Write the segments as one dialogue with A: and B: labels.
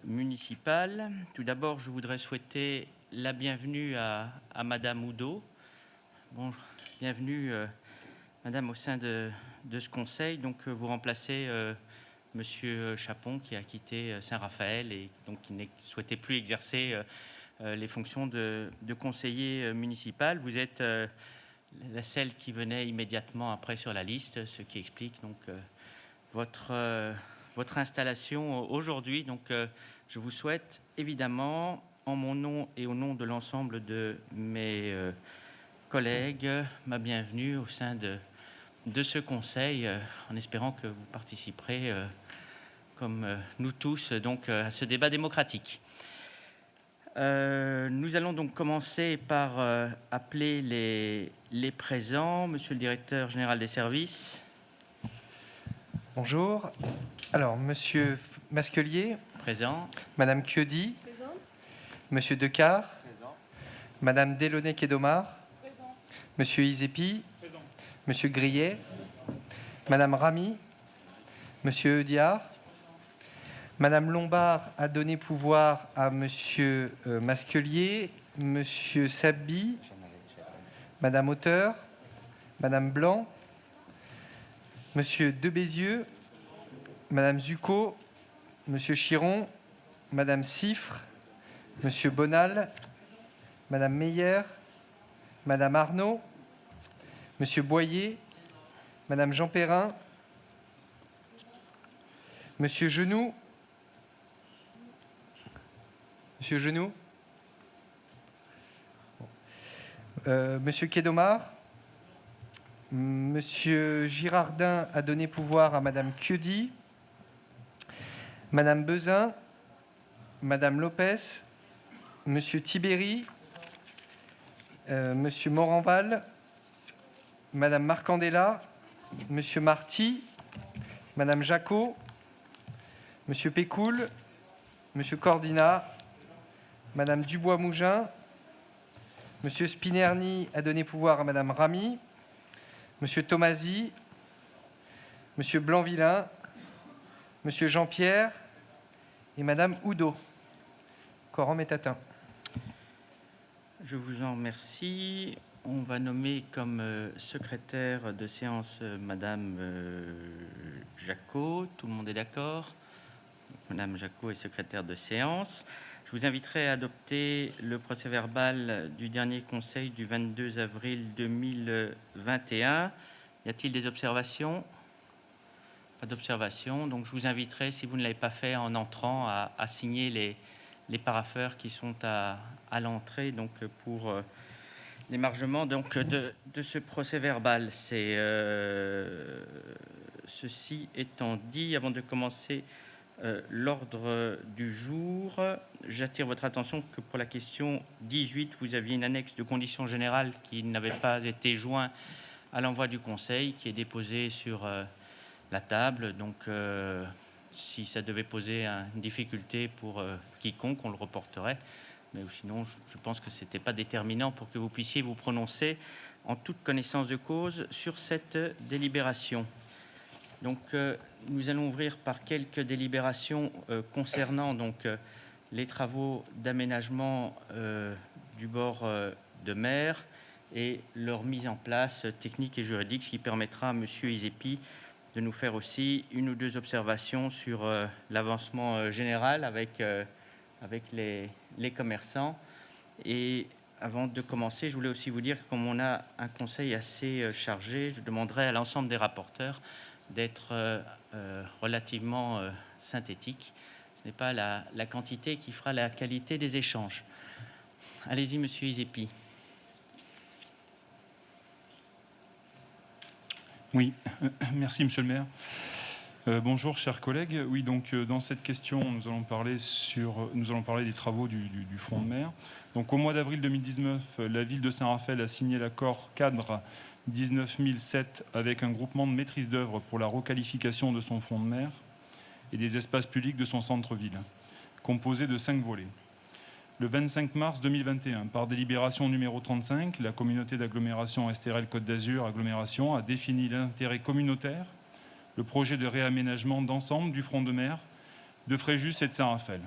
A: Municipal. Tout d'abord, je voudrais souhaiter la bienvenue à Madame Oudot. Bon, bienvenue, Madame, au sein de ce conseil. Donc, vous remplacez Monsieur Chapon, qui a quitté Saint-Raphaël et donc qui ne souhaitait plus exercer les fonctions de conseiller municipal. Vous êtes la celle qui venait immédiatement après sur la liste, ce qui explique donc votre installation aujourd'hui. Donc, je vous souhaite évidemment, en mon nom et au nom de l'ensemble de mes collègues, ma bienvenue au sein de ce conseil, en espérant que vous participerez, comme nous tous, donc, à ce débat démocratique. Nous allons donc commencer par appeler les présents. Monsieur le directeur général des services.
B: Bonjour. Alors, Monsieur Masquelier.
A: Présent.
B: Madame Chiodi.
C: Présent.
B: Monsieur Decart.
A: Présent.
B: Madame Delaunay-Kédomar.
C: Présent.
B: Monsieur Izepi.
C: Présent.
B: Monsieur Grillet. Madame Ramy. Monsieur Eudiard. Madame Lombard a donné pouvoir à Monsieur Masquelier. Monsieur Sabbi. Madame Auteur. Madame Blanc. Monsieur Debézieux, Madame Zucco, Monsieur Chiron, Madame Siffre, Monsieur Bonal, Madame Meyer, Madame Arnaud, Monsieur Boyer, Madame Jean Perrin, Monsieur Genoux, Monsieur Genoux, Monsieur Kédomar. Monsieur Girardin a donné pouvoir à Madame Chiodi, Madame Bezin, Madame Lopez, Monsieur Tibéri, Monsieur Moranval, Madame Marcandella, Monsieur Marty, Madame Jacot, Monsieur Pécoul, Monsieur Cordina, Madame Dubois-Mougin, Monsieur Spinerny a donné pouvoir à Madame Ramy, Monsieur Tomasi, Monsieur Blanvillain, Monsieur Jean-Pierre et Madame Oudot. Quorum est atteint.
A: Je vous en remercie. On va nommer comme secrétaire de séance Madame Jacot. Tout le monde est d'accord? Madame Jacot est secrétaire de séance. Je vous inviterai à adopter le procès-verbal du dernier conseil du 22 avril 2021. Y a-t-il des observations? Pas d'observation. Donc, je vous inviterai, si vous ne l'avez pas fait en entrant, à signer les parapheurs qui sont à l'entrée, donc pour l'émargement donc de ce procès-verbal. Ceci étant dit, avant de commencer l'ordre du jour, j'attire votre attention que pour la question 18, vous aviez une annexe de conditions générales qui n'avait pas été jointe à l'envoi du Conseil, qui est déposée sur la table. Donc, si ça devait poser une difficulté pour quiconque, on le reporterait. Mais sinon, je pense que ce n'était pas déterminant pour que vous puissiez vous prononcer en toute connaissance de cause sur cette délibération. Donc, nous allons ouvrir par quelques délibérations concernant donc, les travaux d'aménagement du bord de mer et leur mise en place technique et juridique, ce qui permettra à M. Izepi de nous faire aussi une ou deux observations sur l'avancement général avec les commerçants. Et avant de commencer, je voulais aussi vous dire que comme on a un conseil assez chargé, je demanderai à l'ensemble des rapporteurs d'être relativement synthétique. Ce n'est pas la quantité qui fera la qualité des échanges. Allez-y, Monsieur Izepi.
C: Oui, merci Monsieur le maire. Bonjour chers collègues. Oui, donc dans cette question, nous allons parler des travaux du front de mer. Donc au mois d'avril 2019, la ville de Saint-Raphaël a signé l'accord cadre 19007 avec un groupement de maîtrise d'œuvre pour la requalification de son front de mer et des espaces publics de son centre-ville, composé de 5 volets. Le 25 mars 2021, par délibération numéro 35, la communauté d'agglomération STRL Côte d'Azur Agglomération a défini l'intérêt communautaire, le projet de réaménagement d'ensemble du front de mer de Fréjus et de Saint-Raphaël.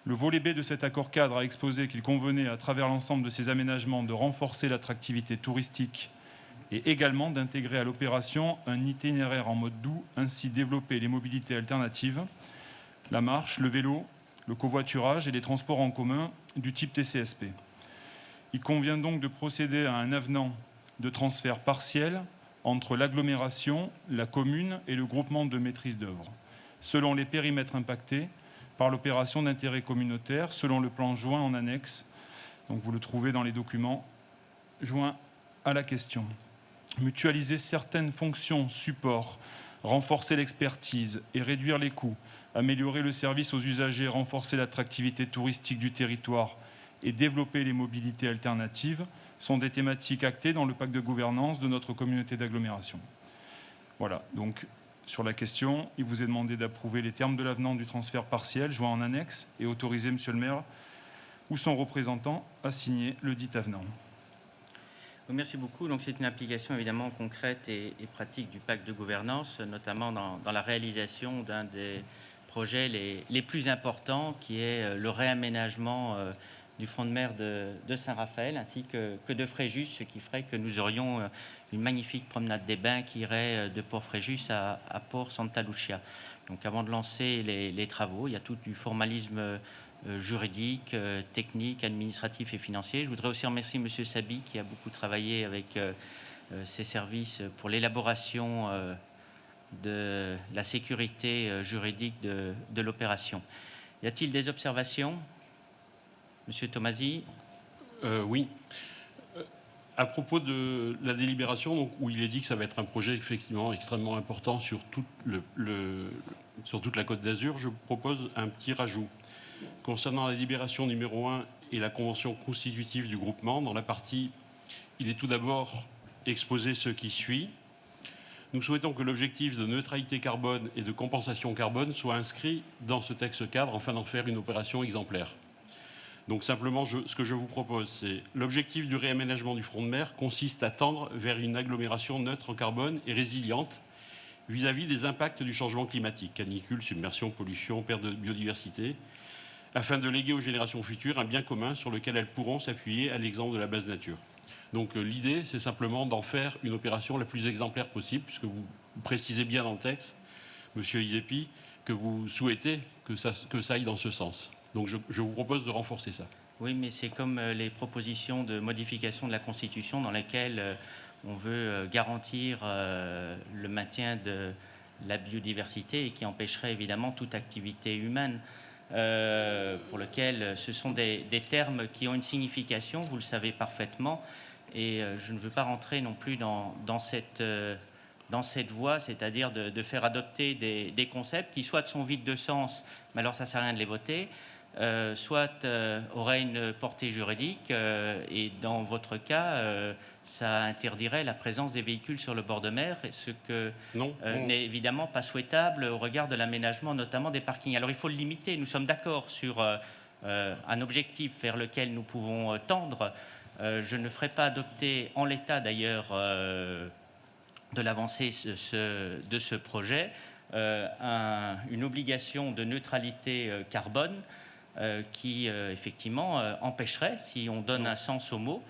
C: Le volet B de cet accord cadre a exposé qu'il convenait, à travers l'ensemble de ces aménagements, de renforcer l'attractivité touristique et également d'intégrer à l'opération un itinéraire en mode doux, ainsi développer les mobilités alternatives, la marche, le vélo, le covoiturage et les transports en commun du type TCSP. Il convient donc de procéder à un avenant de transfert partiel entre l'agglomération, la commune et le groupement de maîtrise d'œuvre, selon les périmètres impactés par l'opération d'intérêt communautaire, selon le plan joint en annexe. Donc vous le trouvez dans les documents joints à la question. Mutualiser certaines fonctions support, renforcer l'expertise et réduire les coûts, améliorer le service aux usagers, renforcer l'attractivité touristique du territoire et développer les mobilités alternatives sont des thématiques actées dans le pacte de gouvernance de notre communauté d'agglomération. Voilà, donc sur la question, il vous est demandé d'approuver les termes de l'avenant du transfert partiel joint en annexe et autoriser Monsieur le maire ou son représentant à signer le dit avenant.
A: Merci beaucoup. Donc, c'est une application évidemment concrète et pratique du pacte de gouvernance, notamment dans la réalisation d'un des projets les plus importants, qui est le réaménagement du front de mer de Saint-Raphaël ainsi que de Fréjus, ce qui ferait que nous aurions une magnifique promenade des bains qui irait de Port-Fréjus à Port Santa Lucia. Donc, avant de lancer les travaux, il y a tout du formalisme juridique, technique, administratif et financier. Je voudrais aussi remercier M. Sabi qui a beaucoup travaillé avec ses services pour l'élaboration de la sécurité juridique de l'opération. Y a-t-il des observations? M. Tomasi.
D: Oui. À propos de la délibération, donc, où il est dit que ça va être un projet effectivement extrêmement important sur toute la Côte d'Azur, je propose un petit rajout. Concernant la délibération numéro 1 et la convention constitutive du groupement, dans la partie, il est tout d'abord exposé ce qui suit. Nous souhaitons que l'objectif de neutralité carbone et de compensation carbone soit inscrit dans ce texte cadre afin d'en faire une opération exemplaire. Donc simplement, ce que je vous propose, c'est l'objectif du réaménagement du front de mer consiste à tendre vers une agglomération neutre en carbone et résiliente vis-à-vis des impacts du changement climatique, canicule, submersion, pollution, perte de biodiversité, afin de léguer aux générations futures un bien commun sur lequel elles pourront s'appuyer à l'exemple de la base nature. Donc l'idée, c'est simplement d'en faire une opération la plus exemplaire possible, puisque vous précisez bien dans le texte, Monsieur Isepi, que vous souhaitez que ça aille dans ce sens. Donc je vous propose de renforcer ça.
A: Oui, mais c'est comme les propositions de modification de la Constitution dans lesquelles on veut garantir le maintien de la biodiversité et qui empêcherait évidemment toute activité humaine. Pour lequel ce sont des termes qui ont une signification, vous le savez parfaitement, et je ne veux pas rentrer non plus dans cette voie, c'est-à-dire de faire adopter des concepts qui soit sont vides de sens, mais alors ça ne sert à rien de les voter, soit auraient une portée juridique, et dans votre cas, ça interdirait la présence des véhicules sur le bord de mer, ce que n'est évidemment pas souhaitable au regard de l'aménagement, notamment des parkings. Alors il faut le limiter, nous sommes d'accord sur un objectif vers lequel nous pouvons tendre. Je ne ferai pas adopter en l'état d'ailleurs de l'avancée de ce projet une obligation de neutralité carbone qui effectivement empêcherait, si on donne un sens au mot,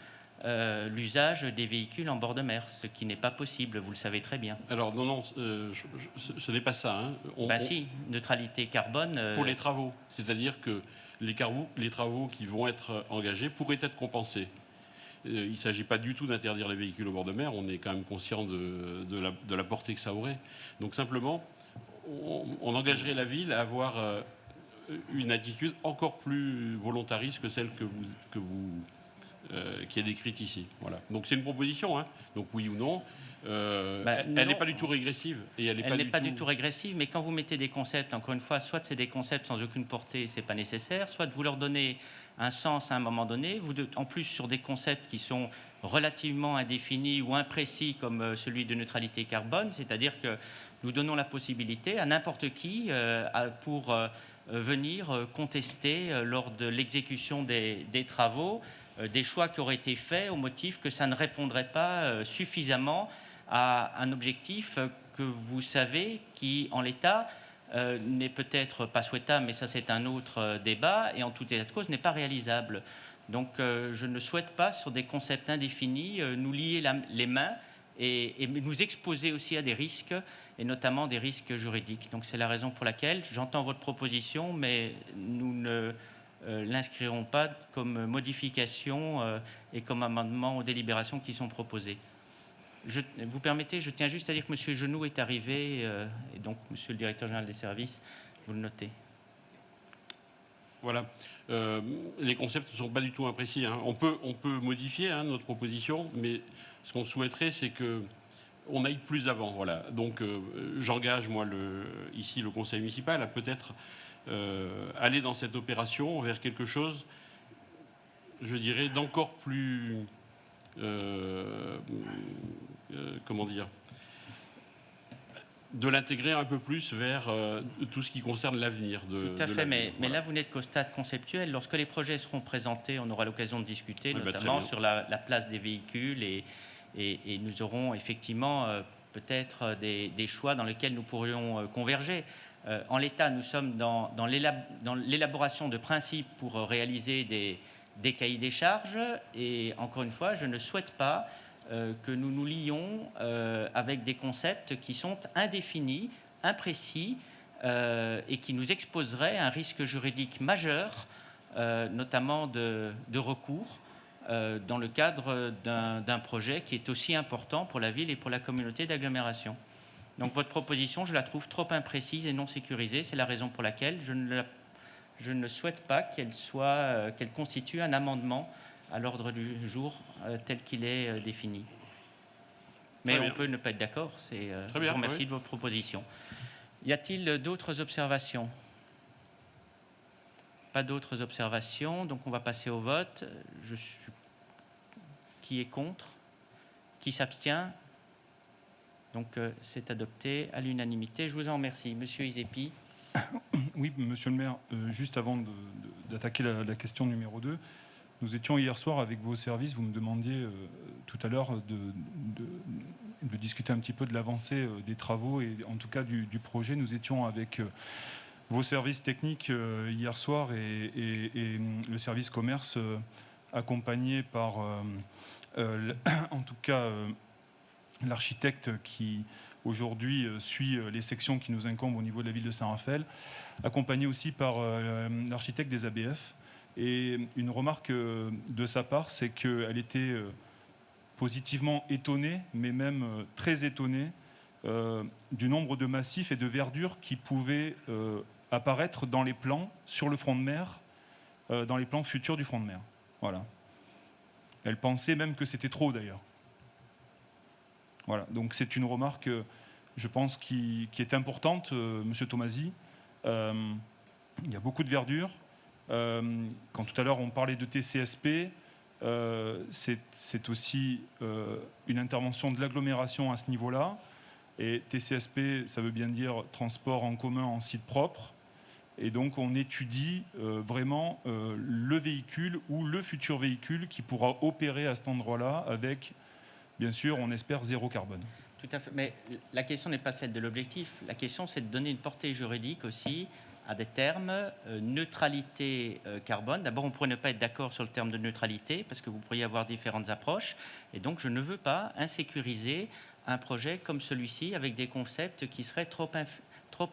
A: l'usage des véhicules en bord de mer, ce qui n'est pas possible, vous le savez très bien.
D: Alors non, ce n'est pas ça. Hein.
A: Si, neutralité carbone...
D: Pour les travaux, c'est-à-dire que les travaux qui vont être engagés pourraient être compensés. Il ne s'agit pas du tout d'interdire les véhicules au bord de mer, on est quand même conscient de la portée que ça aurait. Donc simplement, on engagerait la ville à avoir une attitude encore plus volontariste que celle qui est décrite ici. Voilà. Donc c'est une proposition, hein. Donc oui ou non. Elle n'est pas du tout régressive. Elle n'est
A: pas du tout régressive, mais quand vous mettez des concepts, encore une fois, soit c'est des concepts sans aucune portée, c'est pas nécessaire, soit vous leur donnez un sens à un moment donné, en plus sur des concepts qui sont relativement indéfinis ou imprécis comme celui de neutralité carbone, c'est-à-dire que nous donnons la possibilité à n'importe qui pour venir contester lors de l'exécution des travaux des choix qui auraient été faits au motif que ça ne répondrait pas suffisamment à un objectif que vous savez qui, en l'état, n'est peut-être pas souhaitable, mais ça c'est un autre débat, et en tout état de cause n'est pas réalisable. Donc je ne souhaite pas, sur des concepts indéfinis, nous lier les mains et nous exposer aussi à des risques, et notamment des risques juridiques. Donc c'est la raison pour laquelle j'entends votre proposition, mais nous ne l'inscrirons pas comme modification et comme amendement aux délibérations qui sont proposées. Vous permettez, je tiens juste à dire que M. Genoux est arrivé, et donc M. le directeur général des services, vous le notez.
D: Voilà. Les concepts ne sont pas du tout imprécis. Hein. On peut modifier notre proposition, mais ce qu'on souhaiterait, c'est qu'on aille plus avant. Voilà. Donc, j'engage, moi, ici, le conseil municipal à peut-être aller dans cette opération vers quelque chose, je dirais, d'encore plus... comment dire, de l'intégrer un peu plus vers tout ce qui concerne l'avenir de
A: Tout à fait,
D: l'avenir.
A: mais là, vous n'êtes qu'au stade conceptuel. Lorsque les projets seront présentés, on aura l'occasion de discuter,
D: Oui,
A: notamment sur la place des véhicules, et nous aurons effectivement peut-être des choix dans lesquels nous pourrions converger. En l'état, nous sommes dans l'élaboration de principes pour réaliser des cahiers des charges, et encore une fois, je ne souhaite pas que nous nous lions avec des concepts qui sont indéfinis, imprécis, et qui nous exposeraient à un risque juridique majeur, notamment de recours, dans le cadre d'un projet qui est aussi important pour la ville et pour la communauté d'agglomération. Donc votre proposition, je la trouve trop imprécise et non sécurisée. C'est la raison pour laquelle je ne souhaite pas qu'elle constitue un amendement à l'ordre du jour tel qu'il est défini. Mais on peut ne pas être d'accord. Je vous remercie de votre proposition. Y a-t-il d'autres observations? Pas d'autres observations, donc on va passer au vote. Qui est contre? Qui s'abstient? Donc c'est adopté à l'unanimité. Je vous en remercie. Monsieur Isepi.
C: Oui, monsieur le maire, juste avant d'attaquer la question numéro 2, nous étions hier soir avec vos services, vous me demandiez tout à l'heure de discuter un petit peu de l'avancée des travaux et en tout cas du projet. Nous étions avec vos services techniques hier soir et le service commerce accompagné par en tout cas l'architecte qui aujourd'hui suit les sections qui nous incombent au niveau de la ville de Saint-Raphaël, accompagné aussi par l'architecte des ABF. Et une remarque de sa part, c'est qu'elle était positivement étonnée, mais même très étonnée, du nombre de massifs et de verdure qui pouvaient apparaître dans les plans sur le front de mer, dans les plans futurs du front de mer. Voilà. Elle pensait même que c'était trop, d'ailleurs. Voilà, donc c'est une remarque, je pense, qui est importante, Monsieur Tomasi. Il y a beaucoup de verdure. Quand tout à l'heure on parlait de TCSP, c'est aussi une intervention de l'agglomération à ce niveau-là. Et TCSP, ça veut bien dire transport en commun en site propre. Et donc on étudie vraiment le véhicule ou le futur véhicule qui pourra opérer à cet endroit-là avec, bien sûr, on espère zéro carbone.
A: Tout à fait. Mais la question n'est pas celle de l'objectif. La question, c'est de donner une portée juridique aussi à des termes neutralité carbone. D'abord, on pourrait ne pas être d'accord sur le terme de neutralité parce que vous pourriez avoir différentes approches. Et donc, je ne veux pas insécuriser un projet comme celui-ci avec des concepts qui seraient trop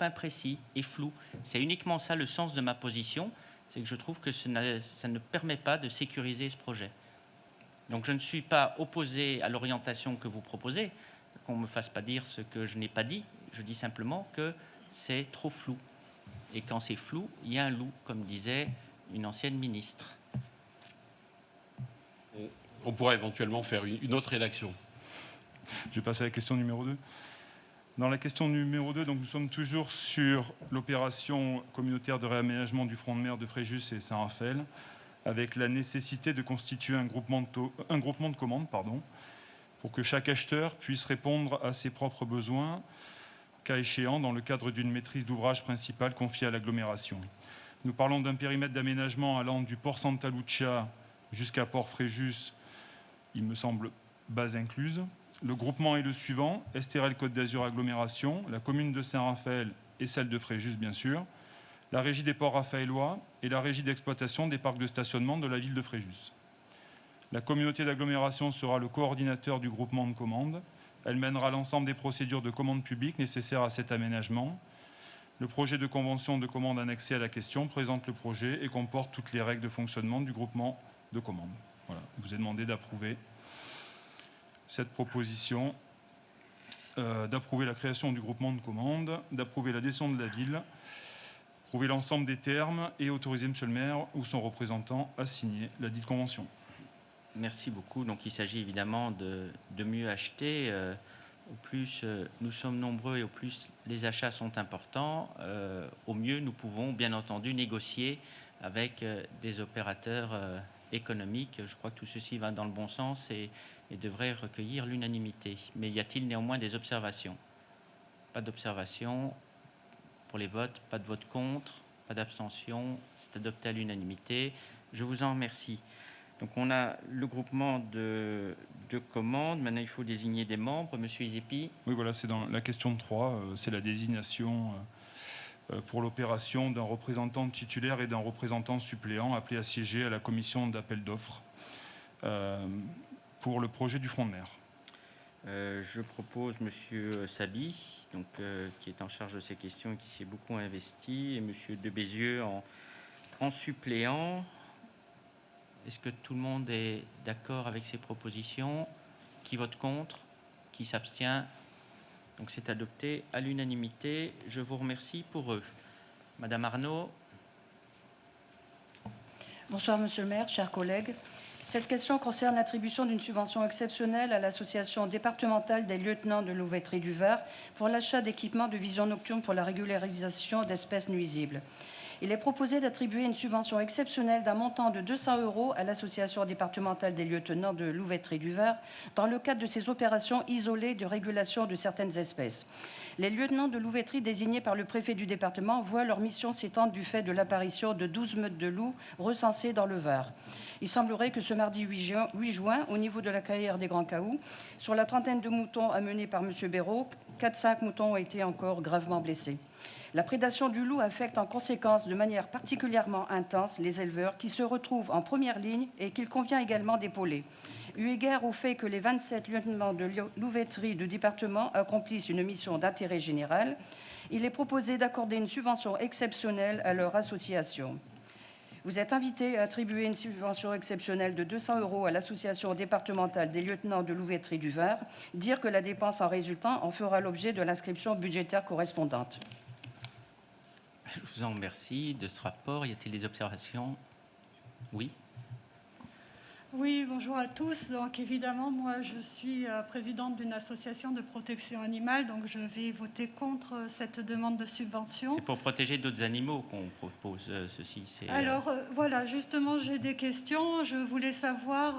A: imprécis et flous. C'est uniquement ça le sens de ma position. C'est que je trouve que ça ne permet pas de sécuriser ce projet. Donc, je ne suis pas opposé à l'orientation que vous proposez. Qu'on ne me fasse pas dire ce que je n'ai pas dit. Je dis simplement que c'est trop flou. Et quand c'est flou, il y a un loup, comme disait une ancienne ministre.
D: On pourra éventuellement faire une autre rédaction.
C: Je vais passer à la question numéro 2. Dans la question numéro 2, donc, nous sommes toujours sur l'opération communautaire de réaménagement du front de mer de Fréjus et Saint-Raphaël, avec la nécessité de constituer un groupement de commandes, pour que chaque acheteur puisse répondre à ses propres besoins, cas échéant, dans le cadre d'une maîtrise d'ouvrage principale confiée à l'agglomération. Nous parlons d'un périmètre d'aménagement allant du port Santa Lucia jusqu'à port Fréjus, il me semble, base incluse. Le groupement est le suivant: Estérel Côte d'Azur Agglomération, la commune de Saint-Raphaël et celle de Fréjus, bien sûr, la régie des ports raphaélois et la régie d'exploitation des parcs de stationnement de la ville de Fréjus. La communauté d'agglomération sera le coordinateur du groupement de commande. Elle mènera l'ensemble des procédures de commande publique nécessaires à cet aménagement. Le projet de convention de commande annexé à la question présente le projet et comporte toutes les règles de fonctionnement du groupement de commande. Voilà. Il vous est demandé d'approuver cette proposition, d'approuver la création du groupement de commande, d'approuver l'adhésion de la ville, d'approuver l'ensemble des termes et autoriser Monsieur le maire ou son représentant à signer la dite convention.
A: Merci beaucoup. Donc, il s'agit évidemment de mieux acheter. Au plus nous sommes nombreux et au plus les achats sont importants, au mieux nous pouvons bien entendu négocier avec des opérateurs économiques. Je crois que tout ceci va dans le bon sens et devrait recueillir l'unanimité. Mais y a-t-il néanmoins des observations? Pas d'observation pour les votes, pas de vote contre, pas d'abstention. C'est adopté à l'unanimité. Je vous en remercie. Donc on a le groupement de commandes. Maintenant, il faut désigner des membres. Monsieur Izepi.
C: Oui, voilà, c'est dans la question de 3. C'est la désignation pour l'opération d'un représentant titulaire et d'un représentant suppléant appelé à siéger à la commission d'appel d'offres pour le projet du front de mer.
A: Je propose Monsieur Sabi, donc, qui est en charge de ces questions et qui s'est beaucoup investi, et Monsieur de Bézieux en suppléant. Est-ce que tout le monde est d'accord avec ces propositions? Qui vote contre? Qui s'abstient? Donc c'est adopté à l'unanimité. Je vous remercie pour eux. Madame Arnaud.
E: Bonsoir Monsieur le maire, chers collègues. Cette question concerne l'attribution d'une subvention exceptionnelle à l'association départementale des lieutenants de louveterie du Var pour l'achat d'équipements de vision nocturne pour la régularisation d'espèces nuisibles. Il est proposé d'attribuer une subvention exceptionnelle d'un montant de 200 € à l'association départementale des lieutenants de louveterie du Var dans le cadre de ces opérations isolées de régulation de certaines espèces. Les lieutenants de louveterie désignés par le préfet du département voient leur mission s'étendre du fait de l'apparition de 12 meutes de loups recensées dans le Var. Il semblerait que ce mardi 8 juin, au niveau de la carrière des Grands Cahoux, sur la trentaine de moutons amenés par M. Béraud, 4-5 moutons ont été encore gravement blessés. La prédation du loup affecte en conséquence de manière particulièrement intense les éleveurs qui se retrouvent en première ligne et qu'il convient également d'épauler. Eu égard au fait que les 27 lieutenants de louveterie du département accomplissent une mission d'intérêt général, il est proposé d'accorder une subvention exceptionnelle à leur association. Vous êtes invité à attribuer une subvention exceptionnelle de 200 € à l'association départementale des lieutenants de louveterie du Var, dire que la dépense en résultant en fera l'objet de l'inscription budgétaire correspondante.
A: Je vous en remercie de ce rapport. Y a-t-il des observations? Oui.
F: Oui, bonjour à tous. Donc évidemment, moi je suis présidente d'une association de protection animale, donc je vais voter contre cette demande de subvention.
A: C'est pour protéger d'autres animaux qu'on propose ceci.
F: Alors voilà, justement j'ai des questions. Je voulais savoir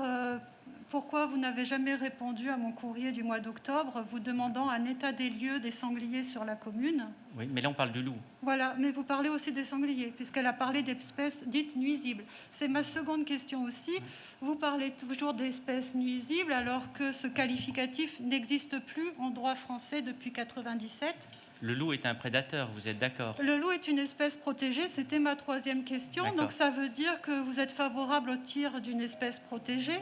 F: pourquoi vous n'avez jamais répondu à mon courrier du mois d'octobre vous demandant un état des lieux des sangliers sur la commune.
A: Oui, mais là on parle du loup.
F: Voilà, mais vous parlez aussi des sangliers, puisqu'elle a parlé d'espèces dites nuisibles. C'est ma seconde question aussi. Vous parlez toujours d'espèces nuisibles alors que ce qualificatif n'existe plus en droit français depuis 1997.
A: Le loup est un prédateur, vous êtes d'accord?
F: Le loup est une espèce protégée, c'était ma troisième question. Donc ça veut dire que vous êtes favorable au tir d'une espèce protégée.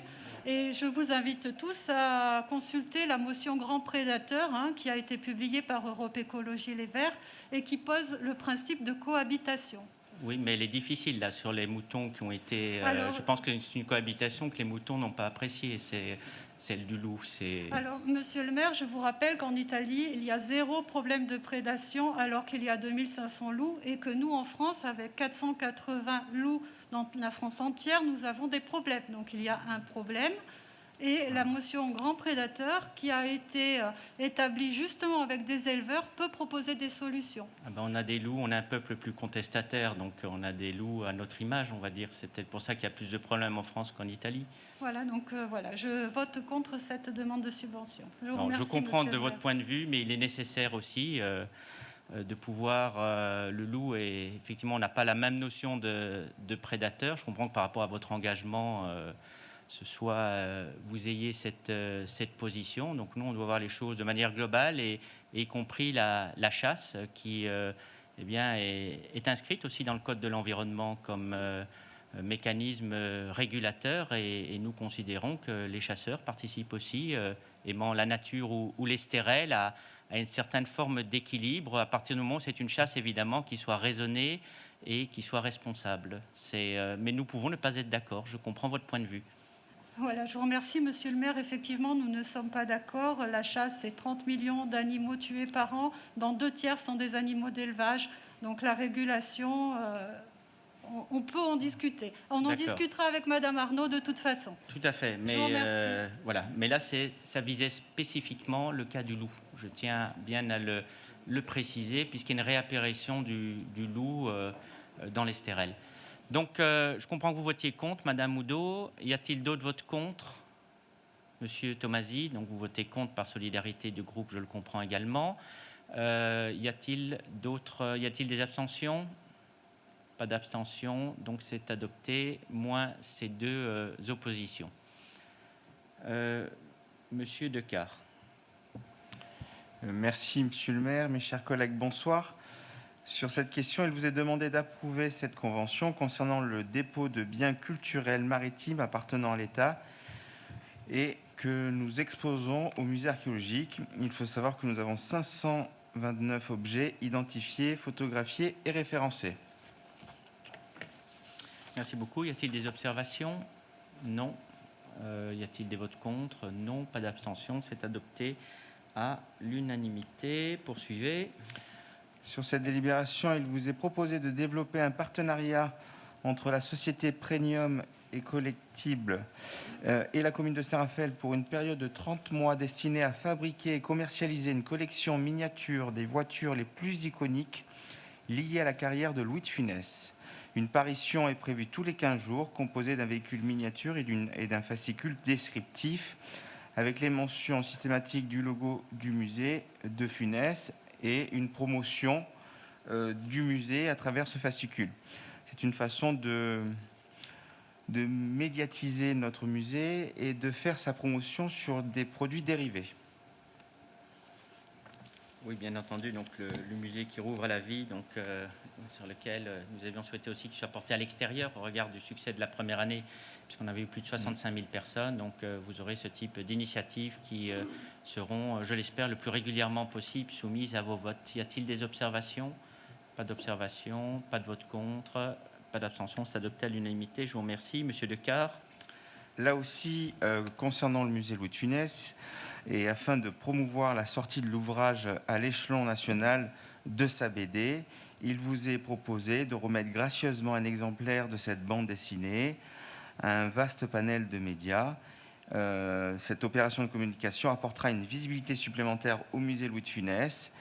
F: Et je vous invite tous à consulter la motion Grand Prédateur qui a été publiée par Europe Écologie Les Verts et qui pose le principe de cohabitation.
A: Oui, mais elle est difficile là sur les moutons qui ont été... je pense que c'est une cohabitation que les moutons n'ont pas appréciée, c'est celle du loup.
F: Alors, monsieur le maire, je vous rappelle qu'en Italie, il y a 0 problème de prédation alors qu'il y a 2500 loups et que nous, en France, avec 480 loups dans la France entière, nous avons des problèmes. Donc, il y a un problème. Et la motion Grand Prédateur, qui a été établie justement avec des éleveurs, peut proposer des solutions.
A: On a des loups, on a un peuple plus contestataire, donc on a des loups à notre image, on va dire. C'est peut-être pour ça qu'il y a plus de problèmes en France qu'en Italie.
F: Voilà, donc voilà, je vote contre cette demande de subvention.
A: Je comprends de votre point de vue, mais il est nécessaire aussi de pouvoir... le loup, et effectivement, on n'a pas la même notion de prédateur. Je comprends que par rapport à votre engagement... vous ayez cette position. Donc nous, on doit voir les choses de manière globale et y compris la chasse, qui eh bien, est inscrite aussi dans le Code de l'environnement comme mécanisme régulateur, et nous considérons que les chasseurs participent aussi, aimant la nature ou les stérelles, à une certaine forme d'équilibre, à partir du moment où c'est une chasse évidemment qui soit raisonnée et qui soit responsable. Mais nous pouvons ne pas être d'accord, je comprends votre point de vue.
F: Voilà, je vous remercie, monsieur le maire. Effectivement, nous ne sommes pas d'accord. La chasse, c'est 30 millions d'animaux tués par an, dont 2 tiers sont des animaux d'élevage. Donc la régulation, on peut en discuter. On en
A: D'accord.
F: discutera avec madame Arnaud de toute façon.
A: Tout à fait, mais
F: Je vous remercie.
A: voilà. Mais là, ça visait spécifiquement le cas du loup. Je tiens bien à le préciser, puisqu'il y a une réapparition du loup dans les stérelles. Donc, je comprends que vous votiez contre, madame Oudot. Y a-t-il d'autres votes contre? Monsieur Tomasi, donc vous votez contre par solidarité de groupe, je le comprends également. Y a-t-il des abstentions? Pas d'abstention, donc c'est adopté, moins ces 2 oppositions. Monsieur Decart.
B: Merci, monsieur le maire. Mes chers collègues, bonsoir. Sur cette question, il vous est demandé d'approuver cette convention concernant le dépôt de biens culturels maritimes appartenant à l'État et que nous exposons au musée archéologique. Il faut savoir que nous avons 529 objets identifiés, photographiés et référencés.
A: Merci beaucoup. Y a-t-il des observations? Non. Y a-t-il des votes contre? Non. Pas d'abstention. C'est adopté à l'unanimité. Poursuivez.
B: Sur cette délibération, il vous est proposé de développer un partenariat entre la société Premium et Collectible et la commune de Saint-Raphaël pour une période de 30 mois destinée à fabriquer et commercialiser une collection miniature des voitures les plus iconiques liées à la carrière de Louis de Funès. Une parution est prévue tous les 15 jours, composée d'un véhicule miniature et d'un fascicule descriptif, avec les mentions systématiques du logo du musée de Funès et une promotion du musée à travers ce fascicule. C'est une façon de médiatiser notre musée et de faire sa promotion sur des produits dérivés.
A: Oui, bien entendu, donc le musée qui rouvre à la vie, donc, sur lequel nous avions souhaité aussi qu'il soit porté à l'extérieur au regard du succès de la première année, puisqu'on avait eu plus de 65 000 personnes. Donc vous aurez ce type d'initiatives qui seront, je l'espère, le plus régulièrement possible soumises à vos votes. Y a-t-il des observations? Pas d'observation, pas de vote contre, pas d'abstention. C'est adopté à l'unanimité. Je vous remercie. Monsieur Decart.
B: Là aussi, concernant le musée Louis de Funès, et afin de promouvoir la sortie de l'ouvrage à l'échelon national de sa BD, il vous est proposé de remettre gracieusement un exemplaire de cette bande dessinée à un vaste panel de médias. Cette opération de communication apportera une visibilité supplémentaire au musée Louis de Funès,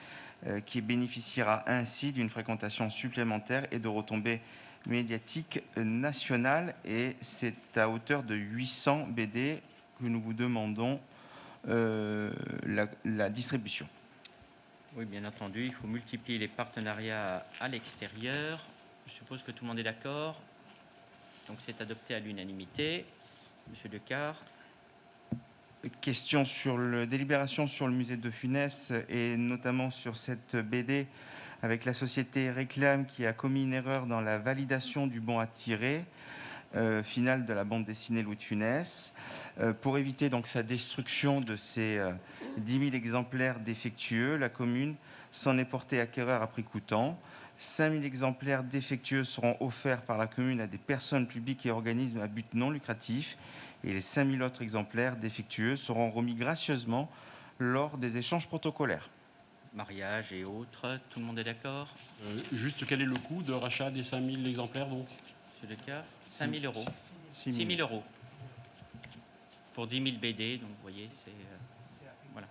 B: qui bénéficiera ainsi d'une fréquentation supplémentaire et de retombées médiatiques nationales. Et c'est à hauteur de 800 BD que nous vous demandons la distribution.
A: Oui, bien entendu, il faut multiplier les partenariats à l'extérieur. Je suppose que tout le monde est d'accord. Donc c'est adopté à l'unanimité. Monsieur Decart.
B: Question sur la délibération sur le musée de Funès et notamment sur cette BD avec la société Réclame qui a commis une erreur dans la validation du bon à tirer finale de la bande dessinée Louis de Funès. Pour éviter donc sa destruction de ces 10 000 exemplaires défectueux, la commune s'en est portée acquéreur à prix coûtant. 5 000 exemplaires défectueux seront offerts par la commune à des personnes publiques et organismes à but non lucratif. Et les 5 000 autres exemplaires défectueux seront remis gracieusement lors des échanges protocolaires.
A: Mariage et autres, tout le monde est d'accord?
D: Juste, quel est le coût de rachat des 5 000 exemplaires donc?
A: Monsieur Decart, 5 000 euros.
B: 6
A: 6 000 euros. Pour 10 000 BD, donc vous voyez, c'est... voilà.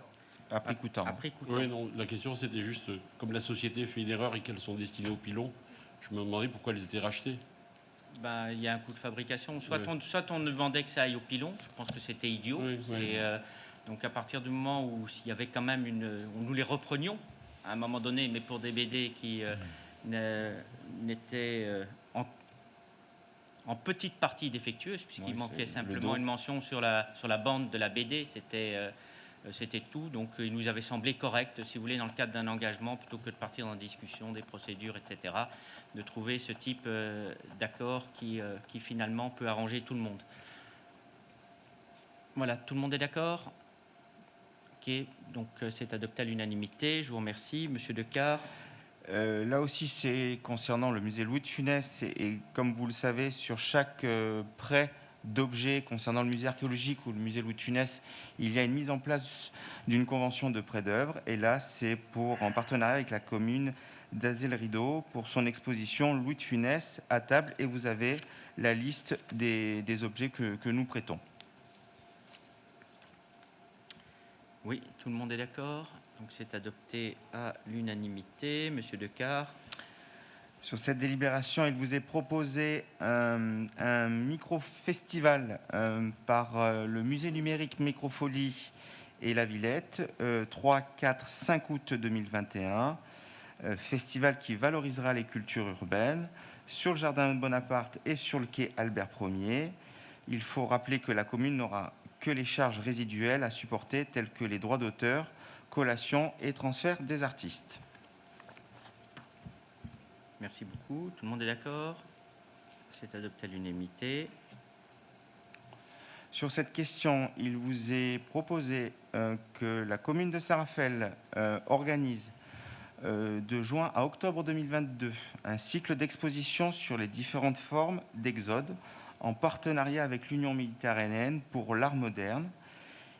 B: À prix coûtant.
A: À prix coûtant.
D: Oui, non, la question c'était juste, comme la société fait une erreur et qu'elles sont destinées au pilon, je me demandais pourquoi elles étaient rachetées.
A: Ben, il y a un coût de fabrication. Soit,
D: Oui.
A: soit on ne demandait que ça aille au pilon, je pense que c'était idiot.
D: Oui, oui.
A: Donc à partir du moment où s'il y avait quand même nous les reprenions à un moment donné, mais pour des BD qui n'étaient en petite partie défectueuses, puisqu'il
B: Oui,
A: manquait
B: c'est
A: simplement
B: le dos.
A: une mention sur la bande de la BD, c'était C'était tout. Donc, il nous avait semblé correct, si vous voulez, dans le cadre d'un engagement, plutôt que de partir dans la discussion des procédures, etc., de trouver ce type d'accord qui finalement peut arranger tout le monde. Voilà, tout le monde est d'accord? Ok, donc c'est adopté à l'unanimité. Je vous remercie. Monsieur Decart.
B: Là aussi, c'est concernant le musée Louis de Funès. Et comme vous le savez, sur chaque prêt d'objets concernant le musée archéologique ou le musée Louis de Funès, il y a une mise en place d'une convention de prêt d'œuvre. Et là, c'est en partenariat avec la commune d'Azay-le-Rideau pour son exposition Louis de Funès à table. Et vous avez la liste des objets que nous prêtons.
A: Oui, tout le monde est d'accord. Donc c'est adopté à l'unanimité. Monsieur Decart.
B: Sur cette délibération, il vous est proposé un micro-festival par le musée numérique Microfolie et la Villette, 3, 4, 5 août 2021. Festival qui valorisera les cultures urbaines sur le jardin Bonaparte et sur le quai Albert Ier. Il faut rappeler que la commune n'aura que les charges résiduelles à supporter, telles que les droits d'auteur, collation et transfert des artistes.
A: Merci beaucoup. Tout le monde est d'accord? C'est adopté à l'unanimité.
B: Sur cette question, il vous est proposé que la commune de Saint-Raphaël organise de juin à octobre 2022 un cycle d'exposition sur les différentes formes d'exode en partenariat avec l'Union méditerranéenne pour l'art moderne.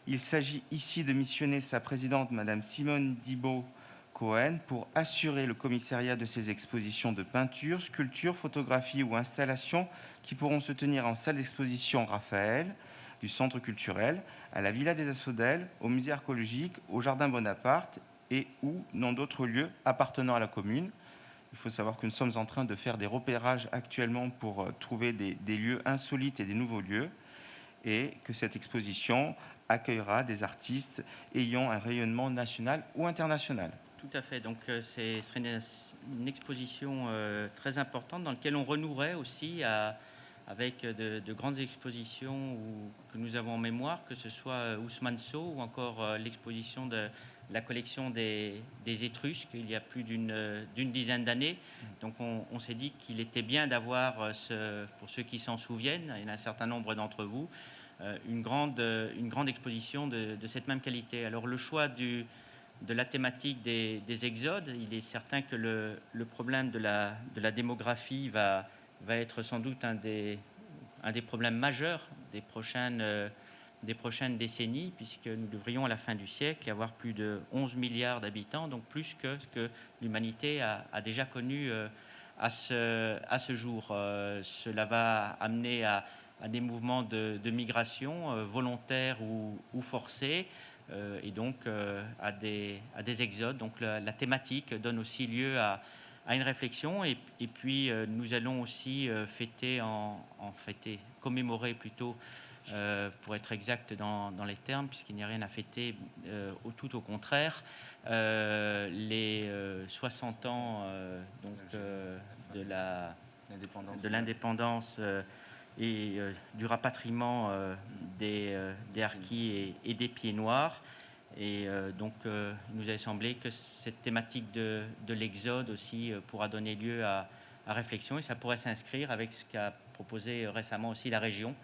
B: Il s'agit ici de missionner sa présidente, Madame Simone Dibaud-Cohen, pour assurer le commissariat de ces expositions de peinture, sculpture, photographie ou installation qui pourront se tenir en salle d'exposition Raphaël, du centre culturel, à la Villa des Asphodèles, au musée archéologique, au jardin Bonaparte et ou dans d'autres lieux appartenant à la commune. Il faut savoir que nous sommes en train de faire des repérages actuellement pour trouver des lieux insolites et des nouveaux lieux, et que cette exposition accueillera des artistes ayant un rayonnement national ou international.
A: Tout à fait. Donc, ce serait une exposition très importante dans laquelle on renouerait aussi avec de grandes expositions que nous avons en mémoire, que ce soit Ousmane Sow ou encore l'exposition de la collection des Étrusques il y a plus d'une dizaine d'années. Donc on s'est dit qu'il était bien d'avoir, pour ceux qui s'en souviennent, il y en a un certain nombre d'entre vous, une grande exposition de cette même qualité. Alors le choix de la thématique des exodes, il est certain que le problème de la démographie va être sans doute un des problèmes majeurs des prochaines décennies, puisque nous devrions à la fin du siècle avoir plus de 11 milliards d'habitants, donc plus que ce que l'humanité a déjà connu à ce jour. Cela va amener à des mouvements de migration volontaires ou forcés, et donc à des exodes. Donc la thématique donne aussi lieu à une réflexion, et puis nous allons aussi commémorer plutôt, pour être exact dans les termes, puisqu'il n'y a rien à fêter, tout au contraire, les 60 ans de l'indépendance et du rapatriement des harkis et des pieds noirs. Et donc, il nous a semblé que cette thématique de l'exode aussi pourra donner lieu à réflexion, et ça pourrait s'inscrire avec ce qu'a proposé récemment aussi la région,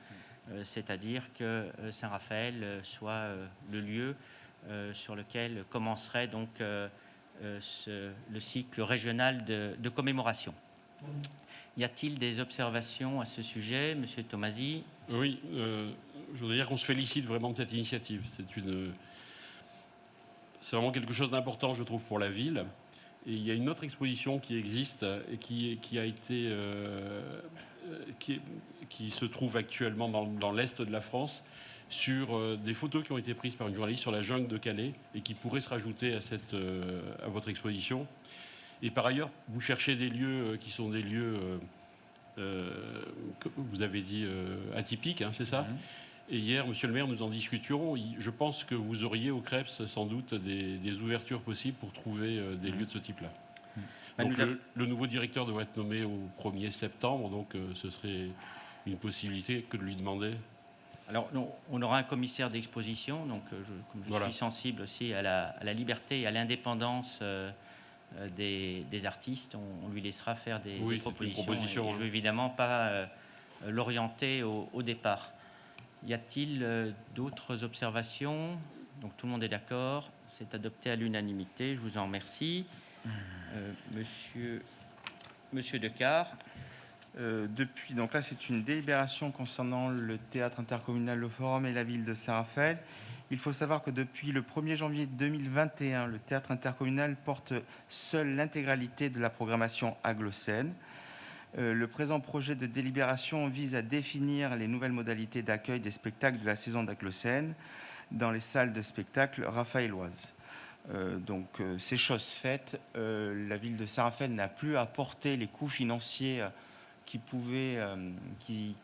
A: c'est-à-dire que Saint-Raphaël soit le lieu sur lequel commencerait donc le cycle régional de commémoration. Y a-t-il des observations à ce sujet, Monsieur Tomasi?
D: Oui, je voudrais dire qu'on se félicite vraiment de cette initiative. C'est vraiment quelque chose d'important, je trouve, pour la ville. Et il y a une autre exposition qui existe et qui se trouve actuellement dans l'est de la France, sur des photos qui ont été prises par une journaliste sur la jungle de Calais et qui pourraient se rajouter à votre exposition. Et par ailleurs, vous cherchez des lieux qui sont des lieux, vous avez dit, atypiques, hein, c'est ça? Et hier, monsieur le maire, nous en discutions. Je pense que vous auriez au CREPS sans doute des ouvertures possibles pour trouver des lieux de ce type-là. Donc le nouveau directeur doit être nommé au 1er septembre, donc ce serait une possibilité que de lui demander.
A: Alors, on aura un commissaire d'exposition, donc comme je suis sensible aussi à la liberté et à l'indépendance des artistes, on lui laissera faire des propositions. Et je ne veux évidemment pas l'orienter au départ. Y a-t-il d'autres observations? Donc tout le monde est d'accord, c'est adopté à l'unanimité, je vous en remercie. Monsieur Decart.
B: Donc là, c'est une délibération concernant le théâtre intercommunal Le Forum et la ville de Saint-Raphaël. Il faut savoir que depuis le 1er janvier 2021, le théâtre intercommunal porte seul l'intégralité de la programmation Aglo-Scène. Le présent projet de délibération vise à définir les nouvelles modalités d'accueil des spectacles de la saison d'Aglo-Scène dans les salles de spectacle raphaéloises. C'est chose faite. La ville de Saint-Raphaël n'a plus à porter les coûts financiers qu'il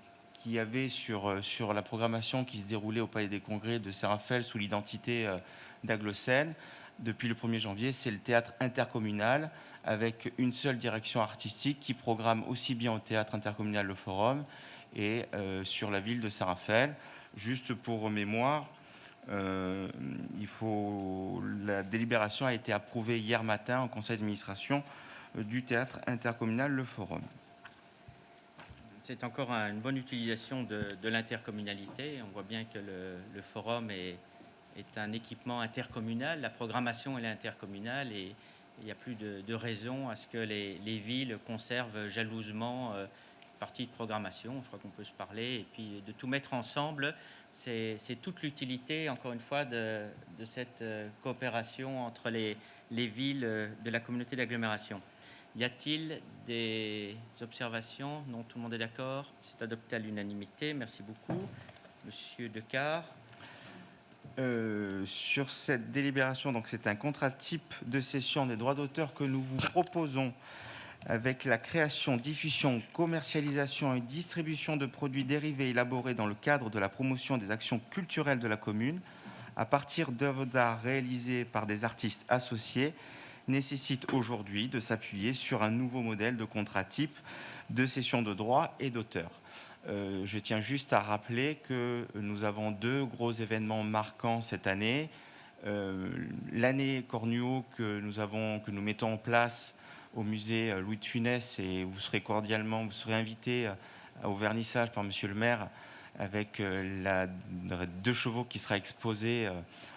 B: y avait sur la programmation qui se déroulait au Palais des Congrès de Saint-Raphaël sous l'identité d'Aglo-Scène. Depuis le 1er janvier, c'est le théâtre intercommunal avec une seule direction artistique qui programme aussi bien au théâtre intercommunal Le Forum et sur la ville de Saint-Raphaël. Juste pour mémoire, la délibération a été approuvée hier matin au conseil d'administration du théâtre intercommunal Le Forum.
A: C'est encore une bonne utilisation de l'intercommunalité. On voit bien que le forum est un équipement intercommunal. La programmation est intercommunale et il n'y a plus de raison à ce que les villes conservent jalousement une partie de programmation. Je crois qu'on peut se parler et puis de tout mettre ensemble. C'est toute l'utilité, encore une fois, de cette coopération entre les villes de la communauté d'agglomération. Y a-t-il des observations? Non, tout le monde est d'accord. C'est adopté à l'unanimité. Merci beaucoup. Monsieur Decart.
B: Sur cette délibération, donc c'est un contrat type de cession des droits d'auteur que nous vous proposons avec la création, diffusion, commercialisation et distribution de produits dérivés élaborés dans le cadre de la promotion des actions culturelles de la commune à partir d'œuvres d'art réalisées par des artistes associés nécessite aujourd'hui de s'appuyer sur un nouveau modèle de contrat type de cession de droits et d'auteurs. Je tiens juste à rappeler que nous avons 2 gros événements marquants cette année. L'année Cornuau que nous mettons en place au musée Louis de Funès, et vous serez invité au vernissage par Monsieur le maire avec 2 chevaux qui sera exposé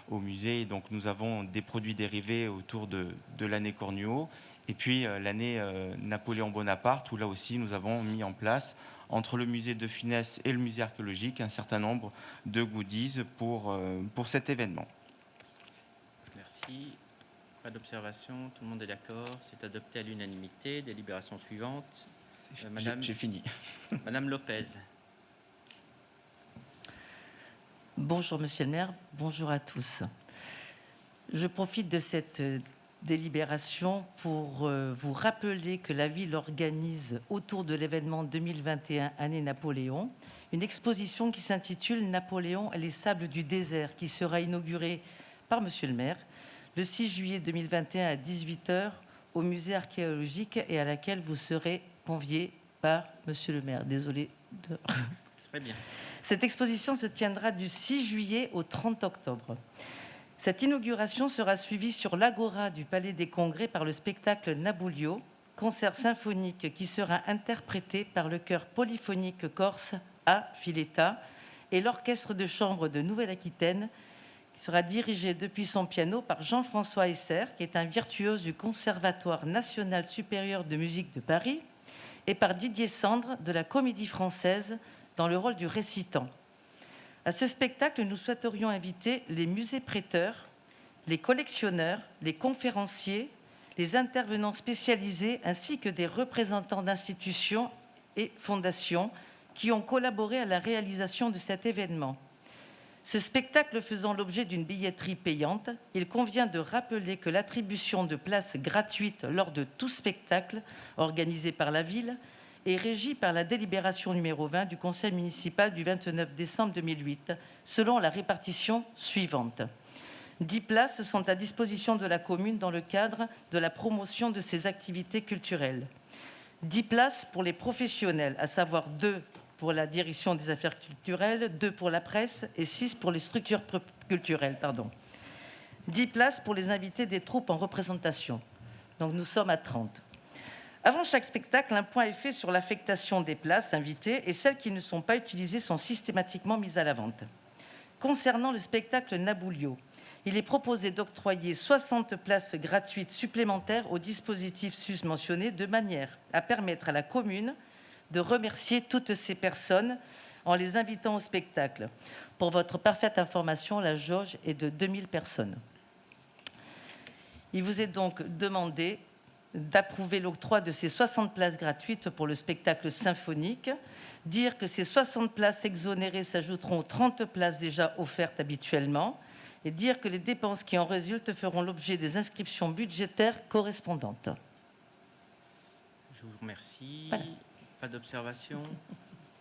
B: au musée. Et donc nous avons des produits dérivés autour de l'année Cornuau. Et puis l'année Napoléon Bonaparte, où là aussi nous avons mis en place, entre le musée de Funès et le musée archéologique, un certain nombre de goodies pour cet événement.
A: Merci. Pas d'observation, tout le monde est d'accord. C'est adopté à l'unanimité. Délibération suivante.
B: Madame, j'ai fini.
A: Madame Lopez.
G: Bonjour Monsieur le maire, bonjour à tous. Je profite de cette délibération pour vous rappeler que la ville organise autour de l'événement 2021 Année Napoléon une exposition qui s'intitule Napoléon et les sables du désert, qui sera inaugurée par Monsieur le maire le 6 juillet 2021 à 18h au musée archéologique et à laquelle vous serez conviés par Monsieur le maire. Désolé de...
A: Très bien.
G: Cette exposition se tiendra du 6 juillet au 30 octobre. Cette inauguration sera suivie sur l'agora du Palais des Congrès par le spectacle Naboulio, concert symphonique qui sera interprété par le chœur polyphonique corse A. Filetta et l'orchestre de chambre de Nouvelle-Aquitaine, qui sera dirigé depuis son piano par Jean-François Esser, qui est un virtuose du Conservatoire national supérieur de musique de Paris, et par Didier Sandre de la Comédie Française dans le rôle du récitant. À ce spectacle, nous souhaiterions inviter les musées prêteurs, les collectionneurs, les conférenciers, les intervenants spécialisés ainsi que des représentants d'institutions et fondations qui ont collaboré à la réalisation de cet événement. Ce spectacle faisant l'objet d'une billetterie payante, il convient de rappeler que l'attribution de places gratuites lors de tout spectacle organisé par la ville est régie par la délibération numéro 20 du conseil municipal du 29 décembre 2008, selon la répartition suivante. 10 places sont à disposition de la commune dans le cadre de la promotion de ses activités culturelles. 10 places pour les professionnels, à savoir 2 pour la direction des affaires culturelles, 2 pour la presse et 6 pour les structures culturelles. 10 places pour les invités des troupes en représentation. Donc nous sommes à 30. Avant chaque spectacle, un point est fait sur l'affectation des places invitées et celles qui ne sont pas utilisées sont systématiquement mises à la vente. Concernant le spectacle Naboulio, il est proposé d'octroyer 60 places gratuites supplémentaires au dispositif susmentionné de manière à permettre à la commune de remercier toutes ces personnes en les invitant au spectacle. Pour votre parfaite information, la jauge est de 2000 personnes. Il vous est donc demandé d'approuver l'octroi de ces 60 places gratuites pour le spectacle symphonique, dire que ces 60 places exonérées s'ajouteront aux 30 places déjà offertes habituellement, et dire que les dépenses qui en résultent feront l'objet des inscriptions budgétaires correspondantes.
A: Je vous remercie.
G: Voilà.
A: Pas d'observation.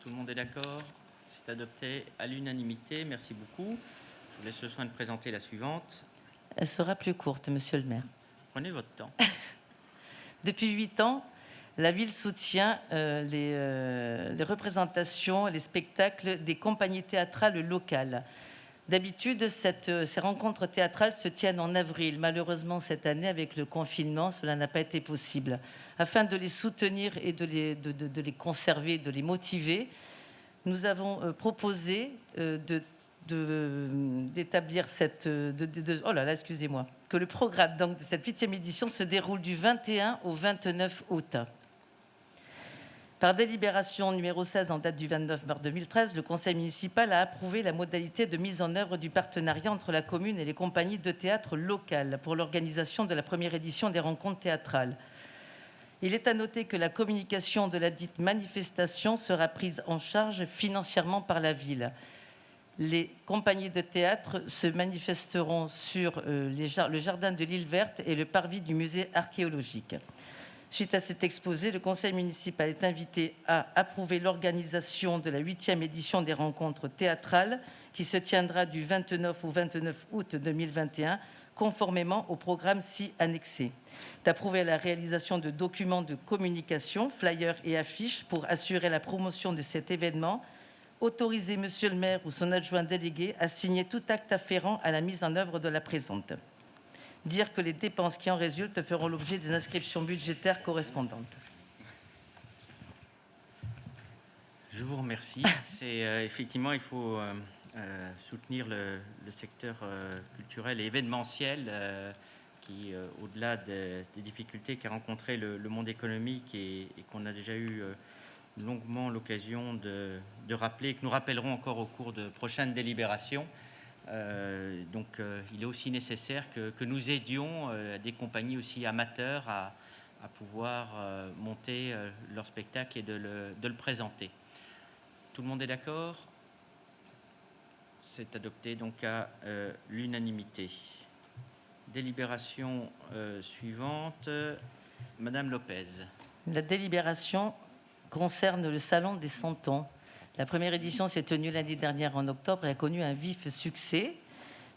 A: Tout le monde est d'accord? C'est adopté à l'unanimité. Merci beaucoup. Je vous laisse le soin de présenter la suivante.
G: Elle sera plus courte, monsieur le maire.
A: Prenez votre temps.
G: Depuis 8 ans, la ville soutient les représentations, les spectacles des compagnies théâtrales locales. D'habitude, ces rencontres théâtrales se tiennent en avril. Malheureusement, cette année, avec le confinement, cela n'a pas été possible. Afin de les soutenir et de les conserver, de les motiver, nous avons proposé d'établir que le programme donc, de cette 8e édition se déroule du 21 au 29 août. Par délibération numéro 16 en date du 29 mars 2013, le conseil municipal a approuvé la modalité de mise en œuvre du partenariat entre la commune et les compagnies de théâtre locales pour l'organisation de la première édition des rencontres théâtrales. Il est à noter que la communication de la dite manifestation sera prise en charge financièrement par la ville. Les compagnies de théâtre se manifesteront sur le jardin de l'île Verte et le parvis du musée archéologique. Suite à cet exposé, le conseil municipal est invité à approuver l'organisation de la 8e édition des rencontres théâtrales qui se tiendra du 29 au 29 août 2021, conformément au programme ci annexé. D'approuver la réalisation de documents de communication, flyers et affiches pour assurer la promotion de cet événement. Autoriser monsieur le maire ou son adjoint délégué à signer tout acte afférent à la mise en œuvre de la présente. Dire que les dépenses qui en résultent feront l'objet des inscriptions budgétaires correspondantes.
A: Je vous remercie. Effectivement, il faut soutenir le secteur culturel et événementiel qui, au-delà des difficultés qu'a rencontré le monde économique et qu'on a déjà eu longuement l'occasion de rappeler, et que nous rappellerons encore au cours de prochaines délibérations. Il est aussi nécessaire que nous aidions des compagnies aussi amateurs à pouvoir monter leur spectacle et de le présenter. Tout le monde est d'accord? C'est adopté donc à l'unanimité. Délibération suivante. Madame Lopez.
G: La délibération concerne le Salon des 100 ans. La première édition s'est tenue l'année dernière en octobre et a connu un vif succès.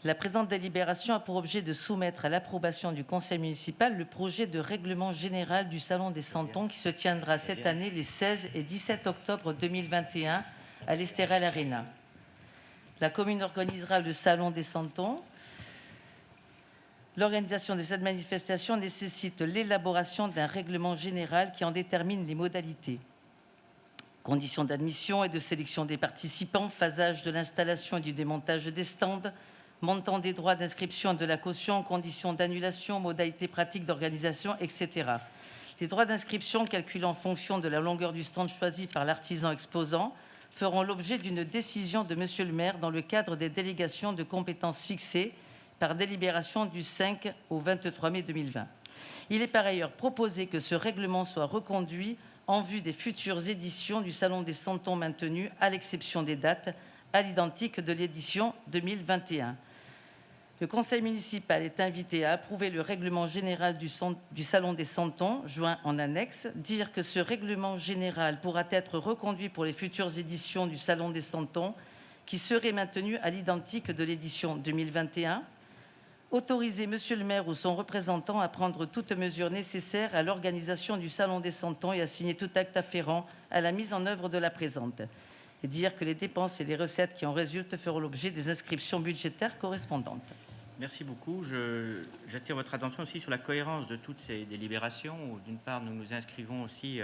G: La présente délibération a pour objet de soumettre à l'approbation du conseil municipal le projet de règlement général du Salon des 100 ans qui se tiendra cette année les 16 et 17 octobre 2021 à l'Estérel Arena. La commune organisera le Salon des 100 ans. L'organisation de cette manifestation nécessite l'élaboration d'un règlement général qui en détermine les modalités. Conditions d'admission et de sélection des participants, phasage de l'installation et du démontage des stands, montant des droits d'inscription et de la caution, conditions d'annulation, modalités pratiques d'organisation, etc. Les droits d'inscription, calculés en fonction de la longueur du stand choisi par l'artisan exposant, feront l'objet d'une décision de monsieur le maire dans le cadre des délégations de compétences fixées par délibération du 5 au 23 mai 2020. Il est par ailleurs proposé que ce règlement soit reconduit en vue des futures éditions du Salon des 100 ans maintenues, à l'exception des dates, à l'identique de l'édition 2021. Le conseil municipal est invité à approuver le règlement général du Salon des 100 ans, joint en annexe, dire que ce règlement général pourra être reconduit pour les futures éditions du Salon des 100 ans, qui seraient maintenues à l'identique de l'édition 2021, autoriser monsieur le maire ou son représentant à prendre toutes mesures nécessaires à l'organisation du Salon des 100 ans et à signer tout acte afférent à la mise en œuvre de la présente. et dire que les dépenses et les recettes qui en résultent feront l'objet des inscriptions budgétaires correspondantes.
A: Merci beaucoup. J'attire votre attention aussi sur la cohérence de toutes ces délibérations, où d'une part nous nous inscrivons aussi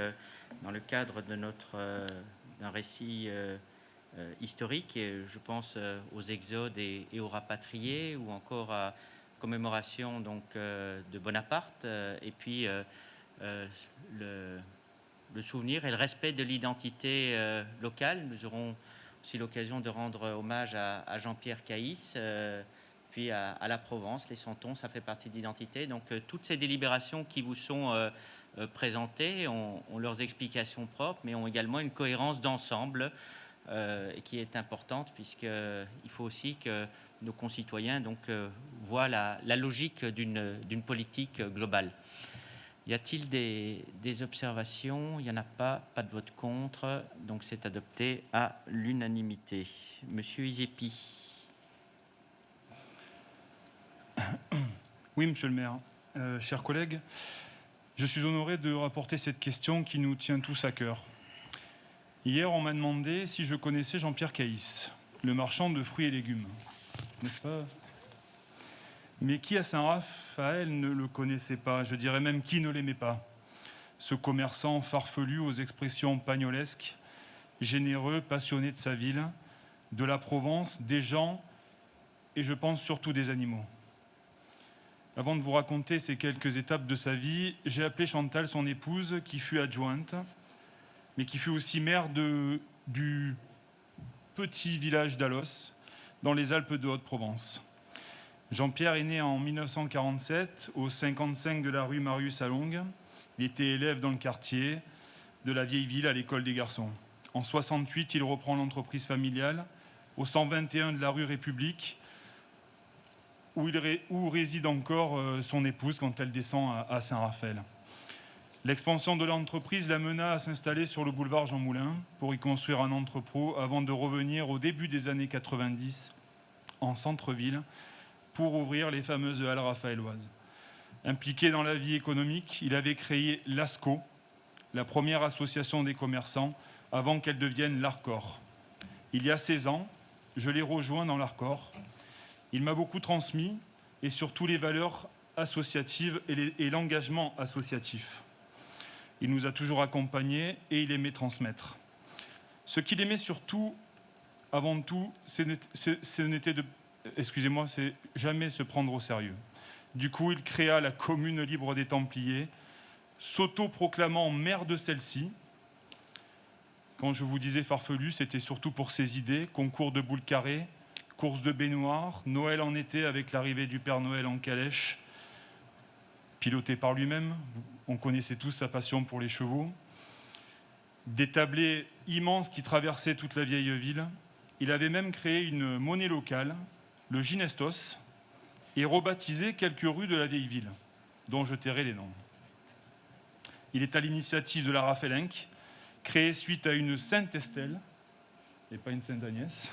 A: dans le cadre de d'un récit historique, et je pense aux exodes et aux rapatriés, ou encore à commémoration donc, de Bonaparte, et puis le souvenir et le respect de l'identité locale. Nous aurons aussi l'occasion de rendre hommage à Jean-Pierre Caïs, puis à la Provence, les Santons, ça fait partie de l'identité. Donc toutes ces délibérations qui vous sont présentées ont leurs explications propres, mais ont également une cohérence d'ensemble qui est importante, puisqu'il faut aussi que nos concitoyens voient la logique d'une politique globale. Y a-t-il des observations? Il n'y en a pas. Pas de vote contre. Donc c'est adopté à l'unanimité. Monsieur Izepi.
C: Oui, monsieur le maire. Chers collègues, je suis honoré de rapporter cette question qui nous tient tous à cœur. Hier, on m'a demandé si je connaissais Jean-Pierre Caïs, le marchand de fruits et légumes. N'est-ce pas? Mais qui à Saint-Raphaël ne le connaissait pas? Je dirais même qui ne l'aimait pas? Ce commerçant farfelu aux expressions pagnolesques, généreux, passionné de sa ville, de la Provence, des gens et je pense surtout des animaux. Avant de vous raconter ces quelques étapes de sa vie, j'ai appelé Chantal, son épouse, qui fut adjointe, mais qui fut aussi maire du petit village d'Alos, dans les Alpes de Haute-Provence. Jean-Pierre est né en 1947, au 55 de la rue Marius à Longues. Il était élève dans le quartier de la vieille ville à l'école des garçons. En 68, il reprend l'entreprise familiale au 121 de la rue République, où réside encore son épouse quand elle descend à Saint-Raphaël. L'expansion de l'entreprise l'amena à s'installer sur le boulevard Jean Moulin pour y construire un entrepôt avant de revenir au début des années 90 en centre-ville pour ouvrir les fameuses halles raphaéloises. Impliqué dans la vie économique, il avait créé l'ASCO, la première association des commerçants, avant qu'elle devienne l'ARCOR. Il y a 16 ans, je l'ai rejoint dans l'ARCOR. Il m'a beaucoup transmis, et surtout les valeurs associatives et l'engagement associatif. Il nous a toujours accompagnés et il aimait transmettre. Ce qu'il aimait surtout, avant tout, c'est jamais se prendre au sérieux. Du coup, il créa la commune libre des Templiers, s'auto-proclamant maire de celle-ci. Quand je vous disais farfelu, c'était surtout pour ses idées, concours de boules carrées, courses de baignoires, Noël en été avec l'arrivée du Père Noël en calèche, piloté par lui-même. On connaissait tous sa passion pour les chevaux. Des tablés immenses qui traversaient toute la vieille ville. Il avait même créé une monnaie locale, le Ginestos, et rebaptisé quelques rues de la vieille ville, dont je tairai les noms. Il est à l'initiative de la Raphaëlenque, créée suite à une Sainte Estelle, et pas une Sainte Agnès,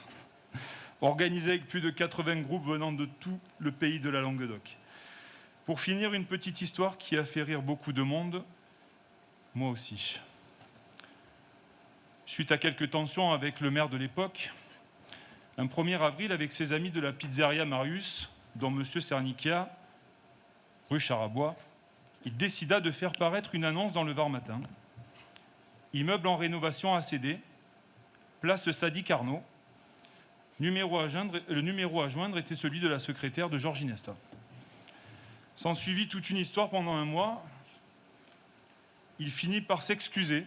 C: organisée avec plus de 80 groupes venant de tout le pays de la Languedoc. Pour finir, une petite histoire qui a fait rire beaucoup de monde, moi aussi. Suite à quelques tensions avec le maire de l'époque, un 1er avril, avec ses amis de la pizzeria Marius, dont M. Cernicchia, rue Charabois, il décida de faire paraître une annonce dans le Var Matin. Immeuble en rénovation à céder, place Sadi Carnot. Le numéro à joindre était celui de la secrétaire de Georges Ginesta. S'ensuivit toute une histoire pendant un mois. Il finit par s'excuser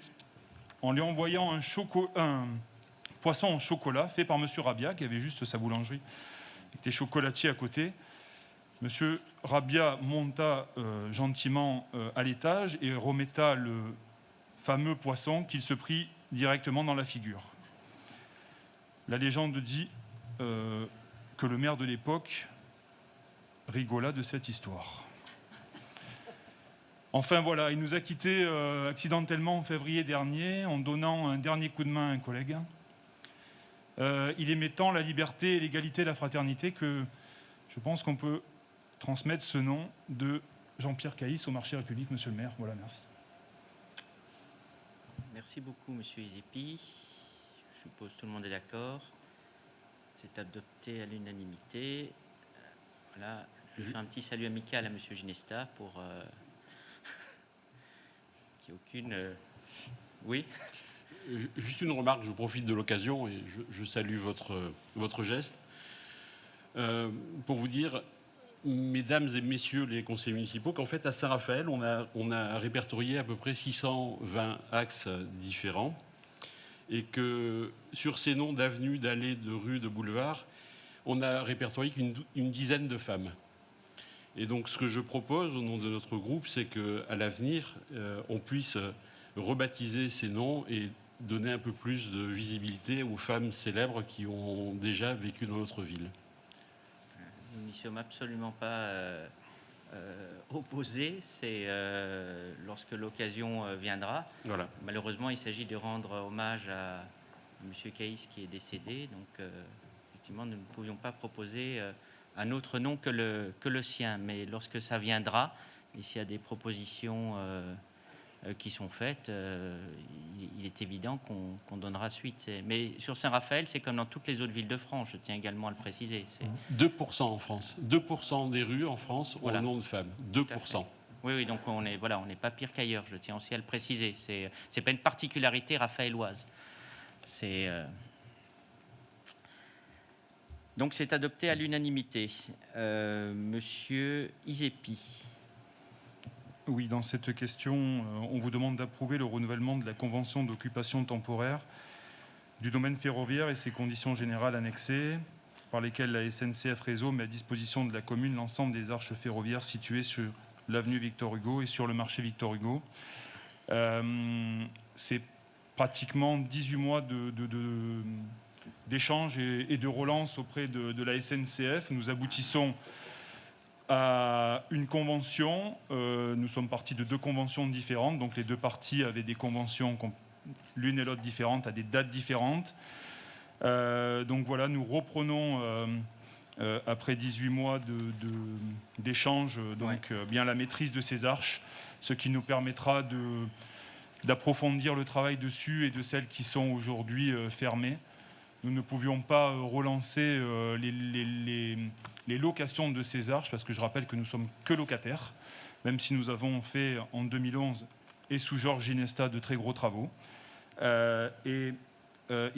C: en lui envoyant un poisson en chocolat fait par M. Rabia, qui avait juste sa boulangerie. Il était chocolatier à côté. M. Rabia monta gentiment à l'étage et remetta le fameux poisson qu'il se prit directement dans la figure. La légende dit que le maire de l'époque rigola de cette histoire. Enfin voilà, il nous a quittés accidentellement en février dernier en donnant un dernier coup de main à un collègue. Il aimait tant la liberté, l'égalité, la fraternité que je pense qu'on peut transmettre ce nom de Jean-Pierre Caïs au marché République, monsieur le maire. Voilà, merci.
A: Merci beaucoup, monsieur Izepi. suppose tout le monde est d'accord. C'est adopté à l'unanimité. Voilà, je fais un petit salut amical à Monsieur Ginesta pour qu'il n'y ait aucune... Oui.
D: Juste une remarque, je profite de l'occasion et je salue votre geste. Pour vous dire, mesdames et messieurs les conseillers municipaux, qu'en fait à Saint-Raphaël, on a répertorié à peu près 620 axes différents et que sur ces noms d'avenues, d'allées, de rues, de boulevards, on a répertorié qu'une dizaine de femmes. Et donc ce que je propose au nom de notre groupe, c'est qu'à l'avenir, on puisse rebaptiser ces noms et donner un peu plus de visibilité aux femmes célèbres qui ont déjà vécu dans notre ville.
A: Nous n'y sommes absolument pas opposés. C'est lorsque l'occasion viendra.
D: Voilà.
A: Malheureusement, il s'agit de rendre hommage à M. Caïs qui est décédé. Donc, effectivement, nous ne pouvions pas proposer un autre nom que le sien. Mais lorsque ça viendra, et s'il y a des propositions qui sont faites, il est évident qu'on donnera suite. Mais sur Saint-Raphaël, c'est comme dans toutes les autres villes de France, je tiens également à le préciser.
D: 2% en France. 2% des rues en France ont le nom de femmes. 2%.
A: Oui, donc on n'est pas pire qu'ailleurs, je tiens aussi à le préciser. C'est pas une particularité raphaéloise. Donc c'est adopté à l'unanimité. Monsieur Isepi.
C: Oui, dans cette question, on vous demande d'approuver le renouvellement de la convention d'occupation temporaire du domaine ferroviaire et ses conditions générales annexées, par lesquelles la SNCF Réseau met à disposition de la commune l'ensemble des arches ferroviaires situées sur l'avenue Victor Hugo et sur le marché Victor Hugo. C'est pratiquement 18 mois d'échanges et de relance auprès de la SNCF. Nous aboutissons à une convention. Nous sommes partis de 2 conventions différentes, donc les 2 parties avaient des conventions l'une et l'autre différentes, à des dates différentes. Donc voilà, nous reprenons après 18 mois d'échanges bien la maîtrise de ces arches, ce qui nous permettra d'approfondir le travail dessus et de celles qui sont aujourd'hui fermées. Nous ne pouvions pas relancer les locations de ces arches, parce que je rappelle que nous ne sommes que locataires, même si nous avons fait en 2011 et sous Georges Ginesta de très gros travaux. Il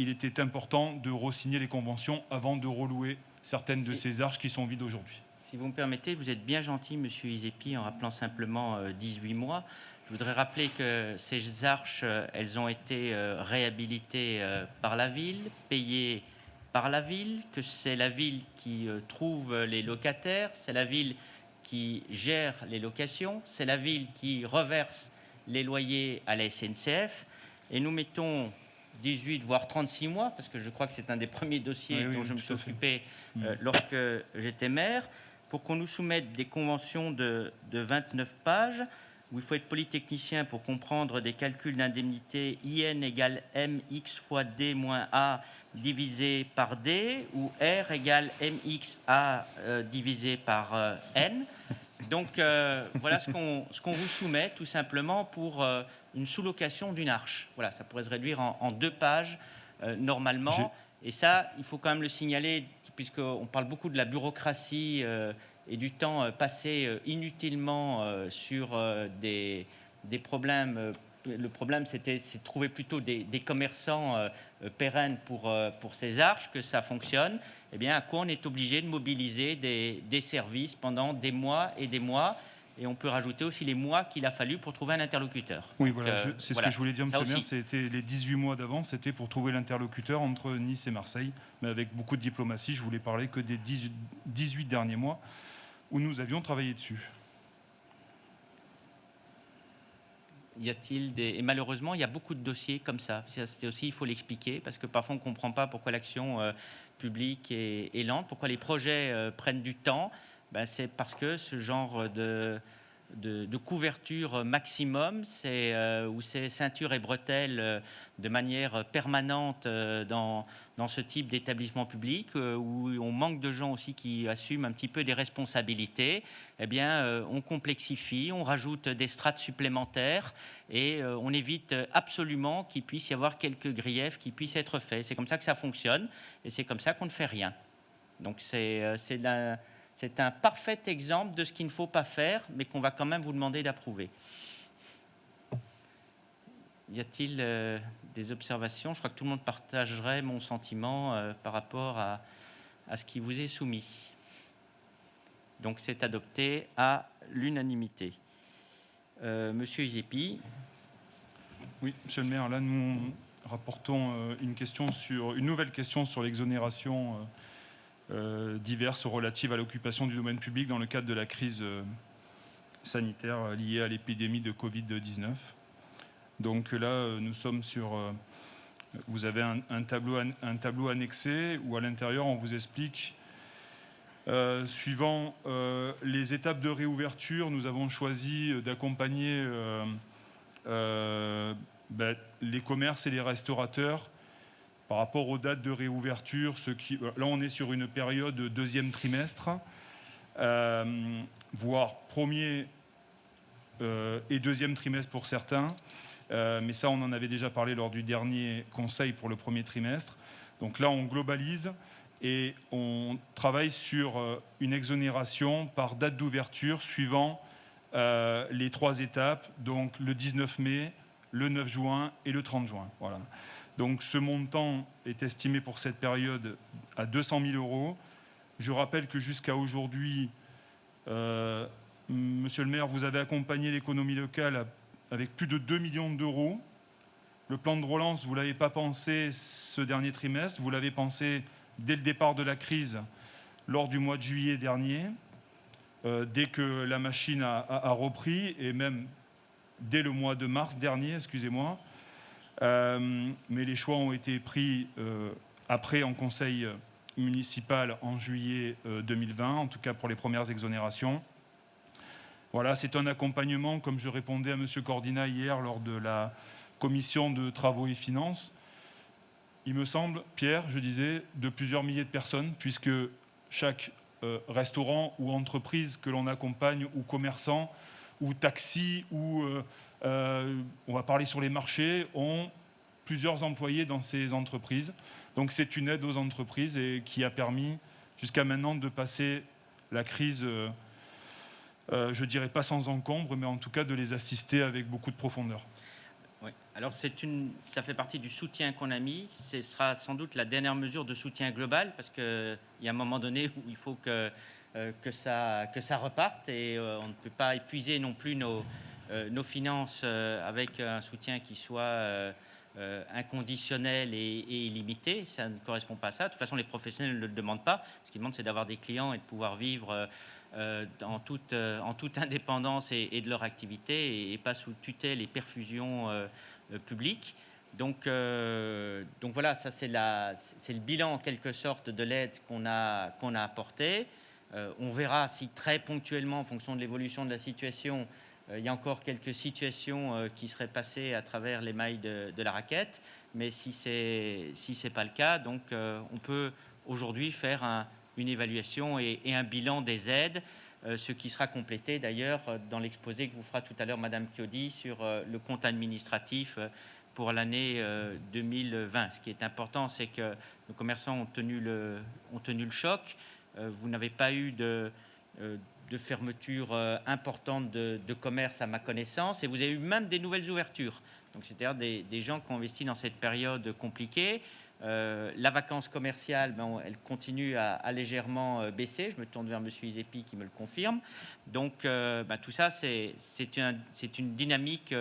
C: était important de re-signer les conventions avant de relouer certaines de ces arches qui sont vides aujourd'hui.
A: Si vous me permettez, vous êtes bien gentil, Monsieur Isepi, en rappelant simplement 18 mois. Je voudrais rappeler que ces arches, elles ont été réhabilitées par la ville, payées par la ville, que c'est la ville qui trouve les locataires, c'est la ville qui gère les locations, c'est la ville qui reverse les loyers à la SNCF. Et nous mettons 18, voire 36 mois, parce que je crois que c'est un des premiers dossiers dont je me suis occupé lorsque j'étais maire, pour qu'on nous soumette des conventions de 29 pages, où il faut être polytechnicien pour comprendre des calculs d'indemnité IN égale MX fois D moins A divisé par D, ou R égale MXA divisé par N. Donc voilà ce qu'on vous soumet tout simplement pour une sous-location d'une arche. Voilà, ça pourrait se réduire en 2 pages normalement. Et ça, il faut quand même le signaler, puisqu'on parle beaucoup de la bureaucratie et du temps passé inutilement sur des problèmes. Le problème, c'est de trouver plutôt des commerçants pérennes pour ces arches, que ça fonctionne. Eh bien, à quoi on est obligé de mobiliser des services pendant des mois et des mois. Et on peut rajouter aussi les mois qu'il a fallu pour trouver un interlocuteur.
C: Oui, voilà, c'est ce que je voulais dire, monsieur le maire. C'était les 18 mois d'avant, c'était pour trouver l'interlocuteur entre Nice et Marseille. Mais avec beaucoup de diplomatie, je voulais parler que des 18 derniers mois où nous avions travaillé dessus.
A: Y a-t-il Et malheureusement, il y a beaucoup de dossiers comme ça. C'est aussi, il faut l'expliquer, parce que parfois on ne comprend pas pourquoi l'action publique est lente, pourquoi les projets prennent du temps. C'est parce que ce genre de couverture maximum, où c'est ceinture et bretelles de manière permanente dans ce type d'établissement public, où on manque de gens aussi qui assument un petit peu des responsabilités, eh bien, on complexifie, on rajoute des strates supplémentaires et on évite absolument qu'il puisse y avoir quelques griefs qui puissent être faits. C'est comme ça que ça fonctionne et c'est comme ça qu'on ne fait rien. Donc c'est un parfait exemple de ce qu'il ne faut pas faire, mais qu'on va quand même vous demander d'approuver. Y a-t-il des observations? Je crois que tout le monde partagerait mon sentiment par rapport à ce qui vous est soumis. Donc c'est adopté à l'unanimité. Monsieur Isepi.
C: Oui, Monsieur le maire, là nous rapportons une nouvelle question sur l'exonération diverses relatives à l'occupation du domaine public dans le cadre de la crise sanitaire liée à l'épidémie de Covid-19. Donc là, nous sommes sur... vous avez un tableau annexé où à l'intérieur, on vous explique, suivant les étapes de réouverture, nous avons choisi d'accompagner les commerces et les restaurateurs par rapport aux dates de réouverture. Là, on est sur une période de deuxième trimestre, voire premier et deuxième trimestre pour certains. Mais ça, on en avait déjà parlé lors du dernier conseil pour le premier trimestre. Donc là, on globalise et on travaille sur une exonération par date d'ouverture suivant les 3 étapes, donc le 19 mai, le 9 juin et le 30 juin. Voilà. Donc ce montant est estimé pour cette période à 200 000 €. Je rappelle que jusqu'à aujourd'hui, Monsieur le maire, vous avez accompagné l'économie locale avec plus de 2 millions d'euros. Le plan de relance, vous ne l'avez pas pensé ce dernier trimestre, vous l'avez pensé dès le départ de la crise, lors du mois de juillet dernier, dès que la machine a repris, et même dès le mois de mars dernier, excusez-moi. Mais les choix ont été pris après en conseil municipal en juillet 2020, en tout cas pour les premières exonérations. Voilà, c'est un accompagnement, comme je répondais à M. Cordina hier lors de la commission de travaux et finances. Il me semble, Pierre, je disais, de plusieurs milliers de personnes, puisque chaque restaurant ou entreprise que l'on accompagne, ou commerçant, ou taxi, ou on va parler sur les marchés, ont plusieurs employés dans ces entreprises. Donc c'est une aide aux entreprises et qui a permis jusqu'à maintenant de passer la crise, je ne dirais pas sans encombre, mais en tout cas de les assister avec beaucoup de profondeur.
A: Oui. Alors ça fait partie du soutien qu'on a mis. Ce sera sans doute la dernière mesure de soutien global, parce qu'il y a un moment donné où il faut que ça reparte et on ne peut pas épuiser non plus nos finances avec un soutien qui soit inconditionnel et illimité. Ça ne correspond pas à ça. De toute façon, les professionnels ne le demandent pas. Ce qu'ils demandent, c'est d'avoir des clients et de pouvoir vivre en toute indépendance et de leur activité et pas sous tutelle et perfusion publique. Donc voilà, ça c'est le bilan en quelque sorte de l'aide qu'on a apportée. On verra si très ponctuellement, en fonction de l'évolution de la situation, il y a encore quelques situations qui seraient passées à travers les mailles de la raquette. Mais si c'est pas le cas, donc on peut aujourd'hui faire une évaluation et un bilan des aides, ce qui sera complété d'ailleurs dans l'exposé que vous fera tout à l'heure Madame Chiodi sur le compte administratif pour l'année 2020. Ce qui est important, c'est que nos commerçants ont tenu le choc. Vous n'avez pas eu de fermeture importante de commerce à ma connaissance, et vous avez eu même des nouvelles ouvertures. Donc c'est-à-dire des gens qui ont investi dans cette période compliquée. La vacance commerciale, elle continue à légèrement baisser. Je me tourne vers M. Isepi qui me le confirme. Donc tout ça, c'est une dynamique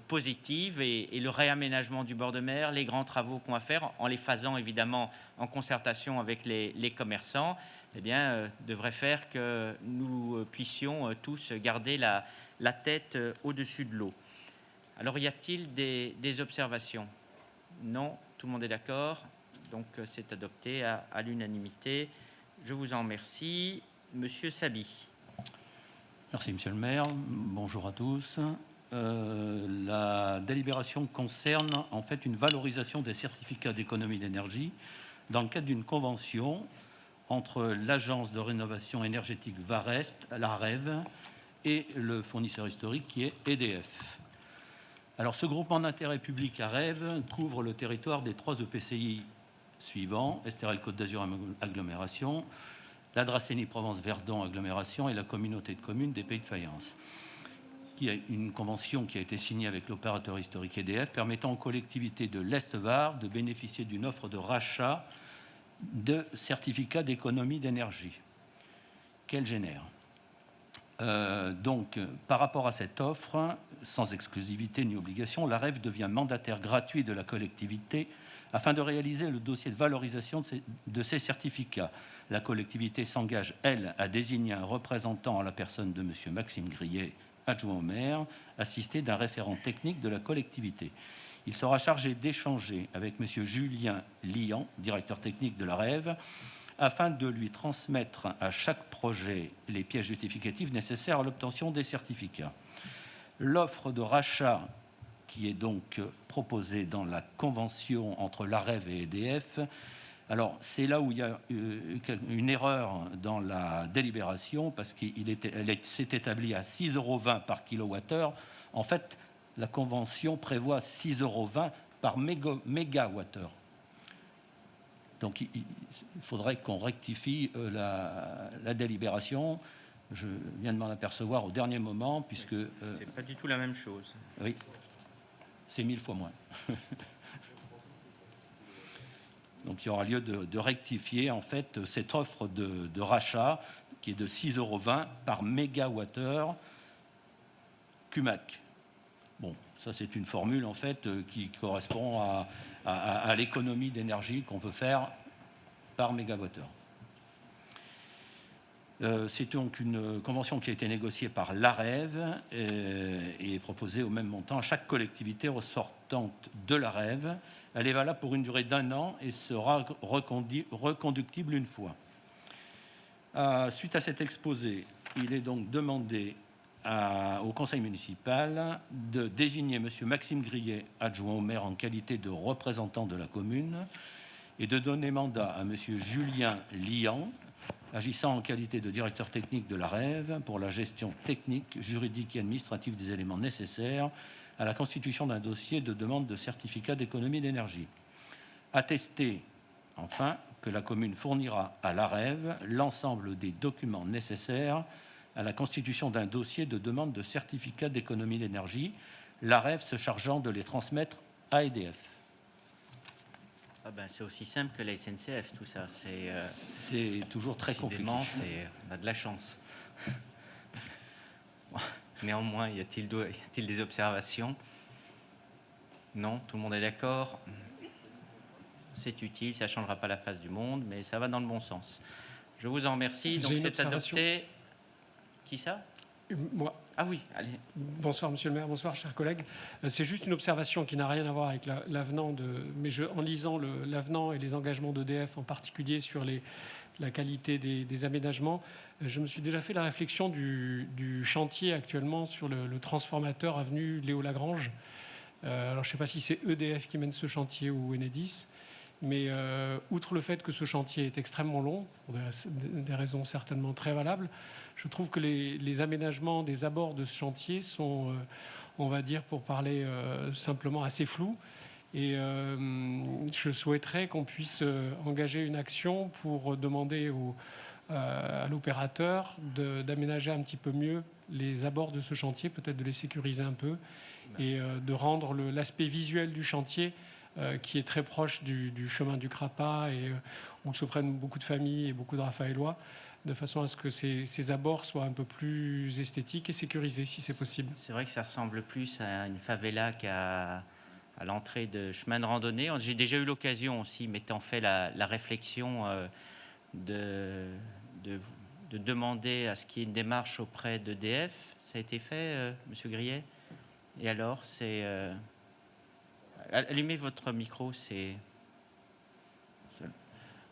A: positive, et le réaménagement du bord de mer, les grands travaux qu'on va faire, en les faisant évidemment en concertation avec les commerçants, eh bien, devrait faire que nous puissions tous garder la tête au-dessus de l'eau. Alors, y a-t-il des observations? Non, tout le monde est d'accord. Donc, c'est adopté à l'unanimité. Je vous en remercie. Monsieur Sabi.
H: Merci, Monsieur le maire. Bonjour à tous. La délibération concerne en fait une valorisation des certificats d'économie d'énergie dans le cadre d'une convention entre l'Agence de rénovation énergétique Varest, la REV, et le fournisseur historique qui est EDF. Alors, ce groupement d'intérêt public, la REV, couvre le territoire des 3 EPCI suivants: Estérel Côte d'Azur Agglomération, la Dracénie Provence-Verdon Agglomération et la communauté de communes des Pays de Fayence. Il y a une convention qui a été signée avec l'opérateur historique EDF permettant aux collectivités de l'Est-Var de bénéficier d'une offre de rachat de certificats d'économie d'énergie qu'elle génère. Donc, par rapport à cette offre, sans exclusivité ni obligation, la REV devient mandataire gratuit de la collectivité afin de réaliser le dossier de valorisation de ces certificats. La collectivité s'engage, elle, à désigner un représentant en la personne de M. Maxime Grillet, adjoint au maire, assisté d'un référent technique de la collectivité. Il sera chargé d'échanger avec M. Julien Lian, directeur technique de la REV, afin de lui transmettre à chaque projet les pièces justificatives nécessaires à l'obtention des certificats. L'offre de rachat qui est donc proposée dans la convention entre la REV et EDF, alors c'est là où il y a une erreur dans la délibération, parce qu'elle s'est établie à 6,20 € par kilowattheure. En fait, la convention prévoit 6,20 € par mégawattheure. Donc, il faudrait qu'on rectifie la délibération. Je viens de m'en apercevoir au dernier moment, puisque...
A: c'est pas du tout la même chose.
H: Oui, c'est 1000 fois moins. Donc, il y aura lieu de rectifier, en fait, cette offre de rachat qui est de 6,20 € par mégawattheure CUMAC. Bon, ça, c'est une formule, en fait, qui correspond à l'économie d'énergie qu'on veut faire par mégawattheure. C'est donc une convention qui a été négociée par l'AREV et est proposée au même montant à chaque collectivité ressortante de l'AREV. Elle est valable pour une durée d'1 an et sera reconductible une fois. Suite à cet exposé, il est donc demandé au conseil municipal de désigner M. Maxime Grillet, adjoint au maire en qualité de représentant de la commune, et de donner mandat à M. Julien Lian, agissant en qualité de directeur technique de la REV, pour la gestion technique, juridique et administrative des éléments nécessaires à la constitution d'un dossier de demande de certificat d'économie d'énergie. Attester, enfin, que la commune fournira à la REV l'ensemble des documents nécessaires à la constitution d'un dossier de demande de certificat d'économie d'énergie, la REV se chargeant de les transmettre à EDF.
A: Ah ben, c'est aussi simple que la SNCF, tout ça.
H: C'est toujours très compliqué.
A: On a de la chance. Néanmoins, y a-t-il des observations? Non, tout le monde est d'accord. C'est utile, ça ne changera pas la face du monde, mais ça va dans le bon sens. Je vous en remercie. Donc, c'est adopté. Qui ça?
I: Moi.
A: Ah oui, allez.
I: Bonsoir, monsieur le maire, bonsoir, chers collègues. C'est juste une observation qui n'a rien à voir avec l'avenant, mais en lisant l'avenant et les engagements d'EDF, en particulier sur la qualité des aménagements, je me suis déjà fait la réflexion du chantier actuellement sur le transformateur avenue Léo Lagrange. Alors, je ne sais pas si c'est EDF qui mène ce chantier ou Enedis, mais outre le fait que ce chantier est extrêmement long, pour des raisons certainement très valables, je trouve que les aménagements des abords de ce chantier sont, on va dire, pour parler simplement, assez flous. Et je souhaiterais qu'on puisse engager une action pour demander à l'opérateur d'aménager un petit peu mieux les abords de ce chantier, peut-être de les sécuriser un peu, et de rendre l'aspect visuel du chantier qui est très proche du chemin du Crapa et où se prennent beaucoup de familles et beaucoup de Raphaélois, de façon à ce que ces abords soient un peu plus esthétiques et sécurisés, si c'est possible.
A: C'est vrai que ça ressemble plus à une favela qu'à l'entrée de chemin de randonnée. J'ai déjà eu l'occasion aussi, m'étant fait la réflexion de demander à ce qu'il y ait une démarche auprès d'EDF. Ça a été fait, Monsieur Grillet? Et alors, c'est... allumez votre micro, c'est...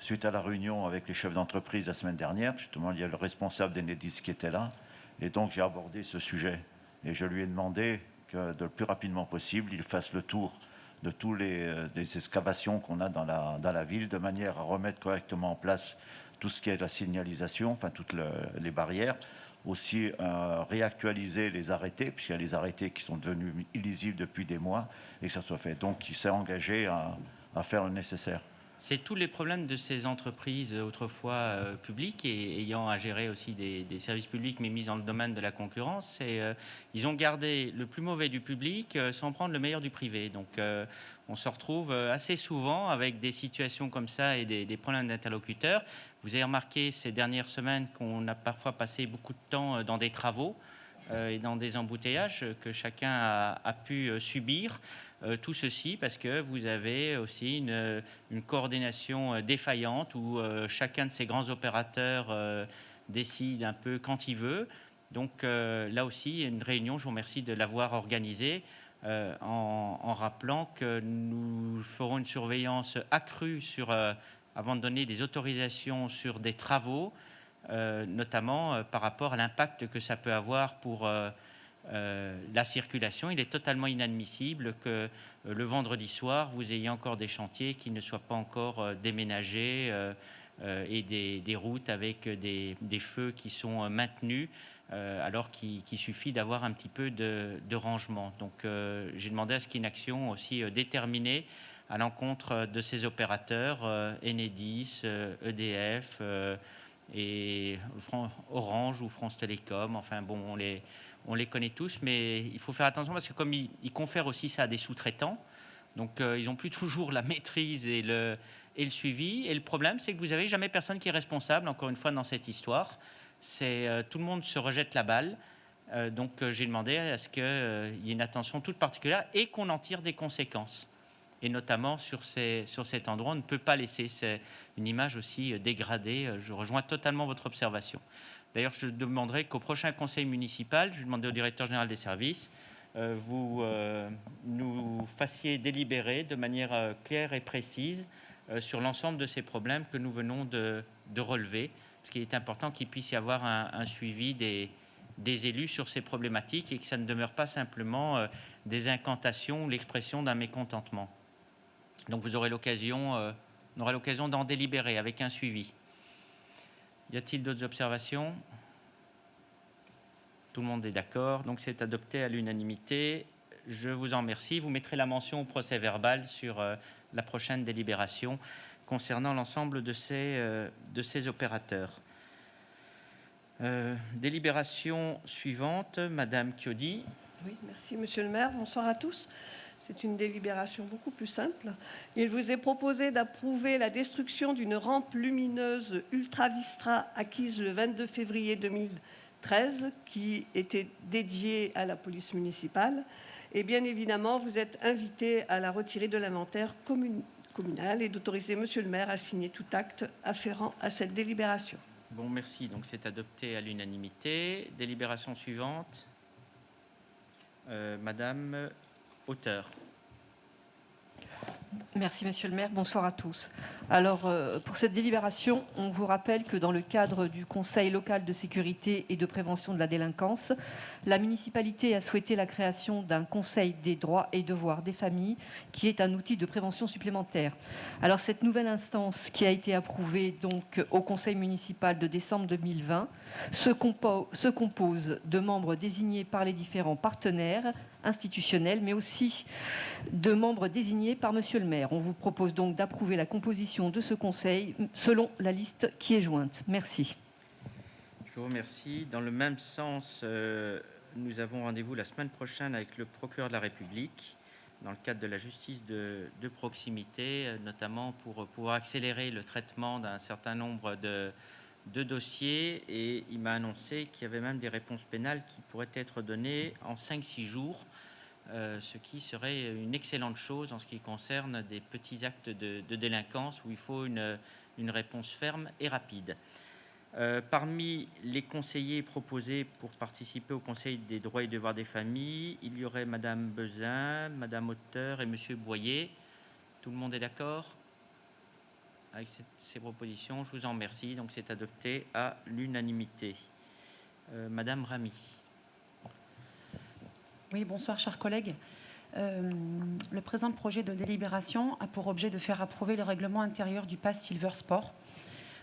J: Suite à la réunion avec les chefs d'entreprise la semaine dernière, justement, il y a le responsable d'Enedis qui était là. Et donc j'ai abordé ce sujet et je lui ai demandé que le plus rapidement possible, il fasse le tour de tous les excavations qu'on a dans la ville, de manière à remettre correctement en place tout ce qui est la signalisation, enfin toutes les barrières, aussi réactualiser les arrêtés, puisqu'il y a les arrêtés qui sont devenus illisibles depuis des mois, et que ça soit fait. Donc il s'est engagé à faire le nécessaire.
A: C'est tous les problèmes de ces entreprises autrefois publiques et ayant à gérer aussi des services publics mais mis dans le domaine de la concurrence. Ils ont gardé le plus mauvais du public sans prendre le meilleur du privé. Donc on se retrouve assez souvent avec des situations comme ça et des problèmes d'interlocuteurs. Vous avez remarqué ces dernières semaines qu'on a parfois passé beaucoup de temps dans des travaux et dans des embouteillages que chacun a pu subir. Tout ceci parce que vous avez aussi une coordination défaillante où chacun de ces grands opérateurs décide un peu quand il veut. Donc là aussi, une réunion, je vous remercie de l'avoir organisée en rappelant que nous ferons une surveillance accrue avant de donner des autorisations sur des travaux, notamment par rapport à l'impact que ça peut avoir pour la circulation. Il est totalement inadmissible que le vendredi soir, vous ayez encore des chantiers qui ne soient pas encore déménagés et des routes avec des feux qui sont maintenus, alors qu'il suffit d'avoir un petit peu de rangement. Donc j'ai demandé à ce qu'il y ait une action aussi déterminée à l'encontre de ces opérateurs, Enedis, EDF et Orange ou France Télécom. Enfin bon, on les connaît tous, mais il faut faire attention parce que comme ils confèrent aussi ça à des sous-traitants, donc ils n'ont plus toujours la maîtrise et le suivi. Et le problème, c'est que vous n'avez jamais personne qui est responsable, encore une fois, dans cette histoire. Tout le monde se rejette la balle. Donc j'ai demandé à ce qu'il y ait une attention toute particulière et qu'on en tire des conséquences. Et notamment sur cet endroit, on ne peut pas laisser une image aussi dégradée. Je rejoins totalement votre observation. D'ailleurs, je demanderai qu'au prochain conseil municipal, je demanderai au directeur général des services, vous nous fassiez délibérer de manière claire et précise sur l'ensemble de ces problèmes que nous venons de relever, parce qu'il est important qu'il puisse y avoir un suivi des élus sur ces problématiques et que ça ne demeure pas simplement des incantations ou l'expression d'un mécontentement. Donc vous aurez l'occasion d'en délibérer avec un suivi. Y a-t-il d'autres observations? Tout le monde est d'accord, donc c'est adopté à l'unanimité. Je vous en remercie. Vous mettrez la mention au procès-verbal sur la prochaine délibération concernant l'ensemble de ces opérateurs. Délibération suivante, Madame Chiodi.
K: Oui, merci Monsieur le maire. Bonsoir à tous. C'est une délibération beaucoup plus simple. Il vous est proposé d'approuver la destruction d'une rampe lumineuse Ultra Vistra acquise le 22 février 2013 qui était dédiée à la police municipale. Et bien évidemment, vous êtes invité à la retirer de l'inventaire communal et d'autoriser Monsieur le maire à signer tout acte afférent à cette délibération.
A: Bon, merci. Donc c'est adopté à l'unanimité. Délibération suivante. Madame Auteur.
L: Merci, Monsieur le maire. Bonsoir à tous. Alors, pour cette délibération, on vous rappelle que dans le cadre du Conseil local de sécurité et de prévention de la délinquance, la municipalité a souhaité la création d'un Conseil des droits et devoirs des familles, qui est un outil de prévention supplémentaire. Alors, cette nouvelle instance qui a été approuvée donc au Conseil municipal de décembre 2020 se compose de membres désignés par les différents partenaires institutionnels, mais aussi de membres désignés par Monsieur le maire. On vous propose donc d'approuver la composition de ce conseil selon la liste qui est jointe. Merci.
A: Je vous remercie. Dans le même sens, nous avons rendez-vous la semaine prochaine avec le procureur de la République dans le cadre de la justice de proximité, notamment pour pouvoir accélérer le traitement d'un certain nombre de dossiers. Et il m'a annoncé qu'il y avait même des réponses pénales qui pourraient être données en 5-6 jours. Ce qui serait une excellente chose en ce qui concerne des petits actes de délinquance où il faut une réponse ferme et rapide. Parmi les conseillers proposés pour participer au Conseil des droits et devoirs des familles, il y aurait Madame Bezin, Madame Auteur et Monsieur Boyer. Tout le monde est d'accord avec ces propositions? Je vous en remercie. Donc c'est adopté à l'unanimité. Madame Ramy.
M: Oui, bonsoir, chers collègues. Le présent projet de délibération a pour objet de faire approuver le règlement intérieur du Pass Silver Sport.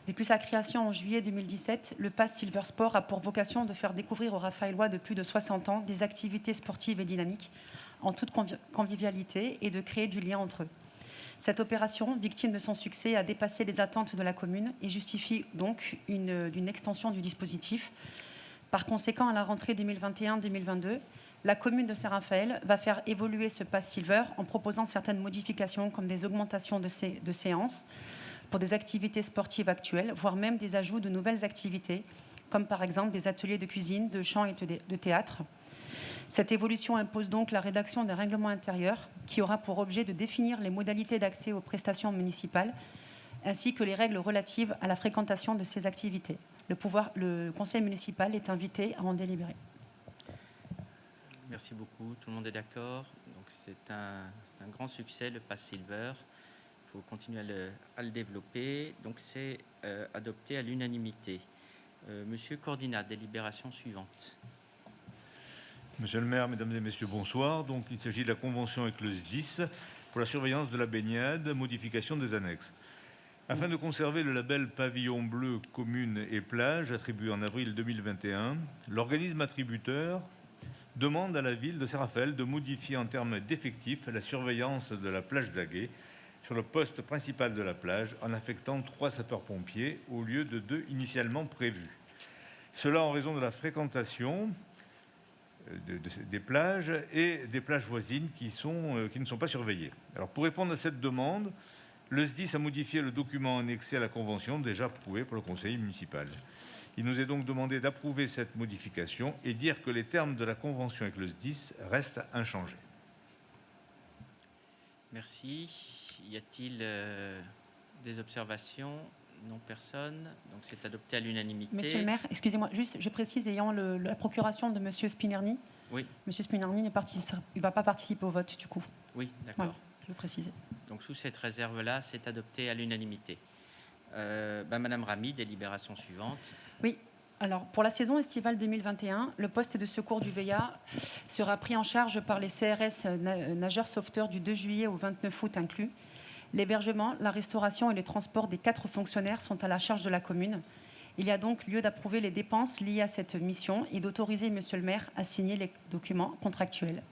M: Depuis sa création en juillet 2017, le Pass Silver Sport a pour vocation de faire découvrir aux Raphaélois de plus de 60 ans des activités sportives et dynamiques en toute convivialité et de créer du lien entre eux. Cette opération, victime de son succès, a dépassé les attentes de la commune et justifie donc une extension du dispositif. Par conséquent, à la rentrée 2021-2022, la commune de Saint-Raphaël va faire évoluer ce Pass Silver en proposant certaines modifications comme des augmentations de séances pour des activités sportives actuelles, voire même des ajouts de nouvelles activités, comme par exemple des ateliers de cuisine, de chant et de théâtre. Cette évolution impose donc la rédaction d'un règlement intérieur qui aura pour objet de définir les modalités d'accès aux prestations municipales ainsi que les règles relatives à la fréquentation de ces activités. Le conseil municipal est invité à en délibérer.
A: Merci beaucoup. Tout le monde est d'accord. Donc c'est un grand succès, le Pass Silver. Il faut continuer à le développer. Donc c'est adopté à l'unanimité. Monsieur Cordina, délibération suivante.
N: Monsieur le maire, mesdames et messieurs, bonsoir. Donc il s'agit de la convention avec le SDIS pour la surveillance de la baignade, modification des annexes. Afin de conserver le label pavillon bleu commune et plage attribué en avril 2021, l'organisme attributeur demande à la ville de Saint-Raphaël de modifier en termes d'effectifs la surveillance de la plage d'Aguet sur le poste principal de la plage en affectant 3 sapeurs-pompiers au lieu de 2 initialement prévus. Cela en raison de la fréquentation des plages et des plages voisines qui ne sont pas surveillées. Alors pour répondre à cette demande, le SDIS a modifié le document annexé à la convention déjà approuvé par le conseil municipal. Il nous est donc demandé d'approuver cette modification et dire que les termes de la convention avec le SDIS restent inchangés.
A: Merci. Y a-t-il des observations? Non, personne. Donc c'est adopté à l'unanimité.
M: Monsieur le maire, excusez-moi, juste, je précise, ayant la procuration de monsieur Spinnerny.
A: Oui.
M: Monsieur Spinnerny ne va pas participer au vote, du coup.
A: Oui, d'accord.
M: Voilà, je le précise.
A: Donc sous cette réserve-là, c'est adopté à l'unanimité. Madame Ramy, délibération suivante.
M: Oui. Alors, pour la saison estivale 2021, le poste de secours du VEA sera pris en charge par les CRS nageurs sauveteurs du 2 juillet au 29 août inclus. L'hébergement, la restauration et le transport des 4 fonctionnaires sont à la charge de la commune. Il y a donc lieu d'approuver les dépenses liées à cette mission et d'autoriser monsieur le maire à signer les documents contractuels.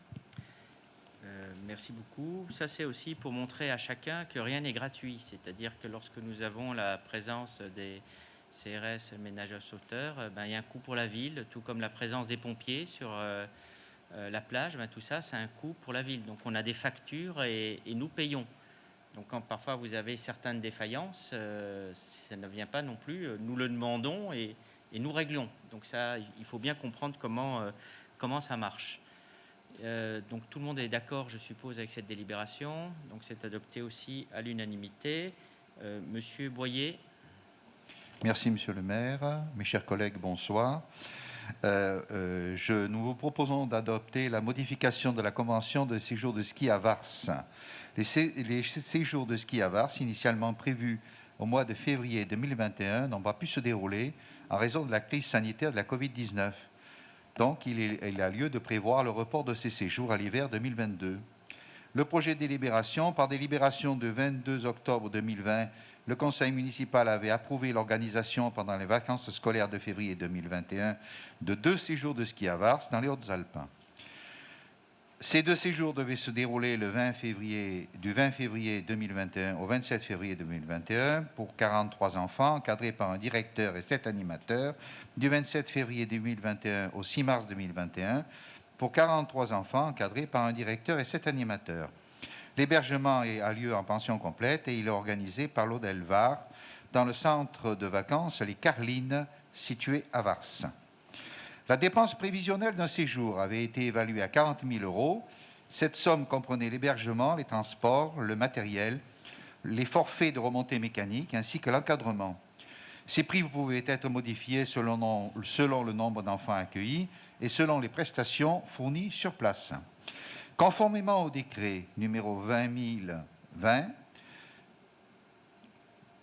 A: Merci beaucoup. Ça, c'est aussi pour montrer à chacun que rien n'est gratuit. C'est-à-dire que lorsque nous avons la présence des CRS ménageurs sauveteurs, il y a un coût pour la ville, tout comme la présence des pompiers sur la plage. Tout ça, c'est un coût pour la ville. Donc on a des factures et nous payons. Donc quand parfois vous avez certaines défaillances, ça ne vient pas non plus. Nous le demandons et nous réglons. Donc ça, il faut bien comprendre comment ça marche. Donc tout le monde est d'accord, je suppose, avec cette délibération. Donc c'est adopté aussi à l'unanimité. Monsieur Boyer.
O: Merci, monsieur le maire. Mes chers collègues, bonsoir. Nous vous proposons d'adopter la modification de la convention de séjour de ski à Vars. Les séjours de ski à Vars, initialement prévus au mois de février 2021, n'ont pas pu se dérouler en raison de la crise sanitaire de la Covid-19. Donc, il a lieu de prévoir le report de ces séjours à l'hiver 2022. Le projet de délibération, par délibération de 22 octobre 2020, le conseil municipal avait approuvé l'organisation pendant les vacances scolaires de février 2021 de 2 séjours de ski à Vars dans les Hautes-Alpes. Ces 2 séjours devaient se dérouler du 20 février 2021 au 27 février 2021 pour 43 enfants encadrés par un directeur et 7 animateurs, du 27 février 2021 au 6 mars 2021 pour 43 enfants encadrés par un directeur et 7 animateurs. L'hébergement a lieu en pension complète et il est organisé par l'Audelvar dans le centre de vacances Les Carlines situé à Vars. La dépense prévisionnelle d'un séjour avait été évaluée à 40 000 €. Cette somme comprenait l'hébergement, les transports, le matériel, les forfaits de remontée mécanique ainsi que l'encadrement. Ces prix pouvaient être modifiés selon le nombre d'enfants accueillis et selon les prestations fournies sur place. Conformément au décret numéro 20 020,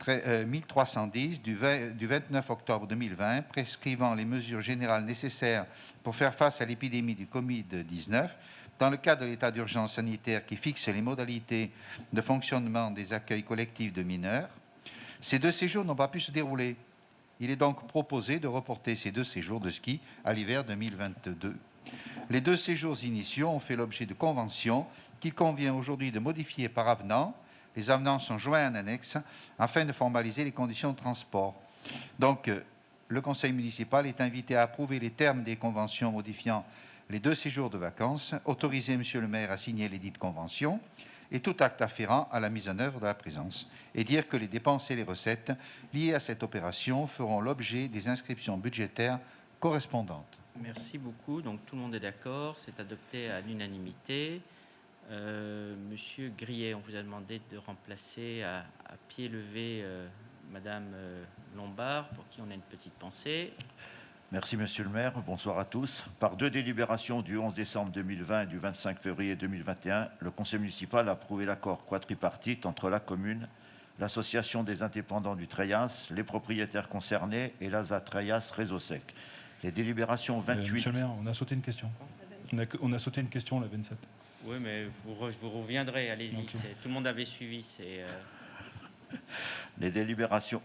O: 1310 du 29 octobre 2020 prescrivant les mesures générales nécessaires pour faire face à l'épidémie du Covid-19 dans le cadre de l'état d'urgence sanitaire qui fixe les modalités de fonctionnement des accueils collectifs de mineurs. Ces 2 séjours n'ont pas pu se dérouler. Il est donc proposé de reporter ces 2 séjours de ski à l'hiver 2022. Les 2 séjours initiaux ont fait l'objet de conventions qu'il convient aujourd'hui de modifier par avenant. Les avenants sont joints en annexe afin de formaliser les conditions de transport. Donc, le conseil municipal est invité à approuver les termes des conventions modifiant les 2 séjours de vacances, autoriser monsieur le maire à signer les dites conventions et tout acte afférent à la mise en œuvre de la présence, et dire que les dépenses et les recettes liées à cette opération feront l'objet des inscriptions budgétaires correspondantes.
A: Merci beaucoup. Donc tout le monde est d'accord, c'est adopté à l'unanimité. Monsieur Grillet, on vous a demandé de remplacer à pied levé Madame Lombard, pour qui on a une petite pensée.
J: Merci Monsieur le maire, bonsoir à tous. Par 2 délibérations du 11 décembre 2020 et du 25 février 2021, le conseil municipal a approuvé l'accord quadripartite entre la commune, l'association des indépendants du Treyas, les propriétaires concernés et l'ASA Treyas Réseau Sec. Les délibérations 28...
C: Monsieur le maire, on a sauté une question. On a sauté une question, la 27.
A: Oui, mais vous reviendrez, allez-y.
C: Okay.
A: Tout le monde avait suivi.
J: Les délibérations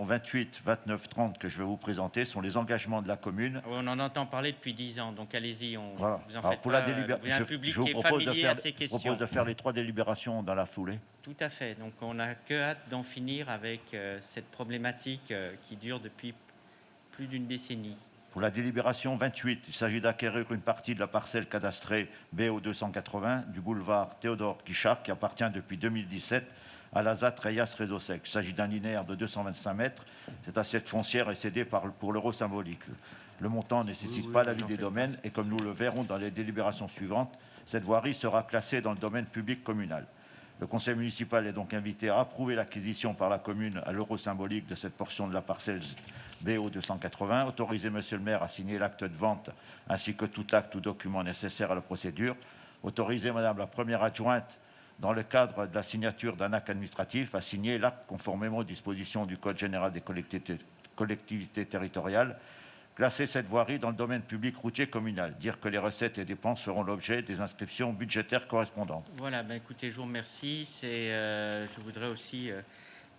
J: 28, 29, 30 que je vais vous présenter sont les engagements de la commune.
A: Oui, on en entend parler depuis 10 ans, donc allez-y.
J: Voilà.
A: Vous en
J: Alors,
A: faites
J: pour
A: pas,
J: la délibération,
A: un public
J: je vous
A: qui est
J: propose
A: familier à ces
J: je
A: questions.
J: propose de faire les 3 délibérations dans la foulée.
A: Tout à fait. Donc on n'a que hâte d'en finir avec cette problématique qui dure depuis plus d'une décennie.
J: Pour la délibération 28, il s'agit d'acquérir une partie de la parcelle cadastrée BO 280 du boulevard Théodore Guichard qui appartient depuis 2017 à l'ASA Treyas Réseau Sec. Il s'agit d'un linéaire de 225 mètres. Cette assiette foncière est cédée pour l'euro symbolique. Le montant ne nécessite pas l'avis des domaines et comme nous le verrons dans les délibérations suivantes, cette voirie sera classée dans le domaine public communal. Le conseil municipal est donc invité à approuver l'acquisition par la commune à l'euro symbolique de cette portion de la parcelle BO 280, autoriser monsieur le maire à signer l'acte de vente ainsi que tout acte ou document nécessaire à la procédure, autoriser madame la première adjointe dans le cadre de la signature d'un acte administratif à signer l'acte conformément aux dispositions du Code général des collectivités territoriales, classer cette voirie dans le domaine public routier communal, dire que les recettes et dépenses feront l'objet des inscriptions budgétaires correspondantes.
A: Voilà, écoutez, je vous remercie. Je voudrais aussi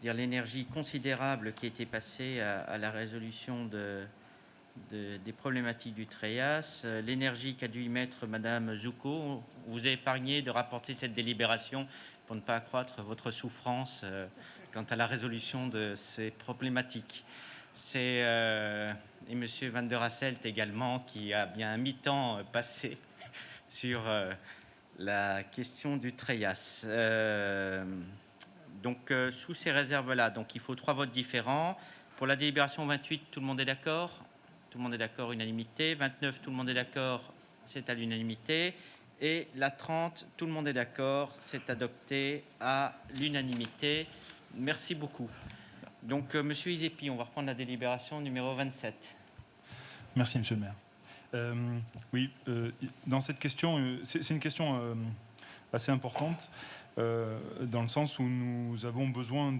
A: dire l'énergie considérable qui a été passée à la résolution des problématiques du Treyas, l'énergie qu'a dû y mettre Madame Zouko. Vous a épargné de rapporter cette délibération pour ne pas accroître votre souffrance quant à la résolution de ces problématiques. Et Monsieur Van der Hasselt également, qui a bien un mi-temps passé sur la question du Treyas. Donc, sous ces réserves-là, il faut 3 votes différents. Pour la délibération 28, tout le monde est d'accord ? Tout le monde est d'accord, unanimité. 29, tout le monde est d'accord, c'est à l'unanimité. Et la 30, tout le monde est d'accord, c'est adopté à l'unanimité. Merci beaucoup. Donc, Monsieur Isepi, on va reprendre la délibération numéro 27.
C: Merci, Monsieur le maire. Dans cette question, c'est une question assez importante, dans le sens où nous avons besoin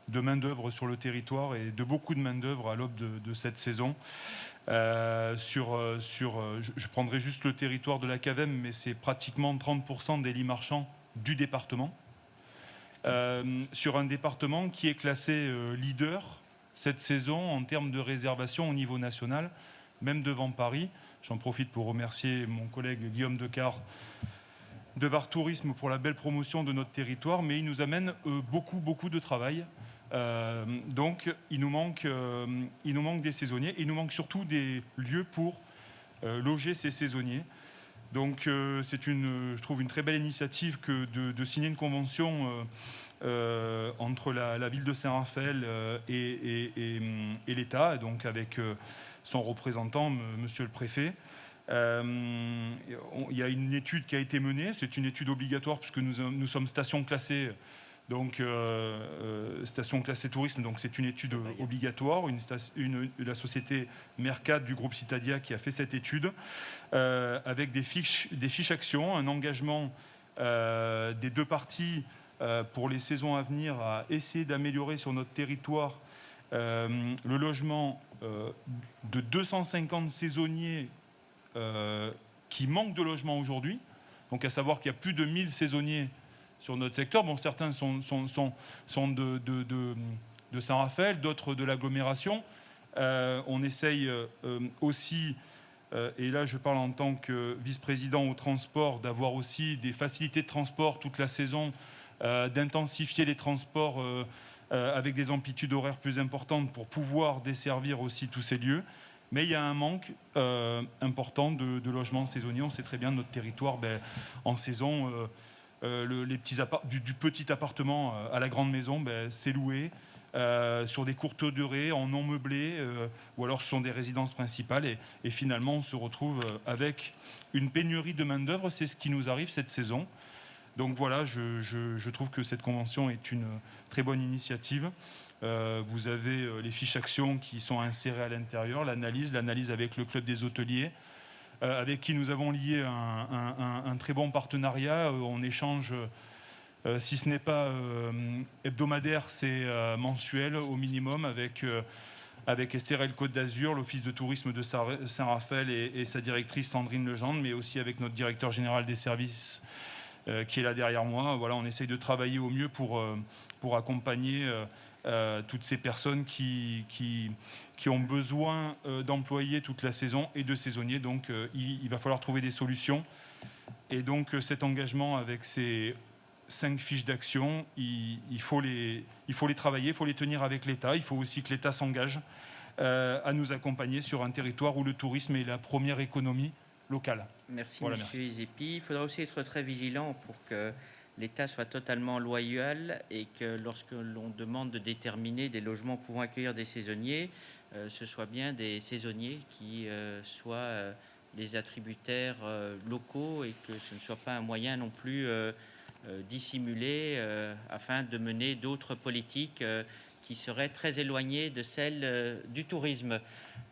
C: de main-d'œuvre sur le territoire et de beaucoup de main-d'œuvre à l'aube de cette saison. Je prendrai juste le territoire de la CAVEM, mais c'est pratiquement 30% des lits marchands du département. Sur un département qui est classé leader cette saison en termes de réservation au niveau national, même devant Paris. J'en profite pour remercier mon collègue Guillaume Decart de VAR Tourisme pour la belle promotion de notre territoire, mais il nous amène beaucoup de travail. Donc il nous manque des saisonniers, il nous manque surtout des lieux pour loger ces saisonniers. Donc je trouve une très belle initiative que de signer une convention entre la ville de Saint-Raphaël et l'État, donc avec son représentant, monsieur le préfet. Il y a une étude qui a été menée, c'est une étude obligatoire puisque nous sommes station classée, donc station classée tourisme, donc c'est une étude obligatoire, la société Mercat du groupe Citadia qui a fait cette étude, avec des fiches actions, un engagement des 2 parties pour les saisons à venir à essayer d'améliorer sur notre territoire le logement de 250 saisonniers qui manquent de logement aujourd'hui. Donc à savoir qu'il y a plus de 1000 saisonniers sur notre secteur. Bon, certains sont de Saint-Raphaël, d'autres de l'agglomération. On essaye aussi, et là je parle en tant que vice-président au transport, d'avoir aussi des facilités de transport toute la saison, d'intensifier les transports avec des amplitudes horaires plus importantes pour pouvoir desservir aussi tous ces lieux. Mais il y a un manque important de logements saisonniers. On sait très bien notre territoire, en saison, du petit appartement à la grande maison, c'est loué sur des courtes durées, en non meublé, ou alors ce sont des résidences principales. Et finalement, on se retrouve avec une pénurie de main-d'œuvre. C'est ce qui nous arrive cette saison. Donc voilà, je trouve que cette convention est une très bonne initiative. Vous avez les fiches actions qui sont insérées à l'intérieur, l'analyse avec le club des hôteliers, avec qui nous avons lié un très bon partenariat. On échange, si ce n'est pas hebdomadaire, c'est mensuel au minimum, avec Estérel Côte d'Azur, l'Office de tourisme de Saint-Raphaël et sa directrice Sandrine Legendre, mais aussi avec notre directeur général des services qui est là derrière moi. Voilà, on essaye de travailler au mieux pour accompagner toutes ces personnes qui ont besoin d'employés toute la saison et de saisonniers. Donc il va falloir trouver des solutions. Et donc cet engagement avec ces 5 fiches d'action, il faut les travailler, il faut les tenir avec l'État. Il faut aussi que l'État s'engage à nous accompagner sur un territoire où le tourisme est la première économie locale.
A: Merci,
C: voilà,
A: monsieur Izepi. Il faudra aussi être très vigilant pour que l'État soit totalement loyal et que lorsque l'on demande de déterminer des logements pouvant accueillir des saisonniers, ce soit bien des saisonniers qui soient les attributaires locaux et que ce ne soit pas un moyen non plus dissimulé afin de mener d'autres politiques qui seraient très éloignées de celles du tourisme.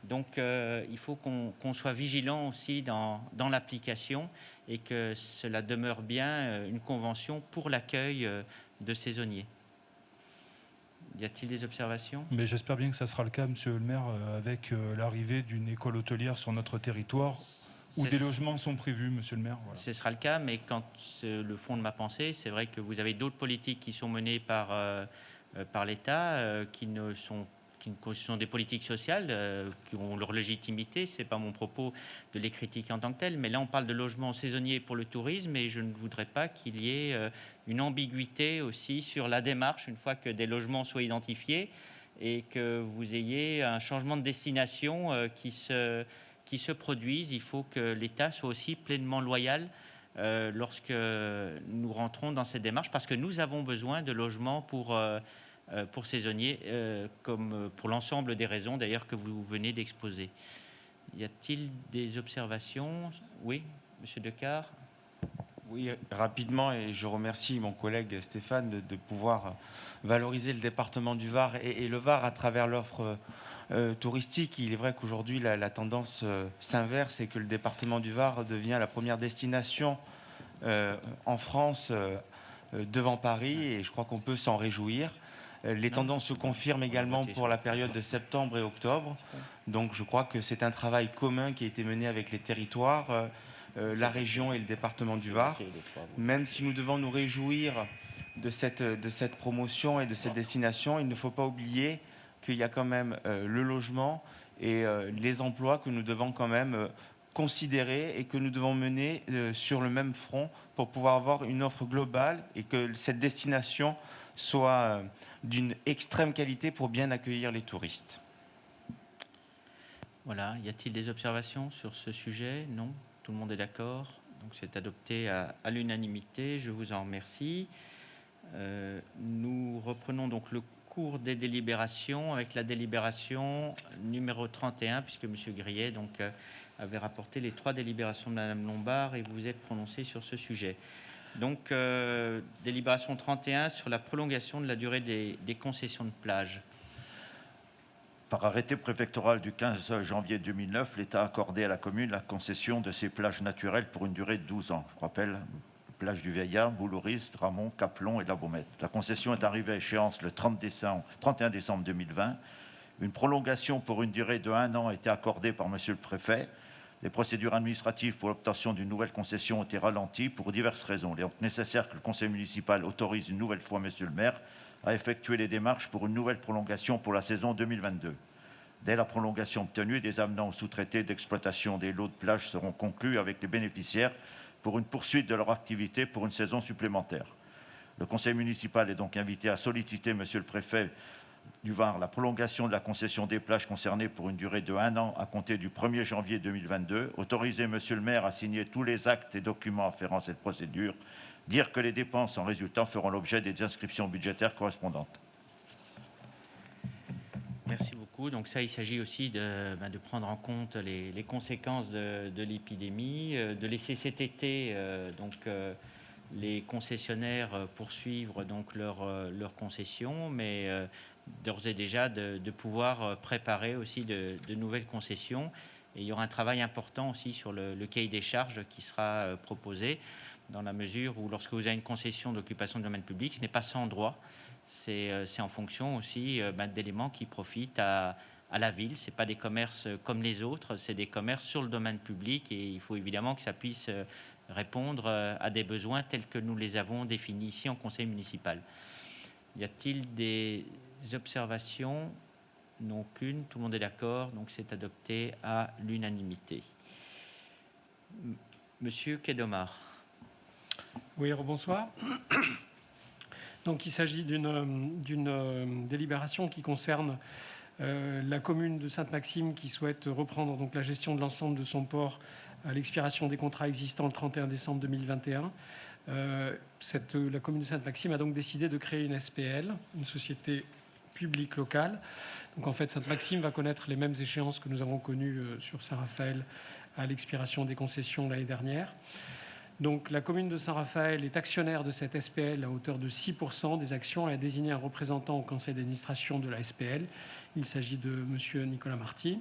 A: Donc il faut qu'on soit vigilant aussi dans l'application et que cela demeure bien une convention pour l'accueil de saisonniers. Y a-t-il des observations?
C: Mais j'espère bien que ça sera le cas, monsieur le maire, avec l'arrivée d'une école hôtelière sur notre territoire où des logements sont prévus, monsieur le maire. Voilà.
A: Ce sera le cas, mais quand le fond de ma pensée, c'est vrai que vous avez d'autres politiques qui sont menées par l'État, qui sont des politiques sociales, qui ont leur légitimité. Ce n'est pas mon propos de les critiquer en tant que telles, mais là on parle de logements saisonniers pour le tourisme et je ne voudrais pas qu'il y ait une ambiguïté aussi sur la démarche une fois que des logements soient identifiés et que vous ayez un changement de destination qui se produise. Il faut que l'État soit aussi pleinement loyal lorsque nous rentrons dans cette démarche parce que nous avons besoin de logements pour saisonniers, comme pour l'ensemble des raisons d'ailleurs que vous venez d'exposer. Y a-t-il des observations? Oui, monsieur Decart.
P: Oui, rapidement, et je remercie mon collègue Stéphane de pouvoir valoriser le département du Var et le Var à travers l'offre touristique. Il est vrai qu'aujourd'hui, la tendance s'inverse et que le département du Var devient la première destination en France devant Paris, et je crois qu'on peut s'en réjouir. Les tendances se confirment également pour la période de septembre et octobre. Donc je crois que c'est un travail commun qui a été mené avec les territoires, la région et le département du Var. Même si nous devons nous réjouir de cette promotion et de cette destination, il ne faut pas oublier qu'il y a quand même le logement et les emplois que nous devons quand même considérer et que nous devons mener sur le même front pour pouvoir avoir une offre globale et que cette destination soit d'une extrême qualité pour bien accueillir les touristes.
A: Voilà, y a-t-il des observations sur ce sujet? Non, tout le monde est d'accord. Donc c'est adopté à l'unanimité. Je vous en remercie. Nous reprenons donc le cours des délibérations avec la délibération numéro 31, puisque M. Grillet avait rapporté les 3 délibérations de Mme Lombard et vous vous êtes prononcé sur ce sujet. Donc, délibération 31 sur la prolongation de la durée des concessions de plage.
J: Par arrêté préfectoral du 15 janvier 2009, l'État a accordé à la commune la concession de ces plages naturelles pour une durée de 12 ans. Je rappelle plage du Veillat, Boulouris, Dramont, Caplon et La Baumette. La concession est arrivée à échéance le 31 décembre 2020. Une prolongation pour une durée de 1 an a été accordée par Monsieur le Préfet. Les procédures administratives pour l'obtention d'une nouvelle concession ont été ralenties pour diverses raisons. Il est donc nécessaire que le conseil municipal autorise une nouvelle fois Monsieur le maire à effectuer les démarches pour une nouvelle prolongation pour la saison 2022. Dès la prolongation obtenue, des avenants aux sous-traités d'exploitation des lots de plage seront conclus avec les bénéficiaires pour une poursuite de leur activité pour une saison supplémentaire. Le conseil municipal est donc invité à solliciter Monsieur le Préfet du Var la prolongation de la concession des plages concernées pour une durée de 1 an à compter du 1er janvier 2022, autoriser Monsieur le maire à signer tous les actes et documents afférents à cette procédure, dire que les dépenses en résultant feront l'objet des inscriptions budgétaires correspondantes.
A: Merci beaucoup. Donc ça, il s'agit aussi de prendre en compte les conséquences de l'épidémie, de laisser cet été les concessionnaires poursuivre donc leur concession, mais d'ores et déjà de pouvoir préparer aussi de nouvelles concessions. Et il y aura un travail important aussi sur le cahier des charges qui sera proposé, dans la mesure où lorsque vous avez une concession d'occupation de domaine public, ce n'est pas sans droit. C'est en fonction aussi d'éléments qui profitent à la ville. Ce n'est pas des commerces comme les autres, c'est des commerces sur le domaine public et il faut évidemment que ça puisse répondre à des besoins tels que nous les avons définis ici en conseil municipal. Y a-t-il des observations? Non, aucune. Tout le monde est d'accord, donc c'est adopté à l'unanimité. Monsieur Kedomar.
I: Oui, rebonsoir. Donc, il s'agit d'une délibération qui concerne la commune de Sainte-Maxime qui souhaite reprendre donc la gestion de l'ensemble de son port à l'expiration des contrats existants le 31 décembre 2021. La commune de Sainte-Maxime a donc décidé de créer une SPL, une société publique locale. Donc, en fait, Sainte-Maxime va connaître les mêmes échéances que nous avons connues sur Saint-Raphaël à l'expiration des concessions l'année dernière. Donc, la commune de Saint-Raphaël est actionnaire de cette SPL à hauteur de 6% des actions et a désigné un représentant au conseil d'administration de la SPL. Il s'agit de M. Nicolas Marty.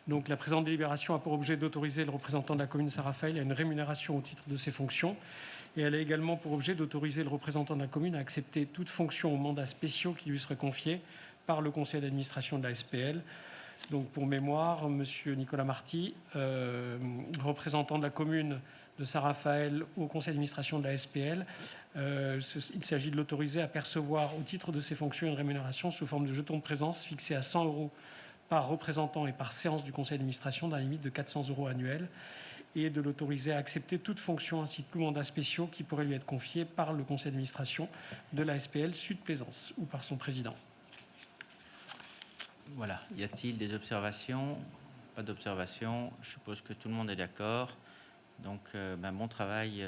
I: Donc, la présente délibération a pour objet d'autoriser le représentant de la commune de Saint-Raphaël à une rémunération au titre de ses fonctions. Et elle a également pour objet d'autoriser le représentant de la commune à accepter toute fonction ou mandat spéciaux qui lui seraient confiés par le conseil d'administration de la SPL. Donc, pour mémoire, M. Nicolas Marty, représentant de la commune de Saint-Raphaël au conseil d'administration de la SPL, il s'agit de l'autoriser à percevoir au titre de ses fonctions une rémunération sous forme de jeton de présence fixé à 100 € par représentant et par séance du conseil d'administration dans la limite de 400 € annuels, et de l'autoriser à accepter toute fonction ainsi que tout mandat spéciaux qui pourraient lui être confiés par le conseil d'administration de la SPL Sud Plaisance ou par son président.
A: Voilà. Y a-t-il des observations? Pas d'observations. Je suppose que tout le monde est d'accord. Donc, bon travail,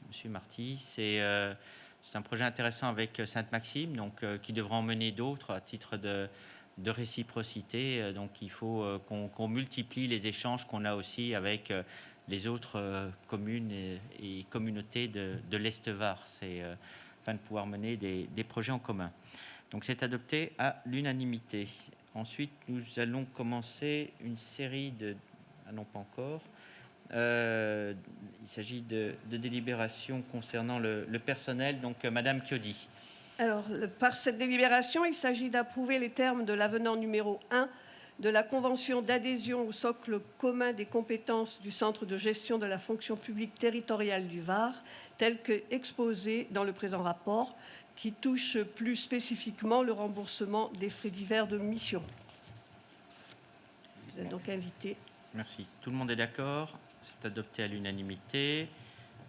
A: Monsieur Marty. C'est un projet intéressant avec Sainte-Maxime, donc qui devra en mener d'autres à titre de réciprocité. Donc, il faut qu'on multiplie les échanges qu'on a aussi avec les autres communes et communautés de l'Est-Var. C'est afin de pouvoir mener des projets en commun. Donc, c'est adopté à l'unanimité. Ensuite, nous allons commencer une série de... Ah non, pas encore. Il s'agit de délibérations concernant le personnel. Donc, Madame Chiodi.
K: Alors, par cette délibération, il s'agit d'approuver les termes de l'avenant numéro 1 de la convention d'adhésion au socle commun des compétences du Centre de gestion de la fonction publique territoriale du Var, tel que exposé dans le présent rapport, qui touche plus spécifiquement le remboursement des frais divers de mission. Vous êtes donc invité.
A: Merci. Tout le monde est d'accord? C'est adopté à l'unanimité.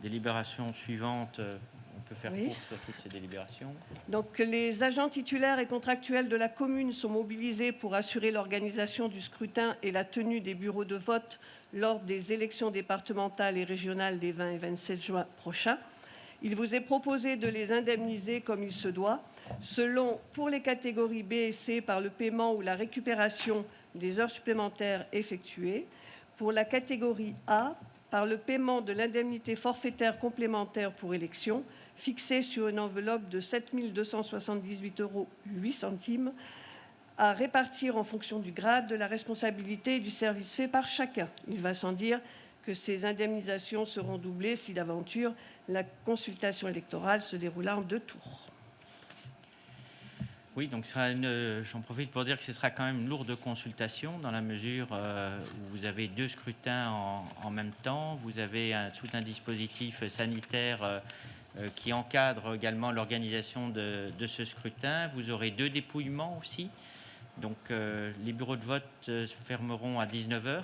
A: Délibération suivante, on peut faire court sur toutes ces délibérations.
K: Donc, les agents titulaires et contractuels de la commune sont mobilisés pour assurer l'organisation du scrutin et la tenue des bureaux de vote lors des élections départementales et régionales des 20 et 27 juin prochains. Il vous est proposé de les indemniser comme il se doit, selon, pour les catégories B et C, par le paiement ou la récupération des heures supplémentaires effectuées, pour la catégorie A, par le paiement de l'indemnité forfaitaire complémentaire pour élection, fixée sur une enveloppe de 7 278,08 €, à répartir en fonction du grade, de la responsabilité et du service fait par chacun. Il va sans dire que ces indemnisations seront doublées si d'aventure la consultation électorale se déroula en 2 tours.
A: Oui, donc j'en profite pour dire que ce sera quand même une lourde consultation dans la mesure où vous avez 2 scrutins en même temps. Vous avez tout un dispositif sanitaire qui encadre également l'organisation de ce scrutin. Vous aurez 2 dépouillements aussi. Donc les bureaux de vote se fermeront à 19 h.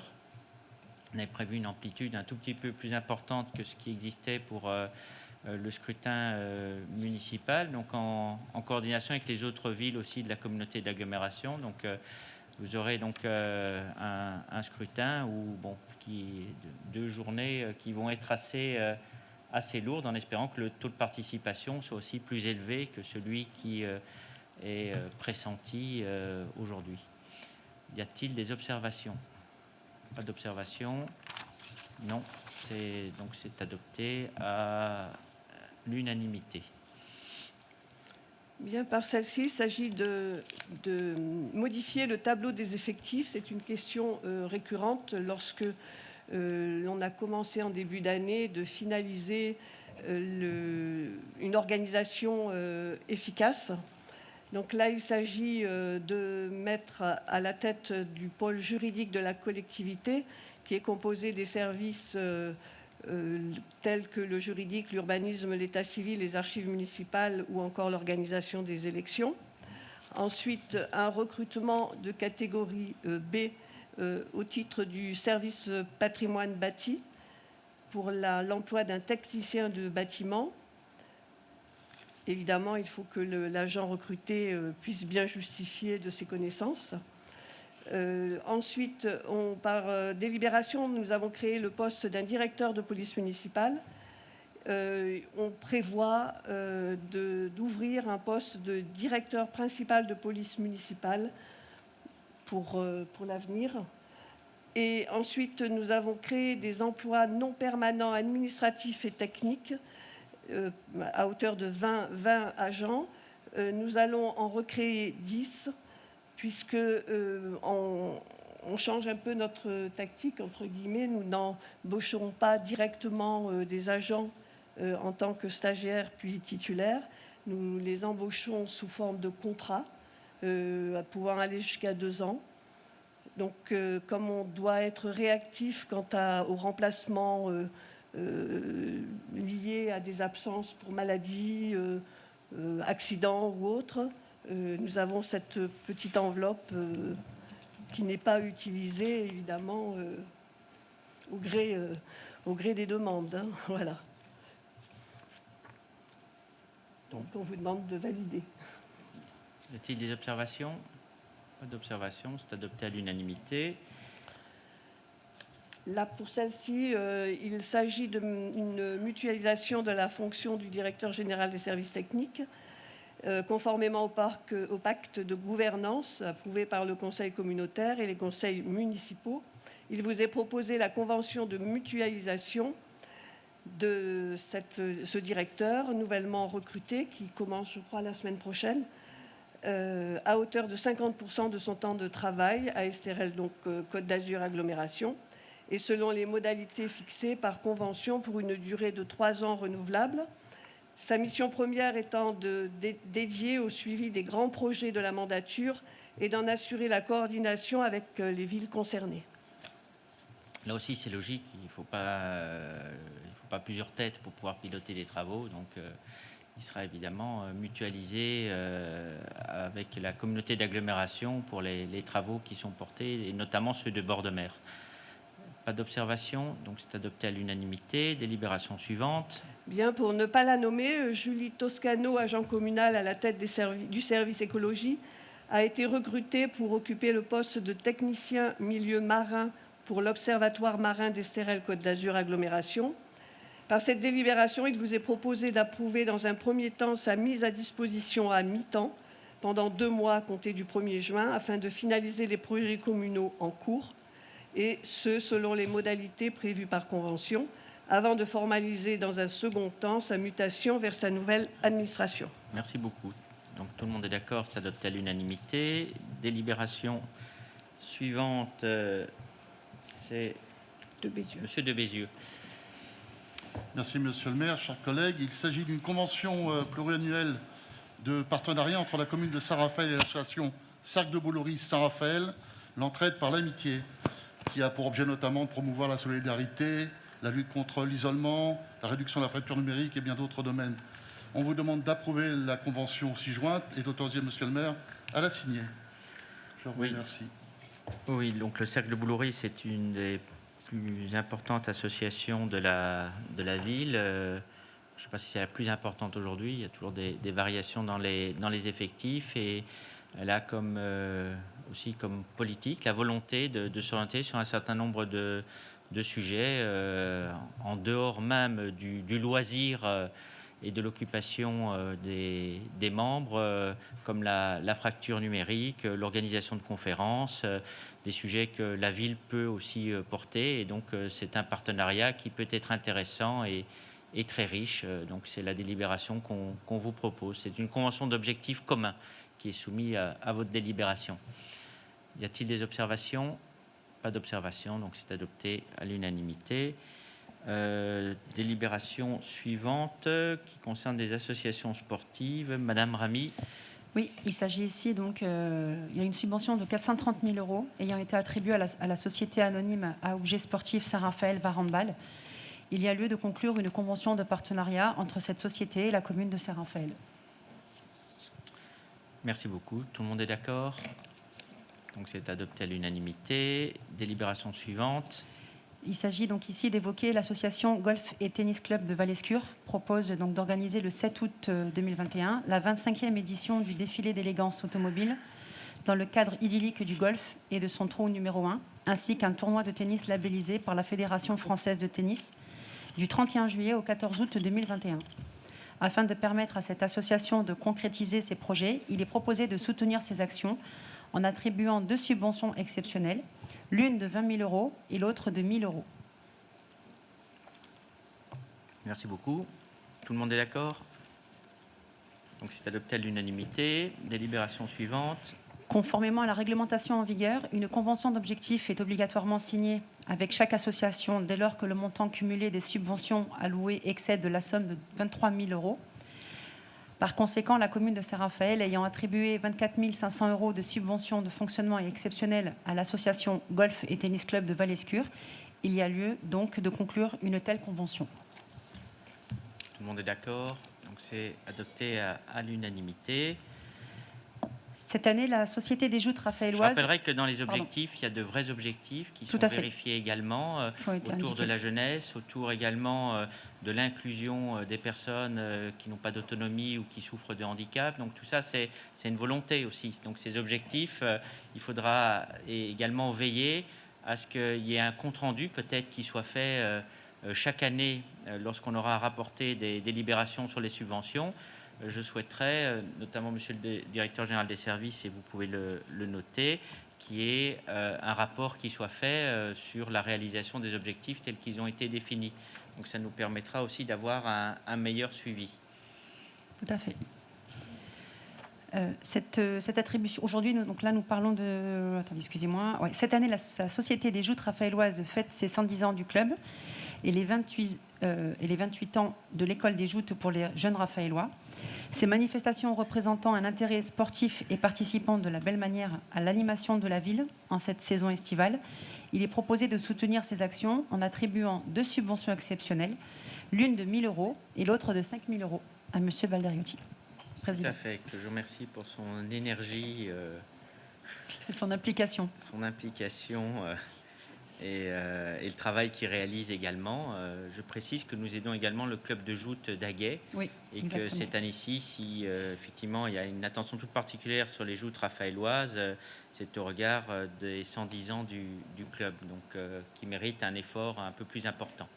A: On avait prévu une amplitude un tout petit peu plus importante que ce qui existait pour le scrutin municipal, donc en coordination avec les autres villes aussi de la communauté d'agglomération. Donc vous aurez donc un scrutin où, bon, 2 journées qui vont être assez lourdes, en espérant que le taux de participation soit aussi plus élevé que celui qui est pressenti aujourd'hui. Y a-t-il des observations? Pas d'observation. Non. Donc c'est adopté à l'unanimité.
K: Bien, par celle-ci, il s'agit de modifier le tableau des effectifs. C'est une question récurrente lorsque l'on a commencé en début d'année de finaliser une organisation efficace. Donc là, il s'agit de mettre à la tête du pôle juridique de la collectivité, qui est composé des services tels que le juridique, l'urbanisme, l'état civil, les archives municipales ou encore l'organisation des élections. Ensuite, un recrutement de catégorie B au titre du service patrimoine bâti pour l'emploi d'un technicien de bâtiment. Évidemment, il faut que l'agent recruté puisse bien justifier de ses connaissances. Ensuite, par délibération, nous avons créé le poste d'un directeur de police municipale. On prévoit d'ouvrir un poste de directeur principal de police municipale pour l'avenir. Et ensuite, nous avons créé des emplois non permanents administratifs et techniques à hauteur de 20 agents. Nous allons en recréer 10 puisque on change un peu notre tactique, entre guillemets. Nous n'embaucherons pas directement des agents en tant que stagiaires puis titulaires. Nous les embauchons sous forme de contrat, pouvant aller jusqu'à 2 ans. Donc, comme on doit être réactif quant au remplacement liés à des absences pour maladie, accident ou autre, nous avons cette petite enveloppe qui n'est pas utilisée, évidemment, au gré des demandes. Hein, voilà. Donc, on vous demande de valider.
A: Y a-t-il des observations? Pas d'observation, c'est adopté à l'unanimité.
K: Là, pour celle-ci, il s'agit d'une mutualisation de la fonction du directeur général des services techniques, conformément au pacte de gouvernance approuvé par le conseil communautaire et les conseils municipaux. Il vous est proposé la convention de mutualisation de ce directeur nouvellement recruté, qui commence, je crois, la semaine prochaine, à hauteur de 50% de son temps de travail à STRL, donc Côte d'Azur Agglomération, et selon les modalités fixées par convention pour une durée de 3 ans renouvelable. Sa mission première étant dédiée au suivi des grands projets de la mandature et d'en assurer la coordination avec les villes concernées.
A: Là aussi, c'est logique, il ne faut pas plusieurs têtes pour pouvoir piloter les travaux, donc il sera évidemment mutualisé avec la communauté d'agglomération pour les travaux qui sont portés, et notamment ceux de bord de mer. Pas d'observation, donc c'est adopté à l'unanimité. Délibération suivante.
K: Bien, pour ne pas la nommer, Julie Toscano, agent communal à la tête du service écologie, a été recrutée pour occuper le poste de technicien milieu marin pour l'Observatoire marin d'Estérel Côte d'Azur Agglomération. Par cette délibération, il vous est proposé d'approuver dans un premier temps sa mise à disposition à mi-temps pendant 2 mois à compter du 1er juin afin de finaliser les projets communaux en cours, et ce, selon les modalités prévues par convention, avant de formaliser dans un second temps sa mutation vers sa nouvelle administration.
A: Merci beaucoup. Donc tout le monde est d'accord, c'est adopté à l'unanimité. Délibération suivante, c'est
K: de Bézieux.
A: Monsieur de Bézieux.
Q: Merci, Monsieur le maire, chers collègues. Il s'agit d'une convention pluriannuelle de partenariat entre la commune de Saint-Raphaël et l'association Cercle de Boulouris Saint-Raphaël, l'entraide par l'amitié, qui a pour objet notamment de promouvoir la solidarité, la lutte contre l'isolement, la réduction de la fracture numérique et bien d'autres domaines. On vous demande d'approuver la convention ci-jointe et d'autoriser Monsieur le maire à la signer. Je vous remercie.
A: Oui, donc le Cercle de Boulouris, c'est une des plus importantes associations de la ville. Je ne sais pas si c'est la plus importante aujourd'hui. Il y a toujours des variations dans les effectifs et elle a aussi comme politique la volonté de s'orienter sur un certain nombre de sujets en dehors même du loisir et de l'occupation des membres, comme la fracture numérique, l'organisation de conférences, des sujets que la ville peut aussi porter. Et donc, c'est un partenariat qui peut être intéressant et très riche. Donc, c'est la délibération qu'on vous propose. C'est une convention d'objectifs communs qui est soumise à votre délibération. Y a-t-il des observations? Pas d'observation, donc c'est adopté à l'unanimité. Délibération suivante qui concerne des associations sportives. Madame Ramy.
M: Oui, il s'agit ici donc, il y a une subvention de 430 000 € ayant été attribuée à la société anonyme à objet sportif Saint-Raphaël Var-Handball. Il y a lieu de conclure une convention de partenariat entre cette société et la commune de Saint-Raphaël.
A: Merci beaucoup. Tout le monde est d'accord? Donc c'est adopté à l'unanimité. Délibération suivante.
M: Il s'agit donc ici d'évoquer l'association Golf et Tennis Club de Val-Escure propose donc d'organiser le 7 août 2021 la 25e édition du défilé d'élégance automobile dans le cadre idyllique du golf et de son trou numéro 1, ainsi qu'un tournoi de tennis labellisé par la Fédération française de tennis du 31 juillet au 14 août 2021. Afin de permettre à cette association de concrétiser ses projets, il est proposé de soutenir ses actions en attribuant 2 subventions exceptionnelles, l'une de 20 000 € et l'autre de 1 000 €.
A: Merci beaucoup. Tout le monde est d'accord? Donc c'est adopté à l'unanimité. Délibération suivante.
M: Conformément à la réglementation en vigueur, une convention d'objectifs est obligatoirement signée avec chaque association dès lors que le montant cumulé des subventions allouées excède la somme de 23 000 €. Par conséquent, la commune de Saint-Raphaël ayant attribué 24 500 € de subventions de fonctionnement et exceptionnelles à l'association Golf et Tennis Club de Val-Escure, il y a lieu donc de conclure une telle convention.
A: Tout le monde est d'accord. Donc c'est adopté à l'unanimité.
M: Cette année, la Société des Joutes
A: Je
M: raphaéloises...
A: rappellerai que dans les objectifs, il y a de vrais objectifs qui sont vérifiés également autour de la jeunesse, autour également de l'inclusion des personnes qui n'ont pas d'autonomie ou qui souffrent de handicap. Donc tout ça, c'est une volonté aussi. Donc ces objectifs, il faudra également veiller à ce qu'il y ait un compte-rendu peut-être qui soit fait chaque année lorsqu'on aura rapporté des délibérations sur les subventions. Je souhaiterais, notamment Monsieur le Directeur Général des Services, et vous pouvez le noter, qu'il y ait un rapport qui soit fait sur la réalisation des objectifs tels qu'ils ont été définis. Donc ça nous permettra aussi d'avoir un meilleur suivi.
M: Tout à fait. Cette attribution, aujourd'hui, donc là, nous parlons de... Attendez, excusez-moi. Ouais, cette année, la Société des Joutes raphaéloises fête ses 110 ans du club et les 28 ans de l'école des joutes pour les jeunes raphaélois. Ces manifestations représentant un intérêt sportif et participant de la belle manière à l'animation de la ville en cette saison estivale, il est proposé de soutenir ces actions en attribuant 2 subventions exceptionnelles, l'une de 1 000 € et l'autre de 5 000 € à M. Valderiotti.
A: Tout à fait, que je remercie pour son énergie.
M: C'est son implication.
A: Son implication et le travail qu'il réalise également. Je précise que nous aidons également le club de joute d'Aguet.
M: Oui,
A: et
M: exactement.
A: que cette année-ci, si effectivement il y a une attention toute particulière sur les joutes raphaéloises, c'est au regard des 110 ans du club, donc qui mérite un effort un peu plus important.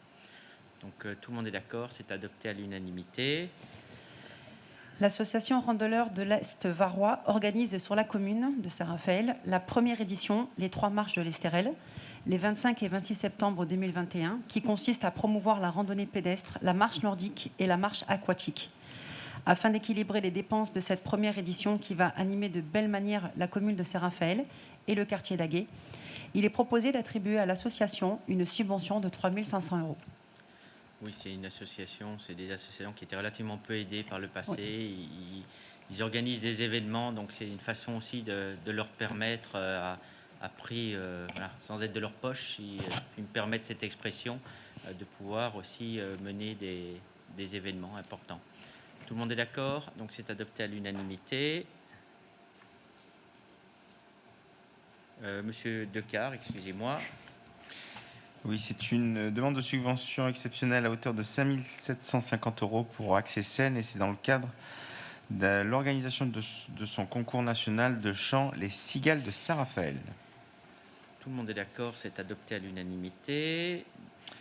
A: Donc tout le monde est d'accord, c'est adopté à l'unanimité.
M: L'association Randonneurs de l'Est Varois organise sur la commune de Saint-Raphaël la première édition, les 3 marches de l'Estérel, les 25 et 26 septembre 2021, qui consiste à promouvoir la randonnée pédestre, la marche nordique et la marche aquatique. Afin d'équilibrer les dépenses de cette première édition qui va animer de belle manière la commune de Saint-Raphaël et le quartier d'Aguet, Il est proposé d'attribuer à l'association une subvention de 3 500 €.
A: Oui, c'est une association, c'est des associations qui étaient relativement peu aidées par le passé.
M: Oui.
A: Ils organisent des événements, donc c'est une façon aussi de leur permettre, à prix, voilà, sans être de leur poche, si ils me permettent cette expression, de pouvoir aussi mener des événements importants. Tout le monde est d'accord, donc c'est adopté à l'unanimité. Monsieur Decart, excusez-moi.
B: Oui, c'est une demande de subvention exceptionnelle à hauteur de 5 750 € pour Accès Seine et c'est dans le cadre de l'organisation de son concours national de chant Les Cigales de Saint-Raphaël.
A: Tout le monde est d'accord, c'est adopté à l'unanimité.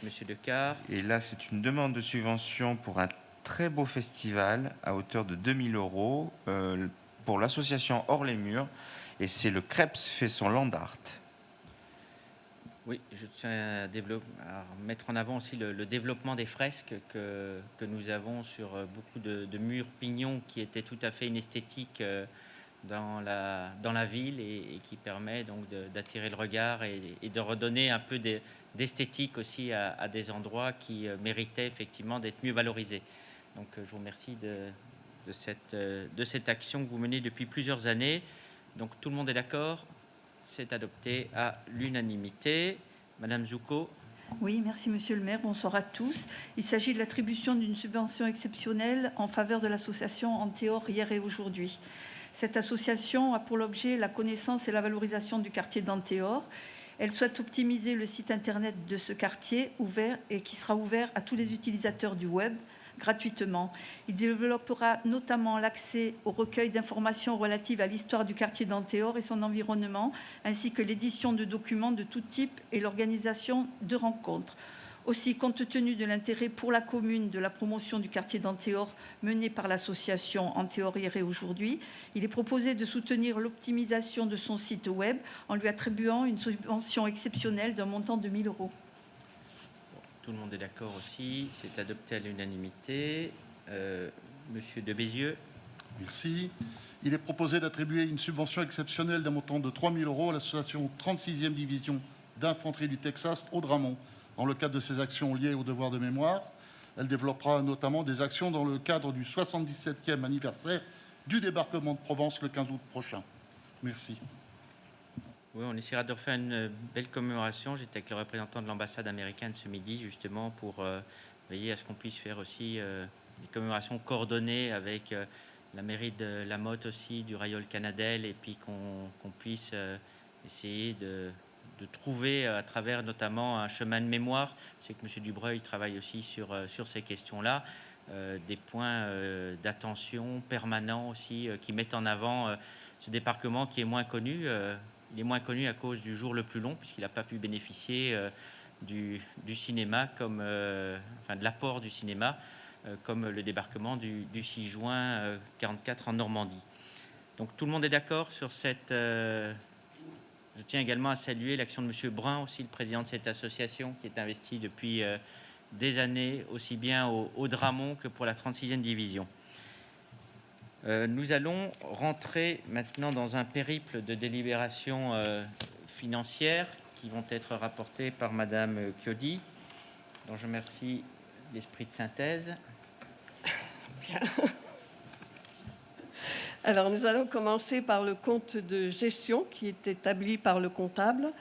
A: Monsieur Decart.
B: Et là, c'est une demande de subvention pour un très beau festival à hauteur de 2 000 € pour l'association Hors les Murs et c'est le Krebs fait son land art.
A: Oui, je tiens à mettre en avant aussi le développement des fresques que nous avons sur beaucoup de murs pignons qui étaient tout à fait une esthétique dans la ville et qui permet donc d'attirer le regard et de redonner un peu d'esthétique aussi à des endroits qui méritaient effectivement d'être mieux valorisés. Donc je vous remercie de cette action que vous menez depuis plusieurs années. Donc tout le monde est d'accord ? C'est adopté à l'unanimité. Madame Zouko.
R: Oui, merci Monsieur le maire. Bonsoir à tous. Il s'agit de l'attribution d'une subvention exceptionnelle en faveur de l'association Antéor hier et aujourd'hui. Cette association a pour l'objet la connaissance et la valorisation du quartier d'Antéor. Elle souhaite optimiser le site internet de ce quartier ouvert et qui sera ouvert à tous les utilisateurs du web gratuitement. Il développera notamment l'accès au recueil d'informations relatives à l'histoire du quartier d'Antéor et son environnement, ainsi que l'édition de documents de tout type et l'organisation de rencontres. Aussi, compte tenu de l'intérêt pour la commune de la promotion du quartier d'Antéor menée par l'association Antéor hier et aujourd'hui, il est proposé de soutenir l'optimisation de son site web en lui attribuant une subvention exceptionnelle d'un montant de 1 000 €.
A: Tout le monde est d'accord aussi. C'est adopté à l'unanimité. Monsieur de Bézieux.
Q: Merci. Il est proposé d'attribuer une subvention exceptionnelle d'un montant de 3 000 € à l'association 36e division d'infanterie du Texas, Audramont, dans le cadre de ses actions liées au devoir de mémoire. Elle développera notamment des actions dans le cadre du 77e anniversaire du débarquement de Provence le 15 août prochain. Merci.
A: Oui, on essaiera de refaire une belle commémoration. J'étais avec le représentant de l'ambassade américaine ce midi, justement, pour veiller à ce qu'on puisse faire aussi des commémorations coordonnées avec la mairie de La Motte aussi, du Rayol Canadel, et puis qu'on puisse essayer de trouver à travers notamment un chemin de mémoire. Je sais que M. Dubreuil travaille aussi sur ces questions-là, des points d'attention permanents aussi qui mettent en avant ce débarquement qui est moins connu. Il est moins connu à cause du jour le plus long, puisqu'il n'a pas pu bénéficier du cinéma, comme, de l'apport du cinéma, comme le débarquement du 6 juin 1944 en Normandie. Donc tout le monde est d'accord sur cette... Je tiens également à saluer l'action de M. Brun, aussi le président de cette association, qui est investi depuis des années, aussi bien au Dramont que pour la 36e division. Nous allons rentrer maintenant dans un périple de délibérations financières qui vont être rapportées par Madame Chiodi, dont je remercie l'esprit de synthèse.
K: Bien. Alors, nous allons commencer par le compte de gestion qui est établi par le comptable.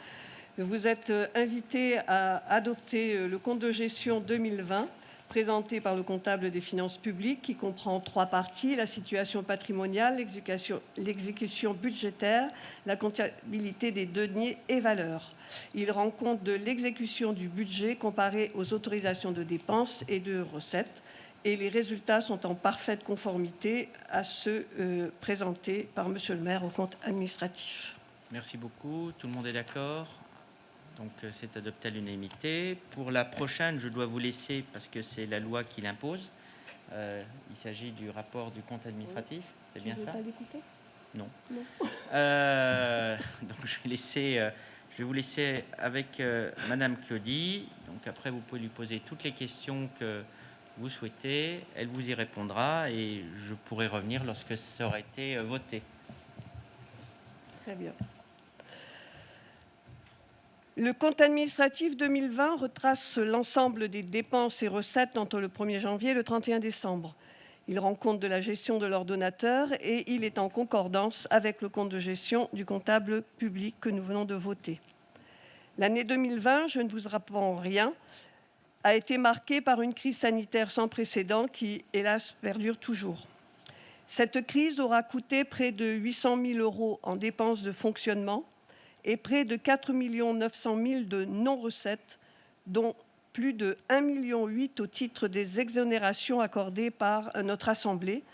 K: Vous êtes invité à adopter le compte de gestion 2020 présenté par le comptable des finances publiques qui comprend 3 parties, la situation patrimoniale, l'exécution budgétaire, la comptabilité des deniers et valeurs. Il rend compte de l'exécution du budget comparé aux autorisations de dépenses et de recettes et les résultats sont en parfaite conformité à ceux présentés par Monsieur le maire au compte administratif.
A: Merci beaucoup. Tout le monde est d'accord ? Donc, c'est adopté à l'unanimité. Pour la prochaine, je dois vous laisser, parce que c'est la loi qui l'impose. Il s'agit du rapport du compte administratif. Oui. C'est bien ça ?
K: Pas l'écouter ?
A: Non. Donc, je vais vous laisser avec Madame Chiodi. Donc, après, vous pouvez lui poser toutes les questions que vous souhaitez. Elle vous y répondra et je pourrai revenir lorsque ça aura été voté.
K: Très bien. Le compte administratif 2020 retrace l'ensemble des dépenses et recettes entre le 1er janvier et le 31 décembre. Il rend compte de la gestion de l'ordonnateur et il est en concordance avec le compte de gestion du comptable public que nous venons de voter. L'année 2020, je ne vous apprends rien, a été marquée par une crise sanitaire sans précédent qui, hélas, perdure toujours. Cette crise aura coûté près de 800 000 € en dépenses de fonctionnement et près de 4 900 000 € de non-recettes, dont plus de 1,8 million au titre des exonérations accordées par notre Assemblée.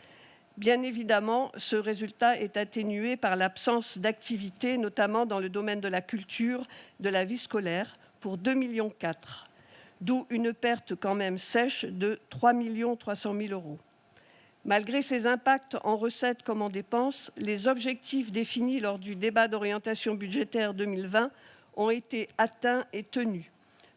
K: Bien évidemment, ce résultat est atténué par l'absence d'activité, notamment dans le domaine de la culture, de la vie scolaire, pour 2,4 millions €, d'où une perte quand même sèche de 3 300 000 €. Malgré ces impacts en recettes comme en dépenses, les objectifs définis lors du débat d'orientation budgétaire 2020 ont été atteints et tenus.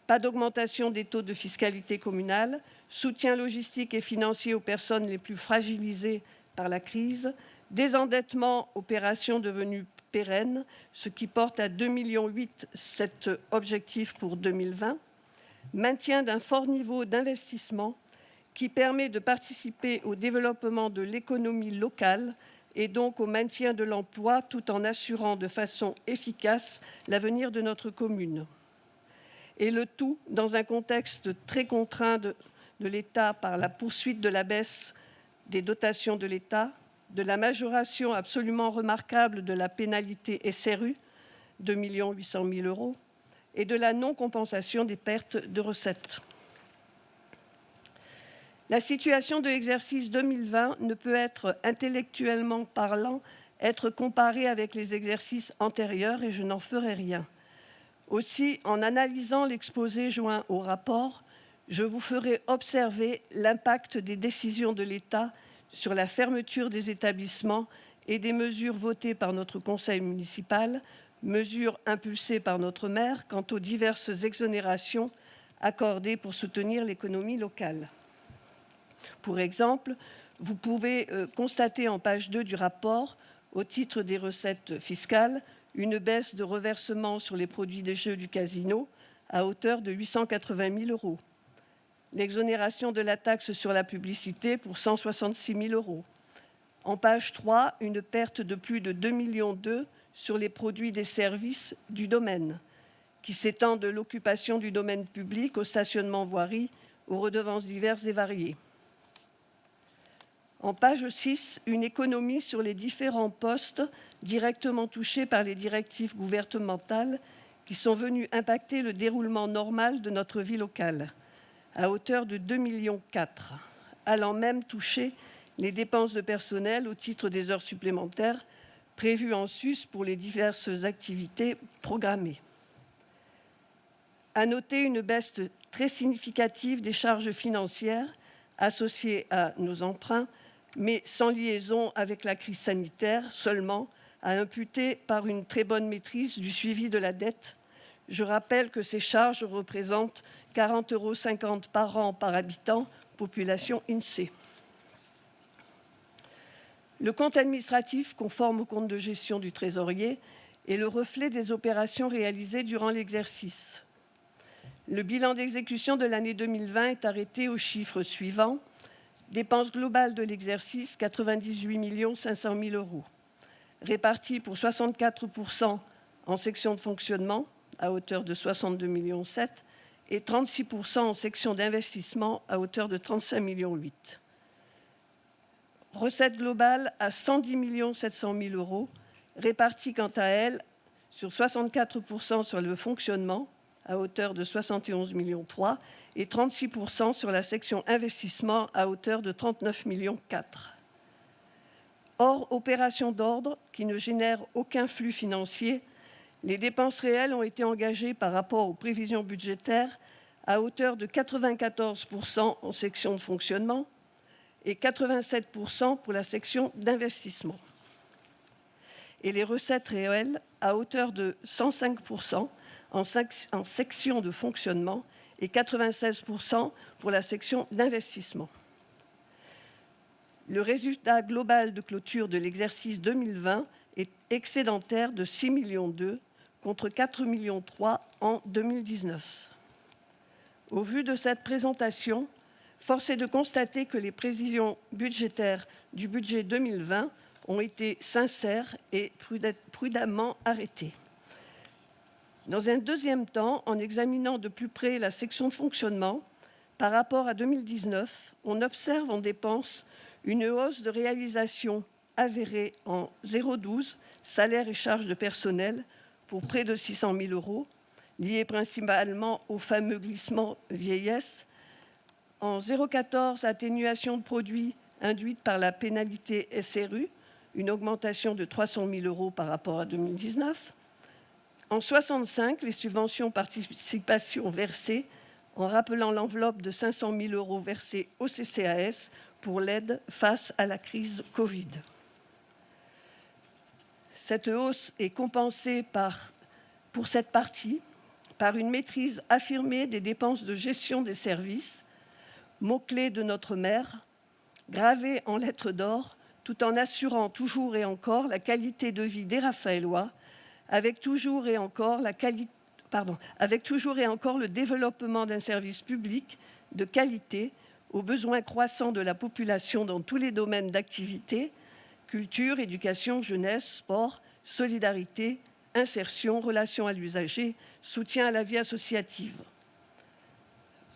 K: Pas d'augmentation des taux de fiscalité communale, soutien logistique et financier aux personnes les plus fragilisées par la crise, désendettement, opération devenue pérenne, ce qui porte à 2,8 millions € cet objectif pour 2020, maintien d'un fort niveau d'investissement qui permet de participer au développement de l'économie locale et donc au maintien de l'emploi tout en assurant de façon efficace l'avenir de notre commune. Et le tout dans un contexte très contraint de l'État par la poursuite de la baisse des dotations de l'État, de la majoration absolument remarquable de la pénalité SRU, 2,8 millions €, et de la non-compensation des pertes de recettes. La situation de l'exercice 2020 ne peut être, intellectuellement parlant, être comparée avec les exercices antérieurs et je n'en ferai rien. Aussi, en analysant l'exposé joint au rapport, je vous ferai observer l'impact des décisions de l'État sur la fermeture des établissements et des mesures votées par notre conseil municipal, mesures impulsées par notre maire quant aux diverses exonérations accordées pour soutenir l'économie locale. Pour exemple, vous pouvez constater en page 2 du rapport, au titre des recettes fiscales, une baisse de reversement sur les produits des jeux du casino à hauteur de 880 000 €. L'exonération de la taxe sur la publicité pour 166 000 €. En page 3, une perte de plus de 2,2 millions € sur les produits des services du domaine, qui s'étend de l'occupation du domaine public au stationnement voirie, aux redevances diverses et variées. En page 6, une économie sur les différents postes directement touchés par les directives gouvernementales qui sont venues impacter le déroulement normal de notre vie locale, à hauteur de 2,4 millions €, allant même toucher les dépenses de personnel au titre des heures supplémentaires prévues en sus pour les diverses activités programmées. À noter une baisse très significative des charges financières associées à nos emprunts, mais sans liaison avec la crise sanitaire, seulement à imputer par une très bonne maîtrise du suivi de la dette. Je rappelle que ces charges représentent 40,50 € par an par habitant, population INSEE. Le compte administratif, conforme au compte de gestion du trésorier, est le reflet des opérations réalisées durant l'exercice. Le bilan d'exécution de l'année 2020 est arrêté aux chiffres suivants. Dépenses globales de l'exercice, 98 500 000 €, réparties pour 64% en section de fonctionnement, à hauteur de 62,7 millions € et 36% en section d'investissement, à hauteur de 35,8 millions €. Recettes globales à 110 700 000 €, réparties quant à elles sur 64% sur le fonctionnement, à hauteur de 71,3 millions € et 36% sur la section investissement à hauteur de 39,4 millions €. Hors opération d'ordre qui ne génère aucun flux financier, les dépenses réelles ont été engagées par rapport aux prévisions budgétaires à hauteur de 94% en section de fonctionnement et 87% pour la section d'investissement. Et les recettes réelles à hauteur de 105% en section de fonctionnement et 96% pour la section d'investissement. Le résultat global de clôture de l'exercice 2020 est excédentaire de 6,2 millions € contre 4,3 millions € en 2019. Au vu de cette présentation, force est de constater que les prévisions budgétaires du budget 2020 ont été sincères et prudemment arrêtées. Dans un deuxième temps, en examinant de plus près la section de fonctionnement, par rapport à 2019, on observe en dépenses une hausse de réalisation avérée en 0,12 salaires et charges de personnel pour près de 600 000 euros, liés principalement au fameux glissement vieillesse, en 0,14 atténuation de produits induite par la pénalité SRU, une augmentation de 300 000 euros par rapport à 2019, en 65 les subventions participation versées, en rappelant l'enveloppe de 500 000 euros versée au CCAS pour l'aide face à la crise Covid. Cette hausse est compensée pour cette partie par une maîtrise affirmée des dépenses de gestion des services, mot-clé de notre maire, gravé en lettres d'or, tout en assurant toujours et encore la qualité de vie des Raphaélois, avec toujours et encore le développement d'un service public de qualité aux besoins croissants de la population dans tous les domaines d'activité, culture, éducation, jeunesse, sport, solidarité, insertion, relations à l'usager, soutien à la vie associative.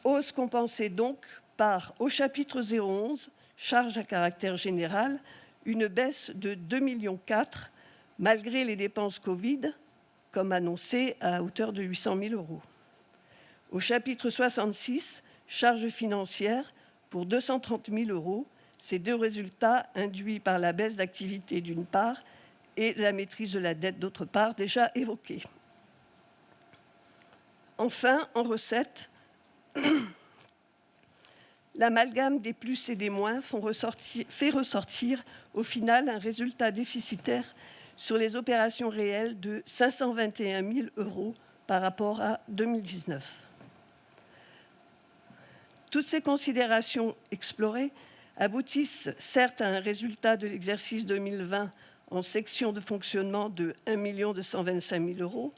K: Hausse compensée donc par, au chapitre 011, charges à caractère général, une baisse de 2,4 millions malgré les dépenses Covid, comme annoncé, à hauteur de 800 000 euros. Au chapitre 66, charges financières pour 230 000 euros, ces deux résultats induits par la baisse d'activité d'une part et la maîtrise de la dette d'autre part, déjà évoquée. Enfin, en recettes, l'amalgame des plus et des moins fait ressortir au final un résultat déficitaire sur les opérations réelles de 521 000 euros par rapport à 2019. Toutes ces considérations explorées aboutissent certes à un résultat de l'exercice 2020 en section de fonctionnement de 1 225 000 euros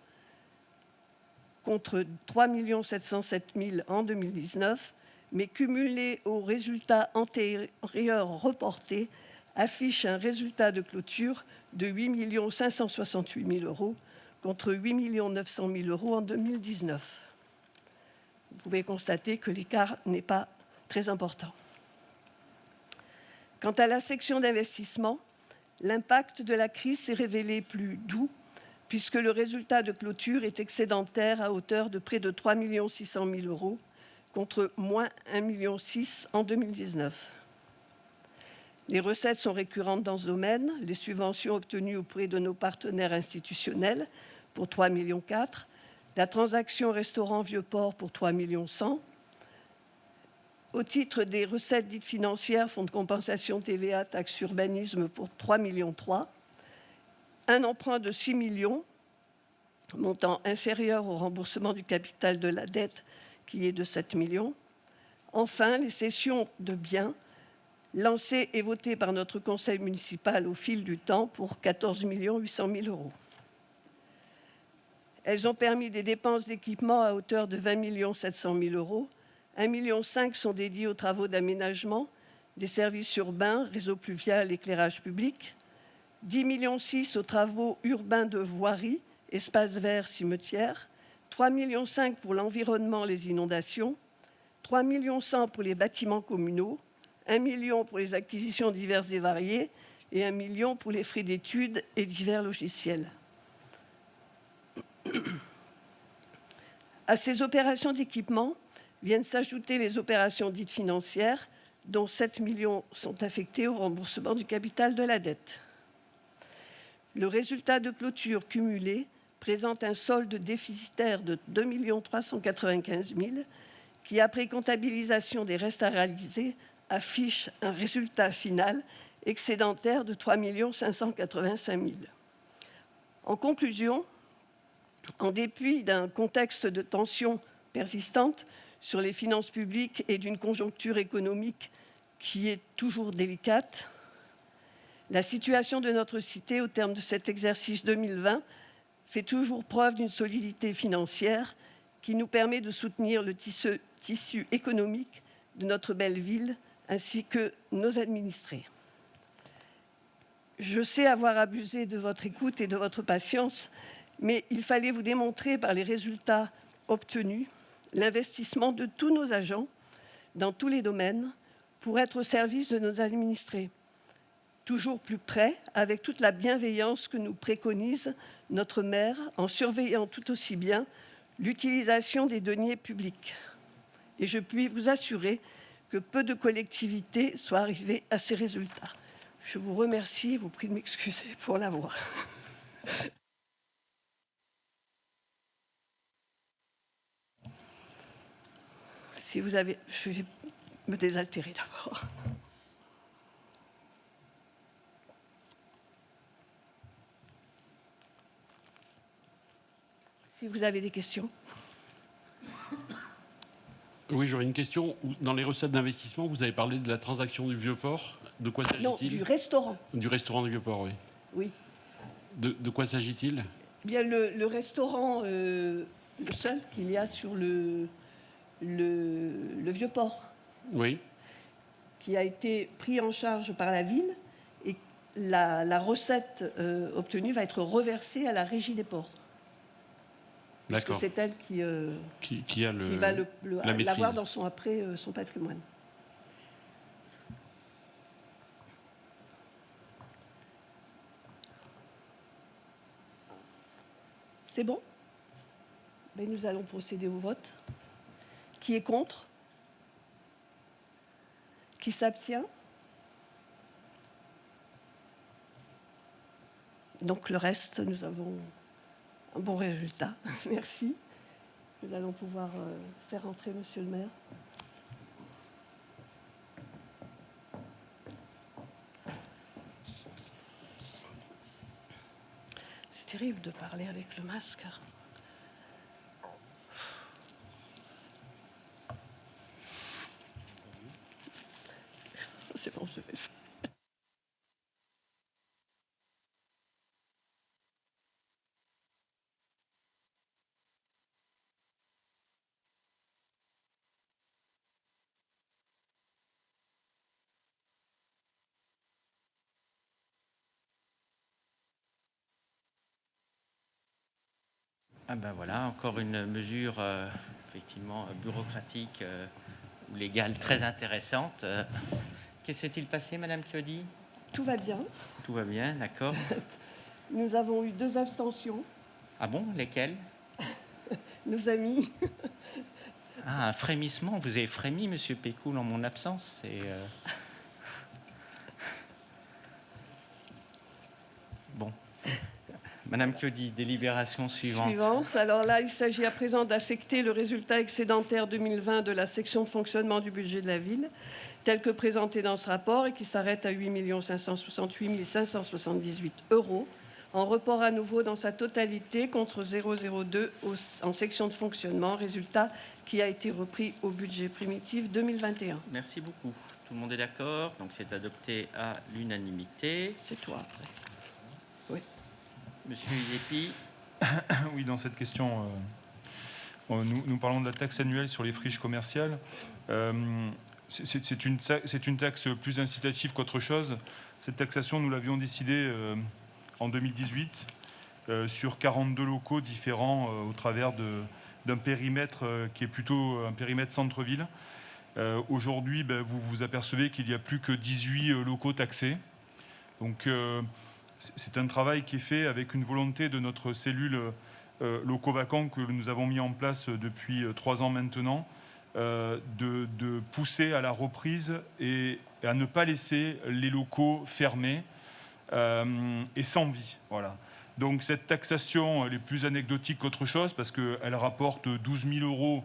K: contre 3 707 000 en 2019, mais cumulé aux résultats antérieurs reportés, affiche un résultat de clôture de 8 568 000 euros contre 8 900 000 euros en 2019. Vous pouvez constater que l'écart n'est pas très important. Quant à la section d'investissement, l'impact de la crise s'est révélé plus doux puisque le résultat de clôture est excédentaire à hauteur de près de 3 600 000 euros contre moins 1,6 million en 2019. Les recettes sont récurrentes dans ce domaine. Les subventions obtenues auprès de nos partenaires institutionnels pour 3,4 millions, la transaction restaurant Vieux-Port pour 3,1 millions, au titre des recettes dites financières, fonds de compensation TVA, taxe urbanisme pour 3,3 millions, un emprunt de 6 millions, montant inférieur au remboursement du capital de la dette qui est de 7 millions. Enfin, les cessions de biens lancées et votées par notre conseil municipal au fil du temps pour 14 800 000 euros. Elles ont permis des dépenses d'équipement à hauteur de 20 700 000 euros. 1,5 million sont dédiés aux travaux d'aménagement, des services urbains, réseau pluvial, éclairage public. 10,6 millions aux travaux urbains de voirie, espaces verts, cimetières. 3,5 millions pour l'environnement, les inondations. 3,1 millions pour les bâtiments communaux. 1 million pour les acquisitions diverses et variées et 1 million pour les frais d'études et divers logiciels. À ces opérations d'équipement viennent s'ajouter les opérations dites financières, dont 7 millions sont affectés au remboursement du capital de la dette. Le résultat de clôture cumulé présente un solde déficitaire de 2 395 000 qui, après comptabilisation des restes à réaliser, affiche un résultat final excédentaire de 3 585 000. En conclusion, en dépit d'un contexte de tension persistante sur les finances publiques et d'une conjoncture économique qui est toujours délicate, la situation de notre cité au terme de cet exercice 2020 fait toujours preuve d'une solidité financière qui nous permet de soutenir le tissu économique de notre belle ville ainsi que nos administrés. Je sais avoir abusé de votre écoute et de votre patience, mais il fallait vous démontrer par les résultats obtenus l'investissement de tous nos agents dans tous les domaines pour être au service de nos administrés, toujours plus près, avec toute la bienveillance que nous préconise notre maire, en surveillant tout aussi bien l'utilisation des deniers publics. Et je puis vous assurer que peu de collectivités soient arrivées à ces résultats. Je vous remercie et vous prie de m'excuser pour la voix. Si vous avez... Je vais me désaltérer d'abord. Si vous avez des questions.
D: Oui, j'aurais une question. Dans les recettes d'investissement, vous avez parlé de la transaction du Vieux-Port. De quoi s'agit-il?
K: Non, du restaurant.
D: Du restaurant du Vieux-Port, oui.
K: Oui.
D: De quoi s'agit-il?
K: Bien, le restaurant, le seul qu'il y a sur le Vieux-Port.
D: Oui.
K: Qui a été pris en charge par la ville et la recette obtenue va être reversée à la Régie des ports. Parce que c'est elle qui va l'avoir dans son patrimoine. C'est bon? Ben, nous allons procéder au vote. Qui est contre? Qui s'abstient? Donc le reste, nous avons un bon résultat. Merci. Nous allons pouvoir faire entrer Monsieur le maire. C'est terrible de parler avec le masque. C'est bon, je vais le faire.
A: Ah ben voilà, encore une mesure effectivement bureaucratique ou légale très intéressante. Qu'est-ce qui s'est-il passé, Madame Chiodi?
K: Tout va bien.
A: Tout va bien, d'accord.
K: Nous avons eu 2 abstentions.
A: Ah bon, lesquelles?
K: Nos amis.
A: Ah, un frémissement. Vous avez frémi, Monsieur Pécoul, en mon absence. Bon. Madame Chiodi, délibération suivante.
K: Alors là, il s'agit à présent d'affecter le résultat excédentaire 2020 de la section de fonctionnement du budget de la ville, tel que présenté dans ce rapport et qui s'arrête à 8 568 578 €, en report à nouveau dans sa totalité contre 0,02 en section de fonctionnement, résultat qui a été repris au budget primitif 2021.
A: Merci beaucoup. Tout le monde est d'accord, donc c'est adopté à l'unanimité.
K: C'est toi après. Oui.
A: Monsieur Iepi.
C: Oui, dans cette question, nous parlons de la taxe annuelle sur les friches commerciales. C'est une taxe plus incitative qu'autre chose. Cette taxation, nous l'avions décidée en 2018 sur 42 locaux différents au travers d'un périmètre qui est plutôt un périmètre centre-ville. Aujourd'hui, vous vous apercevez qu'il n'y a plus que 18 locaux taxés. Donc, c'est un travail qui est fait avec une volonté de notre cellule locaux vacants que nous avons mis en place depuis 3 ans maintenant, de pousser à la reprise et à ne pas laisser les locaux fermés et sans vie. Voilà. Donc cette taxation, elle est plus anecdotique qu'autre chose parce qu'elle rapporte 12 000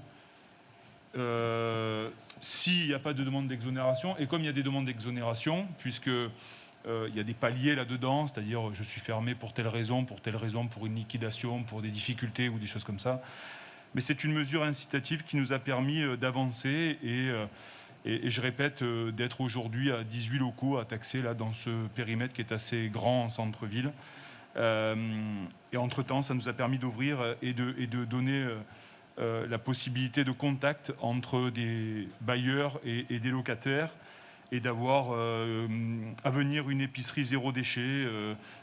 C: € s'il n'y a pas de demande d'exonération. Et comme il y a des demandes d'exonération, puisque il y a des paliers là-dedans, c'est-à-dire je suis fermé pour telle raison, pour une liquidation, pour des difficultés ou des choses comme ça. Mais c'est une mesure incitative qui nous a permis d'avancer et je répète, d'être aujourd'hui à 18 locaux à taxer là, dans ce périmètre qui est assez grand en centre-ville. Et entre-temps, ça nous a permis d'ouvrir et de donner la possibilité de contact entre des bailleurs et des locataires, et d'avoir à venir une épicerie zéro déchet,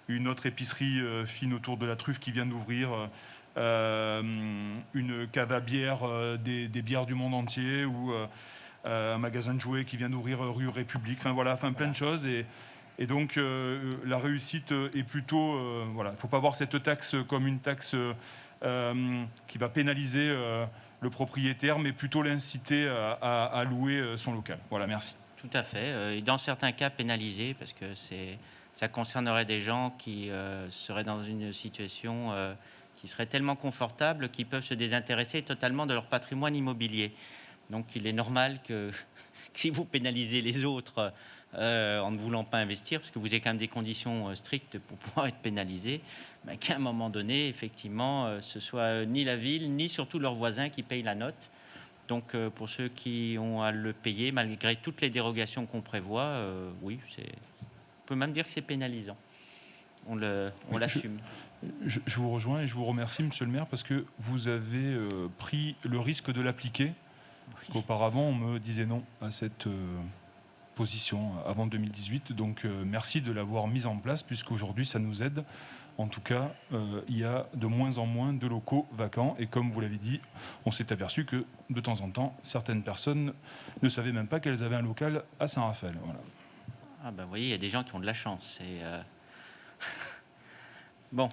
C: une autre épicerie fine autour de la Truffe qui vient d'ouvrir, une cave à bière, des bières du monde entier, ou un magasin de jouets qui vient d'ouvrir rue République, plein de choses. Et donc la réussite est plutôt... il ne faut pas voir cette taxe comme une taxe qui va pénaliser le propriétaire, mais plutôt l'inciter à louer son local. Voilà, merci.
A: Tout à fait. Et dans certains cas, pénalisé, parce que ça concernerait des gens qui seraient dans une situation qui serait tellement confortable qu'ils peuvent se désintéresser totalement de leur patrimoine immobilier. Donc il est normal que si vous pénalisez les autres en ne voulant pas investir, parce que vous avez quand même des conditions strictes pour pouvoir être pénalisé, qu'à un moment donné, effectivement, ce soit ni la ville, ni surtout leurs voisins qui payent la note. Donc, pour ceux qui ont à le payer, malgré toutes les dérogations qu'on prévoit, oui, on peut même dire que c'est pénalisant. On l'assume.
C: Je vous rejoins et je vous remercie, monsieur le maire, parce que vous avez pris le risque de l'appliquer. Parce qu'auparavant, on me disait non à cette position avant 2018. Donc, merci de l'avoir mise en place, puisqu'aujourd'hui, ça nous aide. En tout cas, il y a de moins en moins de locaux vacants. Et comme vous l'avez dit, on s'est aperçu que de temps en temps, certaines personnes ne savaient même pas qu'elles avaient un local à Saint-Raphaël. Voilà.
A: Ah ben, vous voyez, il y a des gens qui ont de la chance. Bon,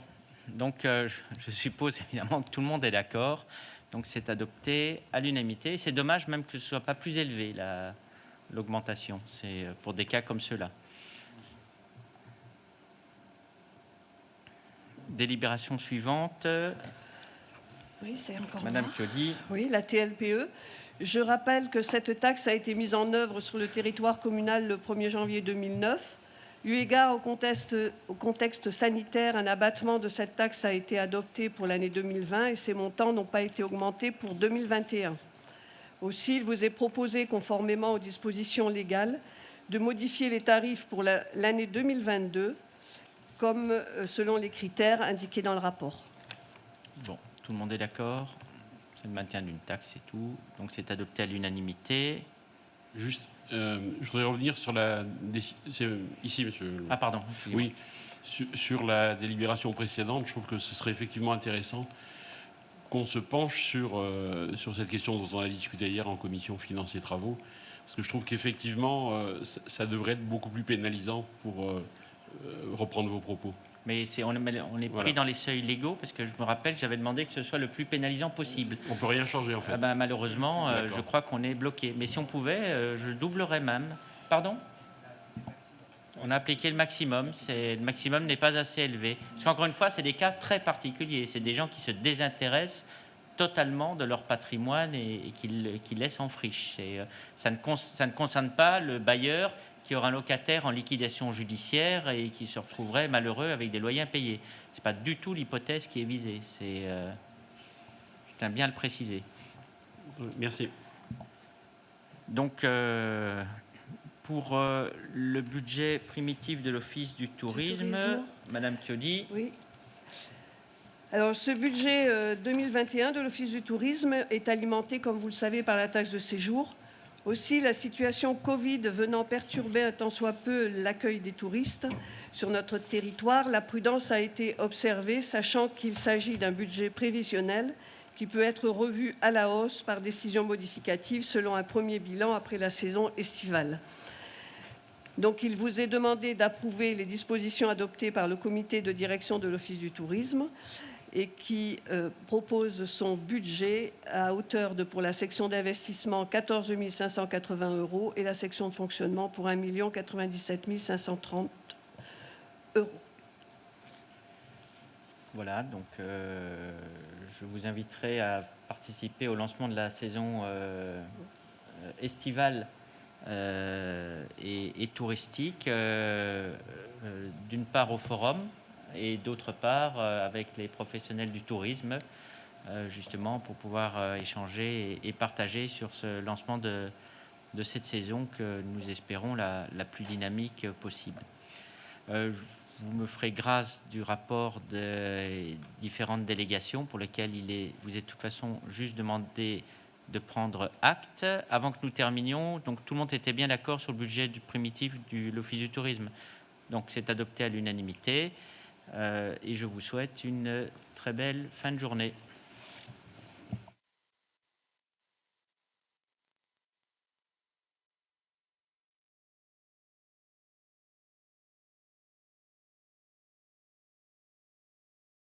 A: donc je suppose évidemment que tout le monde est d'accord. Donc c'est adopté à l'unanimité. C'est dommage même que ce ne soit pas plus élevé, l'augmentation. C'est pour des cas comme ceux-là. Délibération suivante.
K: Oui, c'est encore
A: Madame
K: moi.
A: Chiodi.
K: Oui, la TLPE. Je rappelle que cette taxe a été mise en œuvre sur le territoire communal le 1er janvier 2009. Eu égard au contexte sanitaire, un abattement de cette taxe a été adopté pour l'année 2020 et ces montants n'ont pas été augmentés pour 2021. Aussi, il vous est proposé, conformément aux dispositions légales, de modifier les tarifs pour l'année 2022 comme selon les critères indiqués dans le rapport.
A: Bon, tout le monde est d'accord. C'est le maintien d'une taxe et tout. Donc c'est adopté à l'unanimité.
D: Juste, je voudrais revenir sur la... Ici, monsieur...
A: Ah, pardon.
D: Oui, sur la délibération précédente, je trouve que ce serait effectivement intéressant qu'on se penche sur cette question dont on a discuté hier en commission Finances et Travaux, parce que je trouve qu'effectivement, ça devrait être beaucoup plus pénalisant pour reprendre vos propos.
A: Mais on est pris dans les seuils légaux, parce que je me rappelle que j'avais demandé que ce soit le plus pénalisant possible.
D: On ne peut rien changer, en fait.
A: Ah ben, malheureusement, je crois qu'on est bloqué. Mais si on pouvait, je doublerais même. Pardon ? On a appliqué le maximum. Le maximum n'est pas assez élevé. Parce qu'encore une fois, c'est des cas très particuliers. C'est des gens qui se désintéressent totalement de leur patrimoine et qui laissent en friche. Ça ne concerne pas le bailleur qui aura un locataire en liquidation judiciaire et qui se retrouverait malheureux avec des loyers impayés. Ce n'est pas du tout l'hypothèse qui est visée. Je tiens bien à le préciser.
D: Merci.
A: Donc, pour le budget primitif de l'Office du tourisme, Madame Chiodi.
K: Oui. Alors, ce budget 2021 de l'Office du tourisme est alimenté, comme vous le savez, par la taxe de séjour. Aussi, la situation Covid venant perturber un tant soit peu l'accueil des touristes sur notre territoire, la prudence a été observée, sachant qu'il s'agit d'un budget prévisionnel qui peut être revu à la hausse par décision modificative selon un premier bilan après la saison estivale. Donc, il vous est demandé d'approuver les dispositions adoptées par le comité de direction de l'Office du tourisme et qui propose son budget à hauteur de, pour la section d'investissement, 14 580 € et la section de fonctionnement pour 1 97 530 €.
A: Voilà, donc je vous inviterai à participer au lancement de la saison estivale et touristique, d'une part au forum, et d'autre part avec les professionnels du tourisme, justement pour pouvoir échanger et partager sur ce lancement de cette saison que nous espérons la plus dynamique possible. vous me ferez grâce du rapport des différentes délégations pour lesquelles vous êtes de toute façon juste demandé de prendre acte. Avant que nous terminions, donc tout le monde était bien d'accord sur le budget du primitif de l'Office du tourisme. Donc c'est adopté à l'unanimité et je vous souhaite une très belle fin de journée.